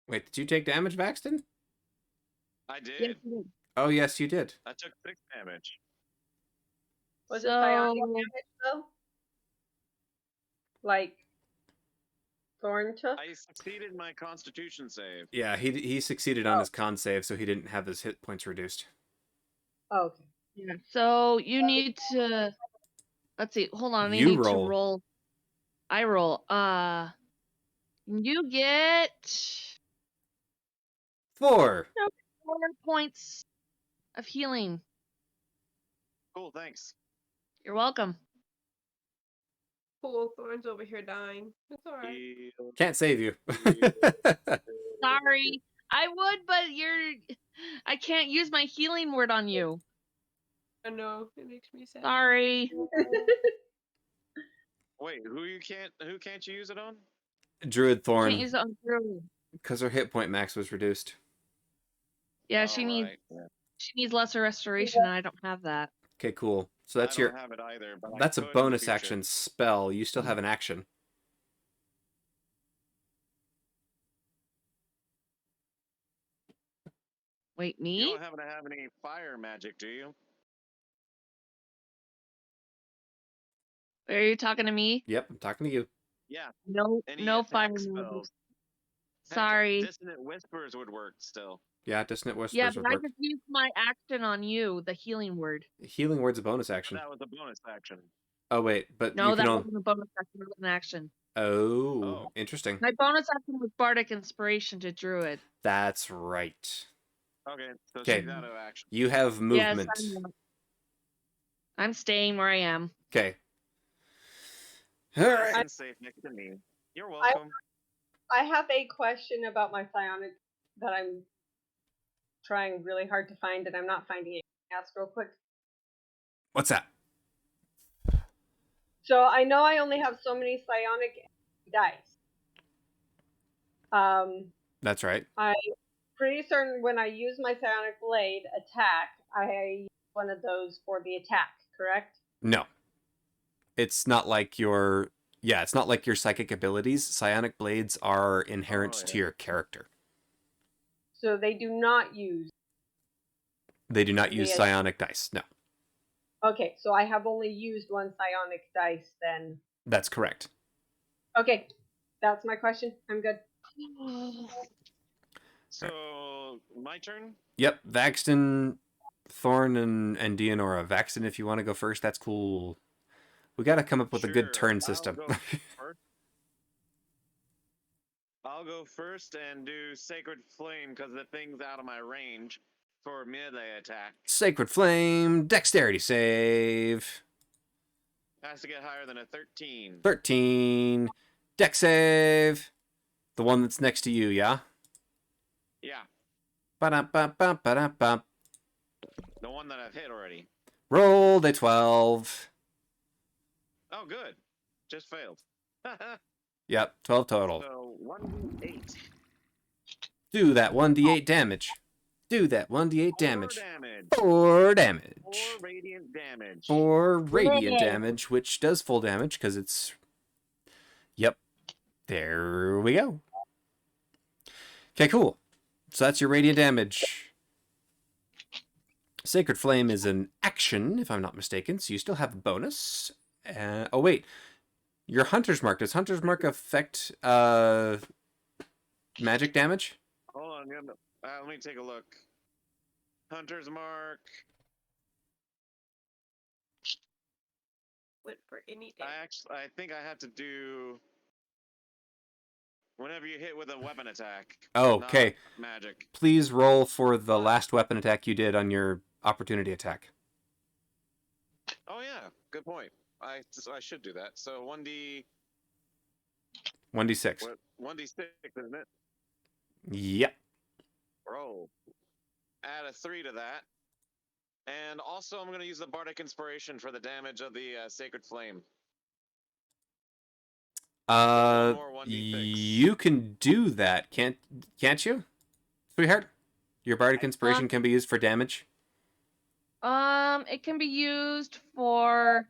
Wait, did you take damage, Baxton? I did. Yes, you did. Oh, yes, you did. I took 6 damage. Was it psionic damage though? Like Thorn took? I succeeded my Constitution save. Yeah, he succeeded on his con save, so he didn't have his hit points reduced. Oh, okay. Yeah. So you need to. Let's see. Hold on. I You need roll. to roll. I roll. You get 4. 4 points of healing. Cool, thanks. You're welcome. Poor Thorn's over here dying. It's alright. Heal. Can't save you. Sorry. I would, but I can't use my healing word on you. I know, it makes me sad. Sorry. Wait, who can't you use it on? Druid Can't Thorn, use it on Drew. because her hit point max was reduced. Yeah, she needs lesser restoration, and I don't have that. Okay, cool. So that's I your don't have it either, but that's I a could in the bonus future. action spell. You still have an action. Wait, You me? don't happen to have any fire magic, do you? Yep, I'm talking to you. Yeah. No, Any no attack fire spells? moves. Heck, Sorry. Dissonant Whispers would work still. Yeah, Dissonant Whispers Yeah, would but I work. just used my action on you, the healing word. Healing Word's a bonus But action. that was a bonus action. Oh wait, but No, you can that only. wasn't a bonus action, it was an action. Oh, Oh. interesting. My bonus action was Bardic Inspiration to Druid. That's right. Okay, so Okay. she's out of action. You have movement. Yes, I'm staying where I am. Okay. All Nice right. and safe next to me. You're welcome. I have a question about my psionic that I'm trying really hard to find, and I'm not finding it. Ask real quick. What's that? So I know I only have so many psionic dice. That's right. I'm pretty certain when I use my psionic blade attack, I use one of those for the attack. Correct? No. It's not like your it's not like your psychic abilities. Psionic blades are inherent Oh, to yeah. your character. So they do not use. They do not use The- psionic dice. No. Okay, so I have only used one psionic dice then. That's correct. Okay, that's my question. I'm good. So, my turn? Yep, Vaxton, Thorn, and Dionora. Vaxton, if you want to go first, that's cool. We got to come up with a good Sure, turn I'll system. go first. I'll go first and do Sacred Flame because the thing's out of my range for melee attack. Sacred Flame, Dexterity save. Has to get higher than a 13. 13. Dex save. The one that's next to you, yeah? Yeah, Ba-da-ba-ba-ba-da-ba. the one that I've hit already. Rolled a 12. Oh, good. Just failed. Yep, 12 total. So, 1d8. Do that 1d8 damage. Do that 1d8 4 damage. damage. 4 damage. 4 radiant damage. 4 radiant Yay. damage, which does full damage because it's. Yep. There we go. Okay, cool. So that's your radiant damage. Sacred Flame is an action, if I'm not mistaken, so you still have a bonus. Oh, wait. Your Hunter's Mark. Does Hunter's Mark affect magic damage? Hold on. Let me take a look. Hunter's Mark. Went for any damage. I think I have to do whenever you hit with a weapon attack. Oh, not okay. Magic. Please roll for the last weapon attack you did on your opportunity attack. Oh yeah, good point. I should do that. So 1d 1d6. what 1d6, isn't it? Yep. Roll. Add a 3 to that. And also I'm going to use the Bardic Inspiration for the damage of the Sacred Flame. One more 1d6. You can do that, can't you, sweetheart? Your Bardic Inspiration can be used for damage. It can be used for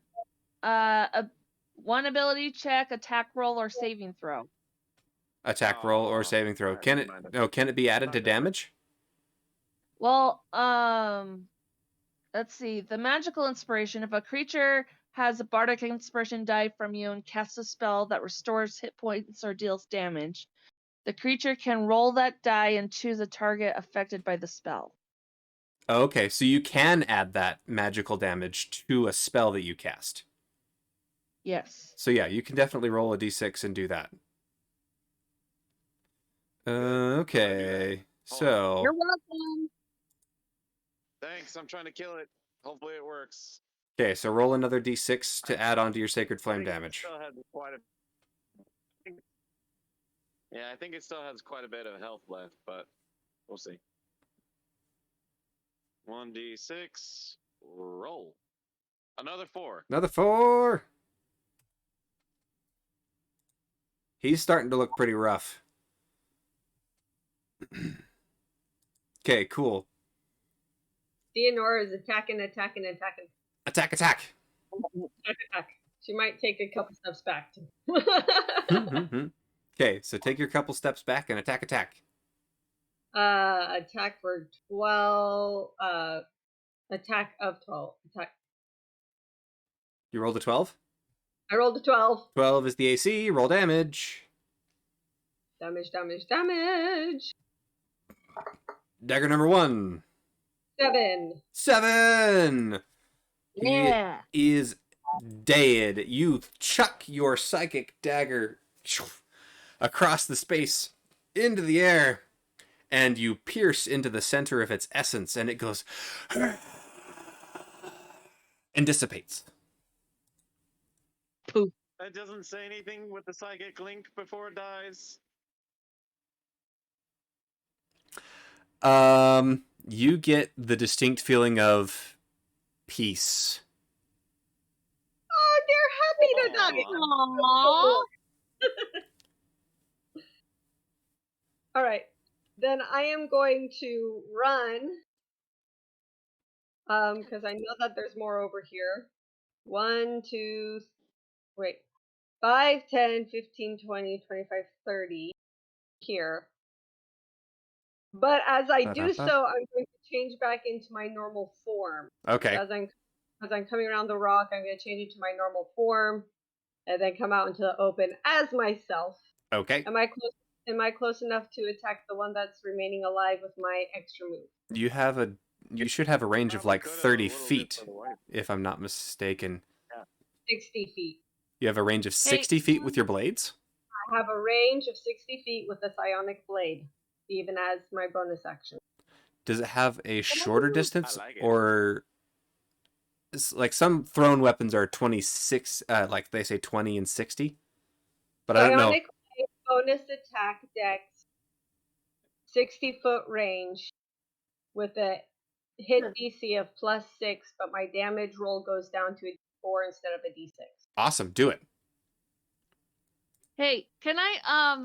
one ability check, attack roll, or saving throw. Attack roll or Oh, saving throw. alright, Can never it? mind. No, can it be added Not to that much. damage? Well, let's see. The magical inspiration. If a creature has a bardic inspiration die from you and casts a spell that restores hit points or deals damage, the creature can roll that die and choose a target affected by the spell. Okay, so you can add that magical damage to a spell that you cast. Yes. So yeah, you can definitely roll a d6 and do that. Okay. Hold So You're welcome. Thanks. I'm trying to kill it. Hopefully it works. okay, so roll another d6 to add on to your sacred I flame think it damage. still has quite a. Yeah, I think it still has quite a bit of health left, but we'll see. 1d6. Roll. Another 4. Another 4. He's starting to look pretty rough. Okay, cool. Theonora is attacking. Attack, attack. Attack, attack. She might take a couple steps back. Okay, so take your couple steps back and attack, attack. Attack for 12. Attack of 12. Attack. You rolled a 12? I rolled a 12. 12 is the AC. Roll damage. Damage, damage, damage. Dagger number 1. 7. 7! Yeah. He is dead. You chuck your psychic dagger across the space into the air, and you pierce into the center of its essence, and it goes and dissipates. Poof. That doesn't say anything with the psychic link before it dies. You get the distinct feeling of peace. Oh, they're happy to die. Aww. All right. Then I am going to run. Because I know that there's more over here. 1, 2, wait. 5, 10, 15, 20, 25, 30 here. But as I do so, I'm going to change back into my normal form. Okay. As I'm coming around the rock, I'm going to change it to my normal form, and then come out into the open as myself. Okay. Am I close enough to attack the one that's remaining alive with my extra move? You should have a range of Probably like could have 30 a little bit feet, further away. if I'm not mistaken. 60 feet. You have a range of 60 feet with your blades? I have a range of 60 feet with a psionic blade, even as my bonus action. Does it have a shorter distance, like it. or like some thrown weapons are 26, like they say 20 and 60? But I don't know. Psionic blade, bonus attack dex, 60-foot range with a hit DC of +6, but my damage roll goes down to a D4 instead of a D6. Awesome, do it. Hey, can I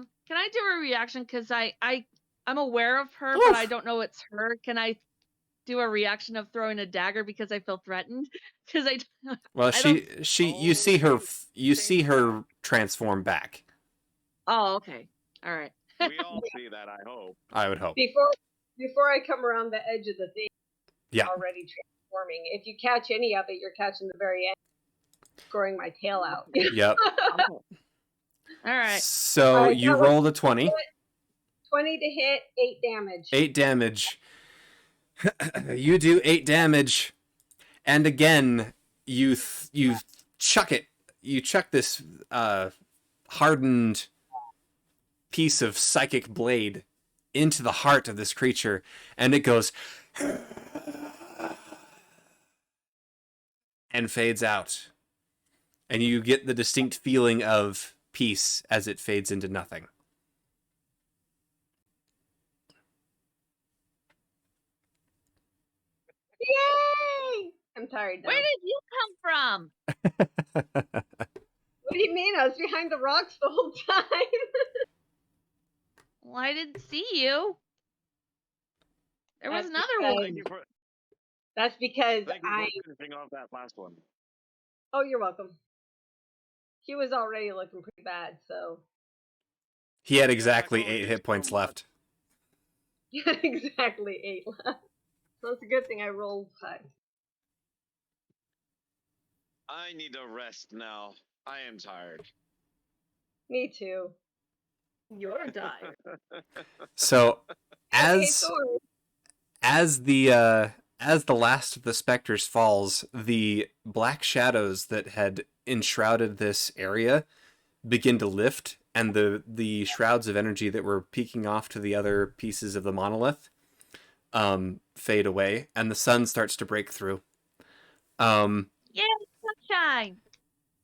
do a reaction because I'm aware of her, but I don't know it's her. Can I do a reaction of throwing a dagger because I feel threatened? Because Well, you see Oh, her transform back. Oh, okay. All right. We all see that, I hope. I would hope. Before I come around the edge of the thing, Yeah. already transforming. If you catch any of it, you're catching the very end, growing my tail out. Yep. All right. So Alright, you that was- rolled a 20. 20 to hit, 8 damage. 8 damage. You do 8 damage, and again you chuck it. You chuck this hardened piece of psychic blade into the heart of this creature, and it goes and fades out, and you get the distinct feeling of peace as it fades into nothing. Yay! I'm tired now. Where did you come from? What do you mean? I was behind the rocks the whole time. Well, I didn't see you. There was That's another because- one. Thank you for, That's because thank you I. for finishing off that last one. Oh, you're welcome. He was already looking pretty bad, so. He had exactly Yeah, I 8 hit points so much. left. Exactly 8 left. So it's a good thing I rolled 5. I need to rest now. I am tired. Me too. You're tired. So Hey, as Thor. as the last of the specters falls, the black shadows that had enshrouded this area begin to lift, and the shrouds of energy that were peeking off to the other pieces of the monolith fade away, and the sun starts to break through. Yay, sunshine!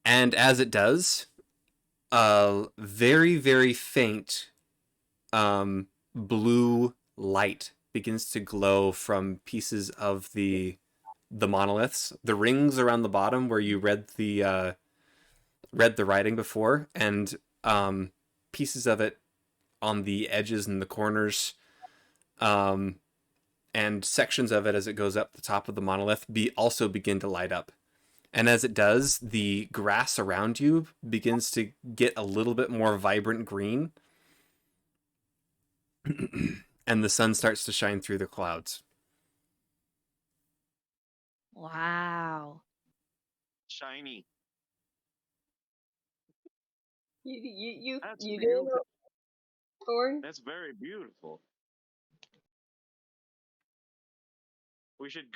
And as it does, a very, very faint blue light begins to glow from pieces of the monoliths, the rings around the bottom where you read the writing before, and pieces of it on the edges and the corners, and sections of it as it goes up the top of the monolith also begin to light up. And as it does, the grass around you begins to get a little bit more vibrant green. And the sun starts to shine through the clouds. Wow. Shiny. That's You beautiful. didn't know, Thorn? That's very beautiful. We should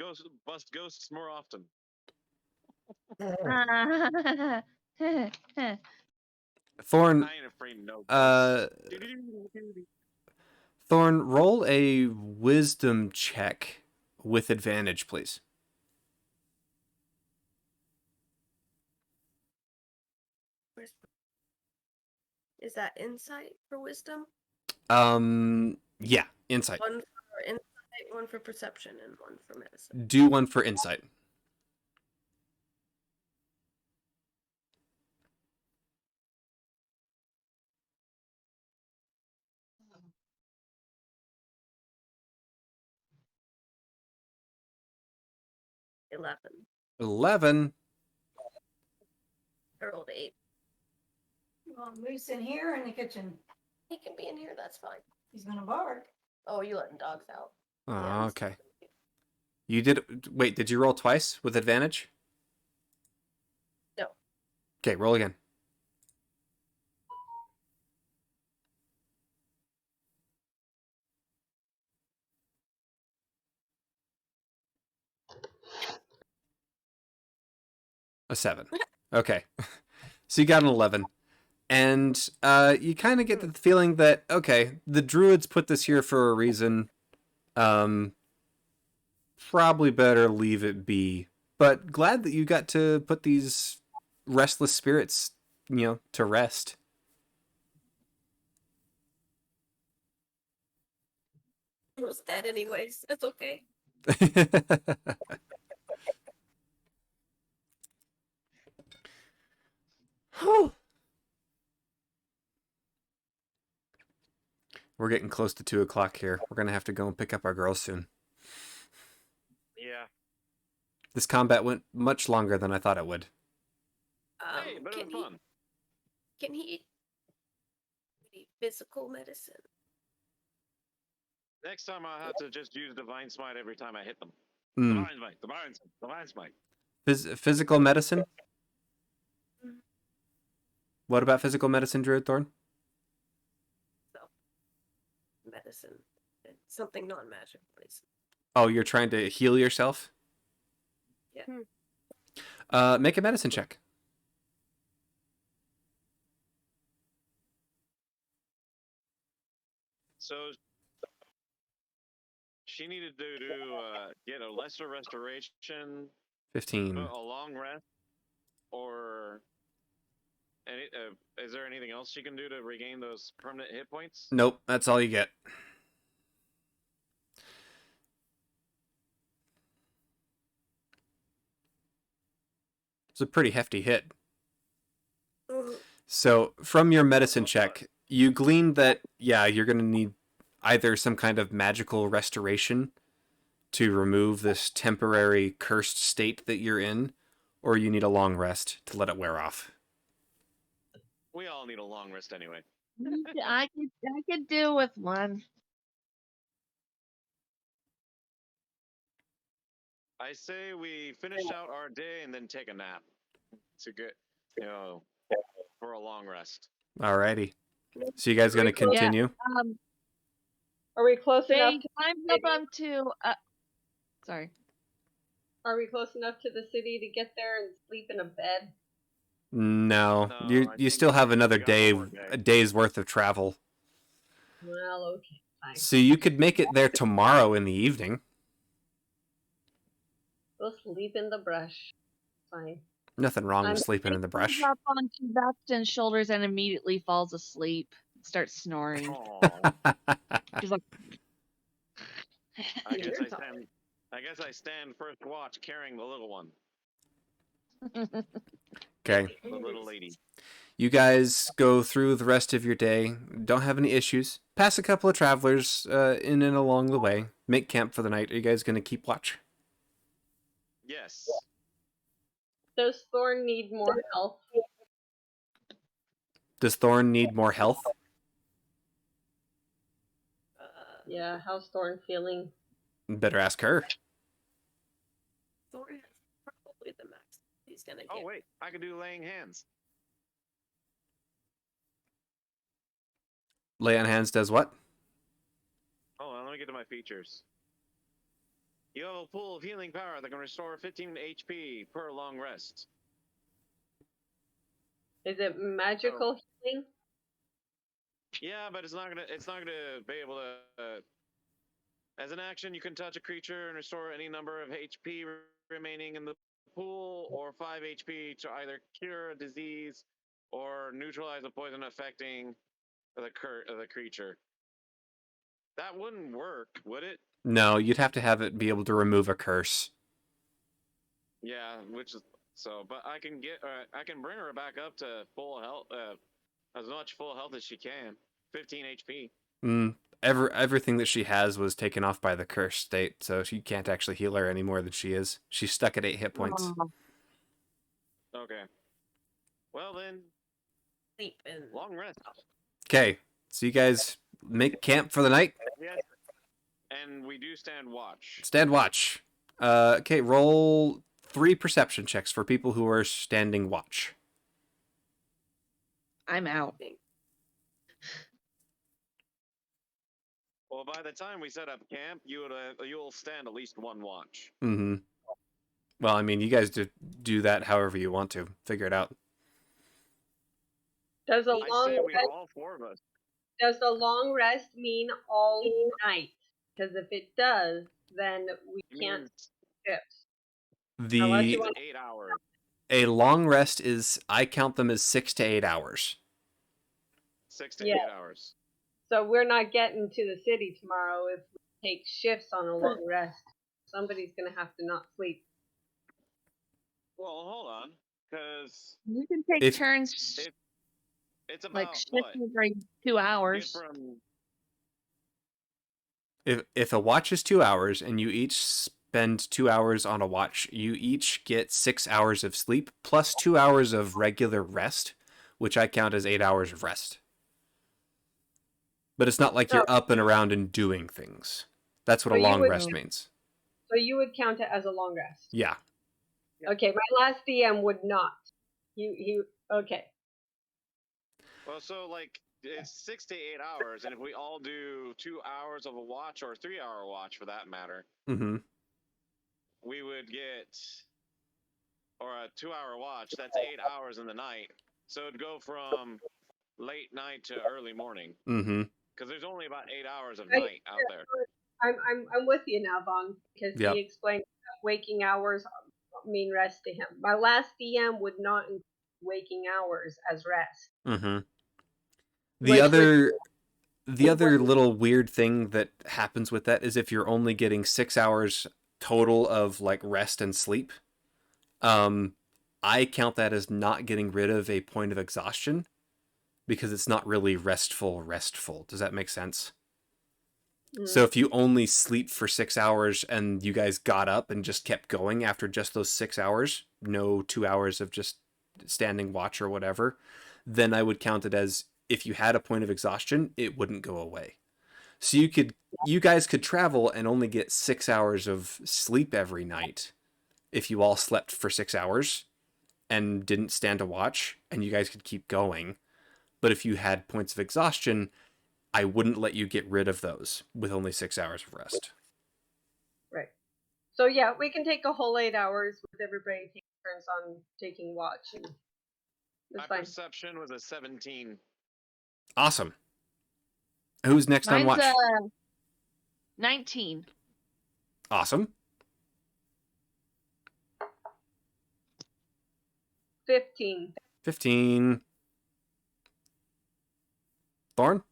bust ghosts more often. Thorn, I ain't afraid of no ghosts. Thorn, roll a wisdom check with advantage, please. Is that insight for wisdom? Yeah, insight. One for insight, one for perception, and one for medicine. Do one for insight. $11. 11. I rolled 8. Well, Moose in here or in the kitchen? He can be in here, that's fine. He's gonna bark. Oh, you letting dogs out. Oh, Yeah, okay. You did. Wait, did you roll twice with advantage? No. Okay, roll again. A 7. Okay. So you got an 11. And you kind of get the feeling that, okay, the druids put this here for a reason. Probably better leave it be. But glad that you got to put these restless spirits, to rest. He was dead anyways. That's okay. We're getting close to 2 o'clock here. We're going to have to go and pick up our girls soon. Yeah. This combat went much longer than I thought it would. Hey, but it was fun. Can he eat physical medicine? Next time I'll have to just use Divine Smite every time I hit them. Mm. Divine Smite, Divine Smite, Divine Smite. Physical medicine? What about physical medicine, Druid Thorn? Medicine. Something non-magic, please. Oh, you're trying to heal yourself? Yeah. Make a medicine check. So she needed to get a lesser restoration, 15. a long rest, or is there anything else she can do to regain those permanent hit points? Nope, that's all you get. It's a pretty hefty hit. So, from your medicine check, you gleaned that, yeah, you're going to need either some kind of magical restoration to remove this temporary cursed state that you're in, or you need a long rest to let it wear off. We all need a long rest anyway. I could do with one. I say we finish out our day and then take a nap to get, for a long rest. Alrighty. So you guys going to continue? Are we close enough? Climbs up onto. Sorry. Are we close enough to the city to get there and sleep in a bed? No, No, you I you think still have another we got one day, more day. a day's worth of travel. Well, okay, fine. So you could make it there tomorrow in the evening. We'll sleep in the brush. Fine. Nothing wrong I'm with sleeping in the Comes brush. up onto Bastion's shoulders and immediately falls asleep. Starts snoring. Aw. She's like, I guess You're I stand. I guess I stand first watch carrying the little one, Okay. the little lady. You guys go through the rest of your day. Don't have any issues. Pass a couple of travelers in and along the way. Make camp for the night. Are you guys going to keep watch? Yes. Does Thorn need more health? Does Thorn need more health? Yeah, how's Thorn feeling? Better ask her. Thor has probably the max he's gonna Oh get. wait, I can do laying hands. Lay on hands does what? Hold on, let me get to my features. You have a pool of healing power that can restore 15 HP per long rest. Is it magical healing? Yeah, but it's not gonna be able to. As an action, you can touch a creature and restore any number of HP remaining in the pool, or 5 HP to either cure a disease or neutralize a poison affecting the creature. That wouldn't work, would it? No, you'd have to have it be able to remove a curse. Yeah, which is so. But I can bring her back up to full health, as much full health as she can. 15 HP. Everything that she has was taken off by the curse state, so she can't actually heal her any more than she is. She's stuck at 8 hit points. Okay. Well then, Sleep and long rest. Okay, so you guys make camp for the night. Yes. And we do stand watch. Stand watch. Okay, roll 3 perception checks for people who are standing watch. I'm out. Well, by the time we set up camp, you'll stand at least one watch. Mm-hmm. Well, I mean, you guys do that however you want to. Figure it out. Does a I long say we rest, all 4 of us. does a long rest mean all night? Because if it does, then we It can't means shift. Unless you The want 8 hours. a long rest is, I count them as 6 to 8 hours. 6 to Yeah. 8 hours. So we're not getting to the city tomorrow if we take shifts on a long rest. Somebody's gonna have to not sleep. Well, hold on, because You can take If- turns it's about like shift what? every 2 Get hours. from If a watch is 2 hours and you each spend 2 hours on a watch, you each get 6 hours of sleep plus 2 hours of regular rest, which I count as 8 hours of rest. But it's not like you're up and around and doing things. That's what So a you long would- rest means. So you would count it as a long rest. Yeah. Okay, my last DM would not. He okay. well, so like it's 6 to 8 hours, and if we all do 2 hours of a watch or a 3-hour watch for that matter, Mm-hmm. we would get, or a 2-hour watch. That's 8 hours in the night. So it'd go from late night to early morning, Mm-hmm. because there's only about 8 hours of Right. night out there. I'm with you now, Vaughn, because Yep. he explained that waking hours mean rest to him. My last DM would not include waking hours as rest. Mm-hmm. Which The other little weird thing that happens with that is if you're only getting 6 hours total of like rest and sleep, I count that as not getting rid of a point of exhaustion because it's not really restful. Does that make sense? So if you only sleep for 6 hours and you guys got up and just kept going after just those 6 hours, no 2 hours of just standing watch or whatever, then I would count it as if you had a point of exhaustion, it wouldn't go away. So you guys could travel and only get 6 hours of sleep every night if you all slept for 6 hours and didn't stand a watch, and you guys could keep going. But if you had points of exhaustion, I wouldn't let you get rid of those with only 6 hours of rest. Right. So yeah, we can take a whole 8 hours with everybody taking turns on taking watch. And It's My fine. perception was a 17. Awesome. Who's next on Mine's watch? 19. Awesome. 15. 15. Thorn?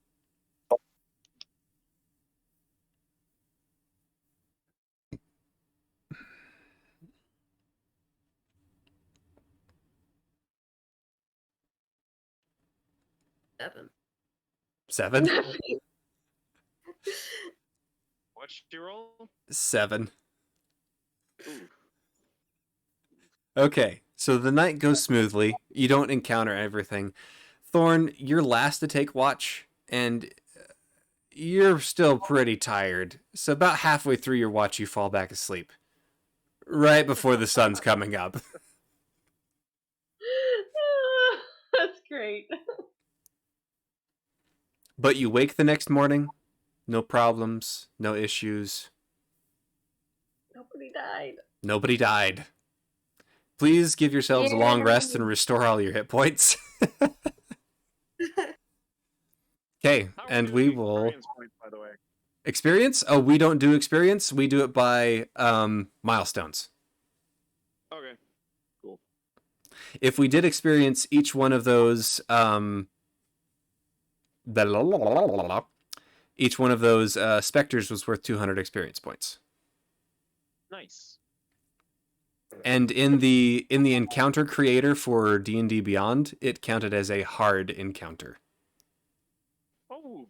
Seven. 7. What's your roll? 7. Ooh. Okay, so the night goes smoothly. You don't encounter everything. Thorn, you're last to take watch, and you're still pretty tired. So about halfway through your watch, you fall back asleep. Right before the sun's coming up. That's great. But you wake the next morning, no problems, no issues. Nobody died. Nobody died. Please give yourselves a long rest and Yay. restore all your hit points. Okay, How are and doing we will... experience points, by the way? Experience? Oh, we don't do experience. We do it by milestones. Okay. Cool. If we did experience each one of those, each one of those specters was worth 200 experience points. Nice. And in the encounter creator for D&D Beyond, it counted as a hard encounter. Oh,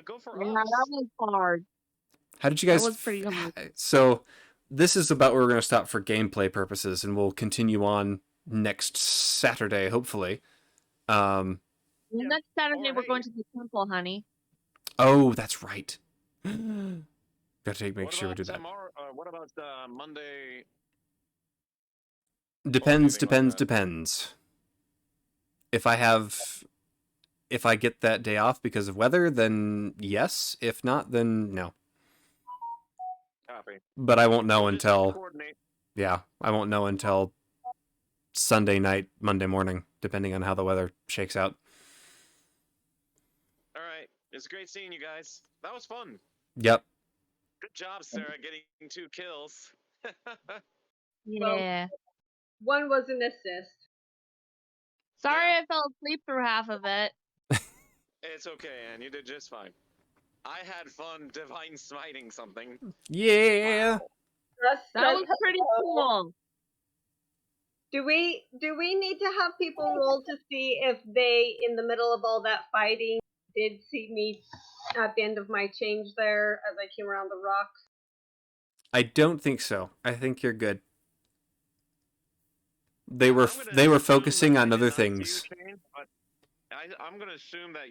go for Yeah, us. that was hard. How did you That guys? was pretty hard. So this is about where we're going to stop for gameplay purposes, and we'll continue on next Saturday, hopefully. And Yeah, next Saturday, or we're hey- going to the temple, honey. Oh, that's right. Gotta make What sure we about do that. tomorrow? What about Monday? Depends. anything like that? Depends. If I get that day off because of weather, then yes. If not, then no. Copy. But I won't know We'll just until coordinate. I won't know until Sunday night, Monday morning, depending on how the weather shakes out. All right. It's great seeing you guys. That was fun. Yep. Good job, Sarah, getting 2 kills. Yeah. One was an assist. Sorry Yeah. I fell asleep through half of it. It's okay, Anne. You did just fine. I had fun divine smiting something. Yeah. Wow. That was pretty cool. Do we need to have people roll to see if they, in the middle of all that fighting, did see me at the end of my change there as I came around the rocks? I don't think so. I think you're good. They I'm were gonna they were assume focusing that I on did other not see you things. change, but I'm gonna assume that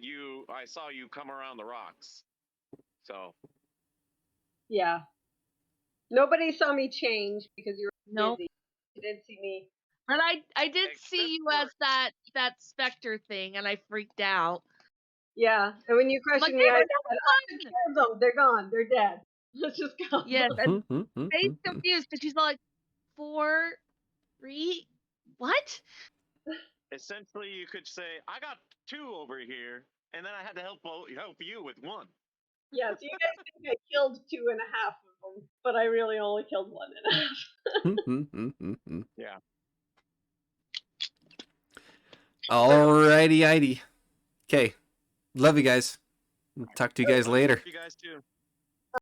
I saw you come around the rocks. So Yeah. Nobody saw me change because you were Nope. busy. You did see me. But I did see Except you for- as that specter thing, and I freaked out. Yeah. And when you I'm like, questioned me, "Hey, I we're said, I took care of them. They're gone. They're dead. Let's just go. Yes, and Mm-hmm. Faye's confused because she's like, 4, 3, what? essentially, you could say I got 2 over here, and then I had to help you with 1. Yes, you guys think I killed 2.5 of them, but I really only killed 1.5. Yeah. Alrighty. Okay. Love you guys. Talk to you guys later. You guys too.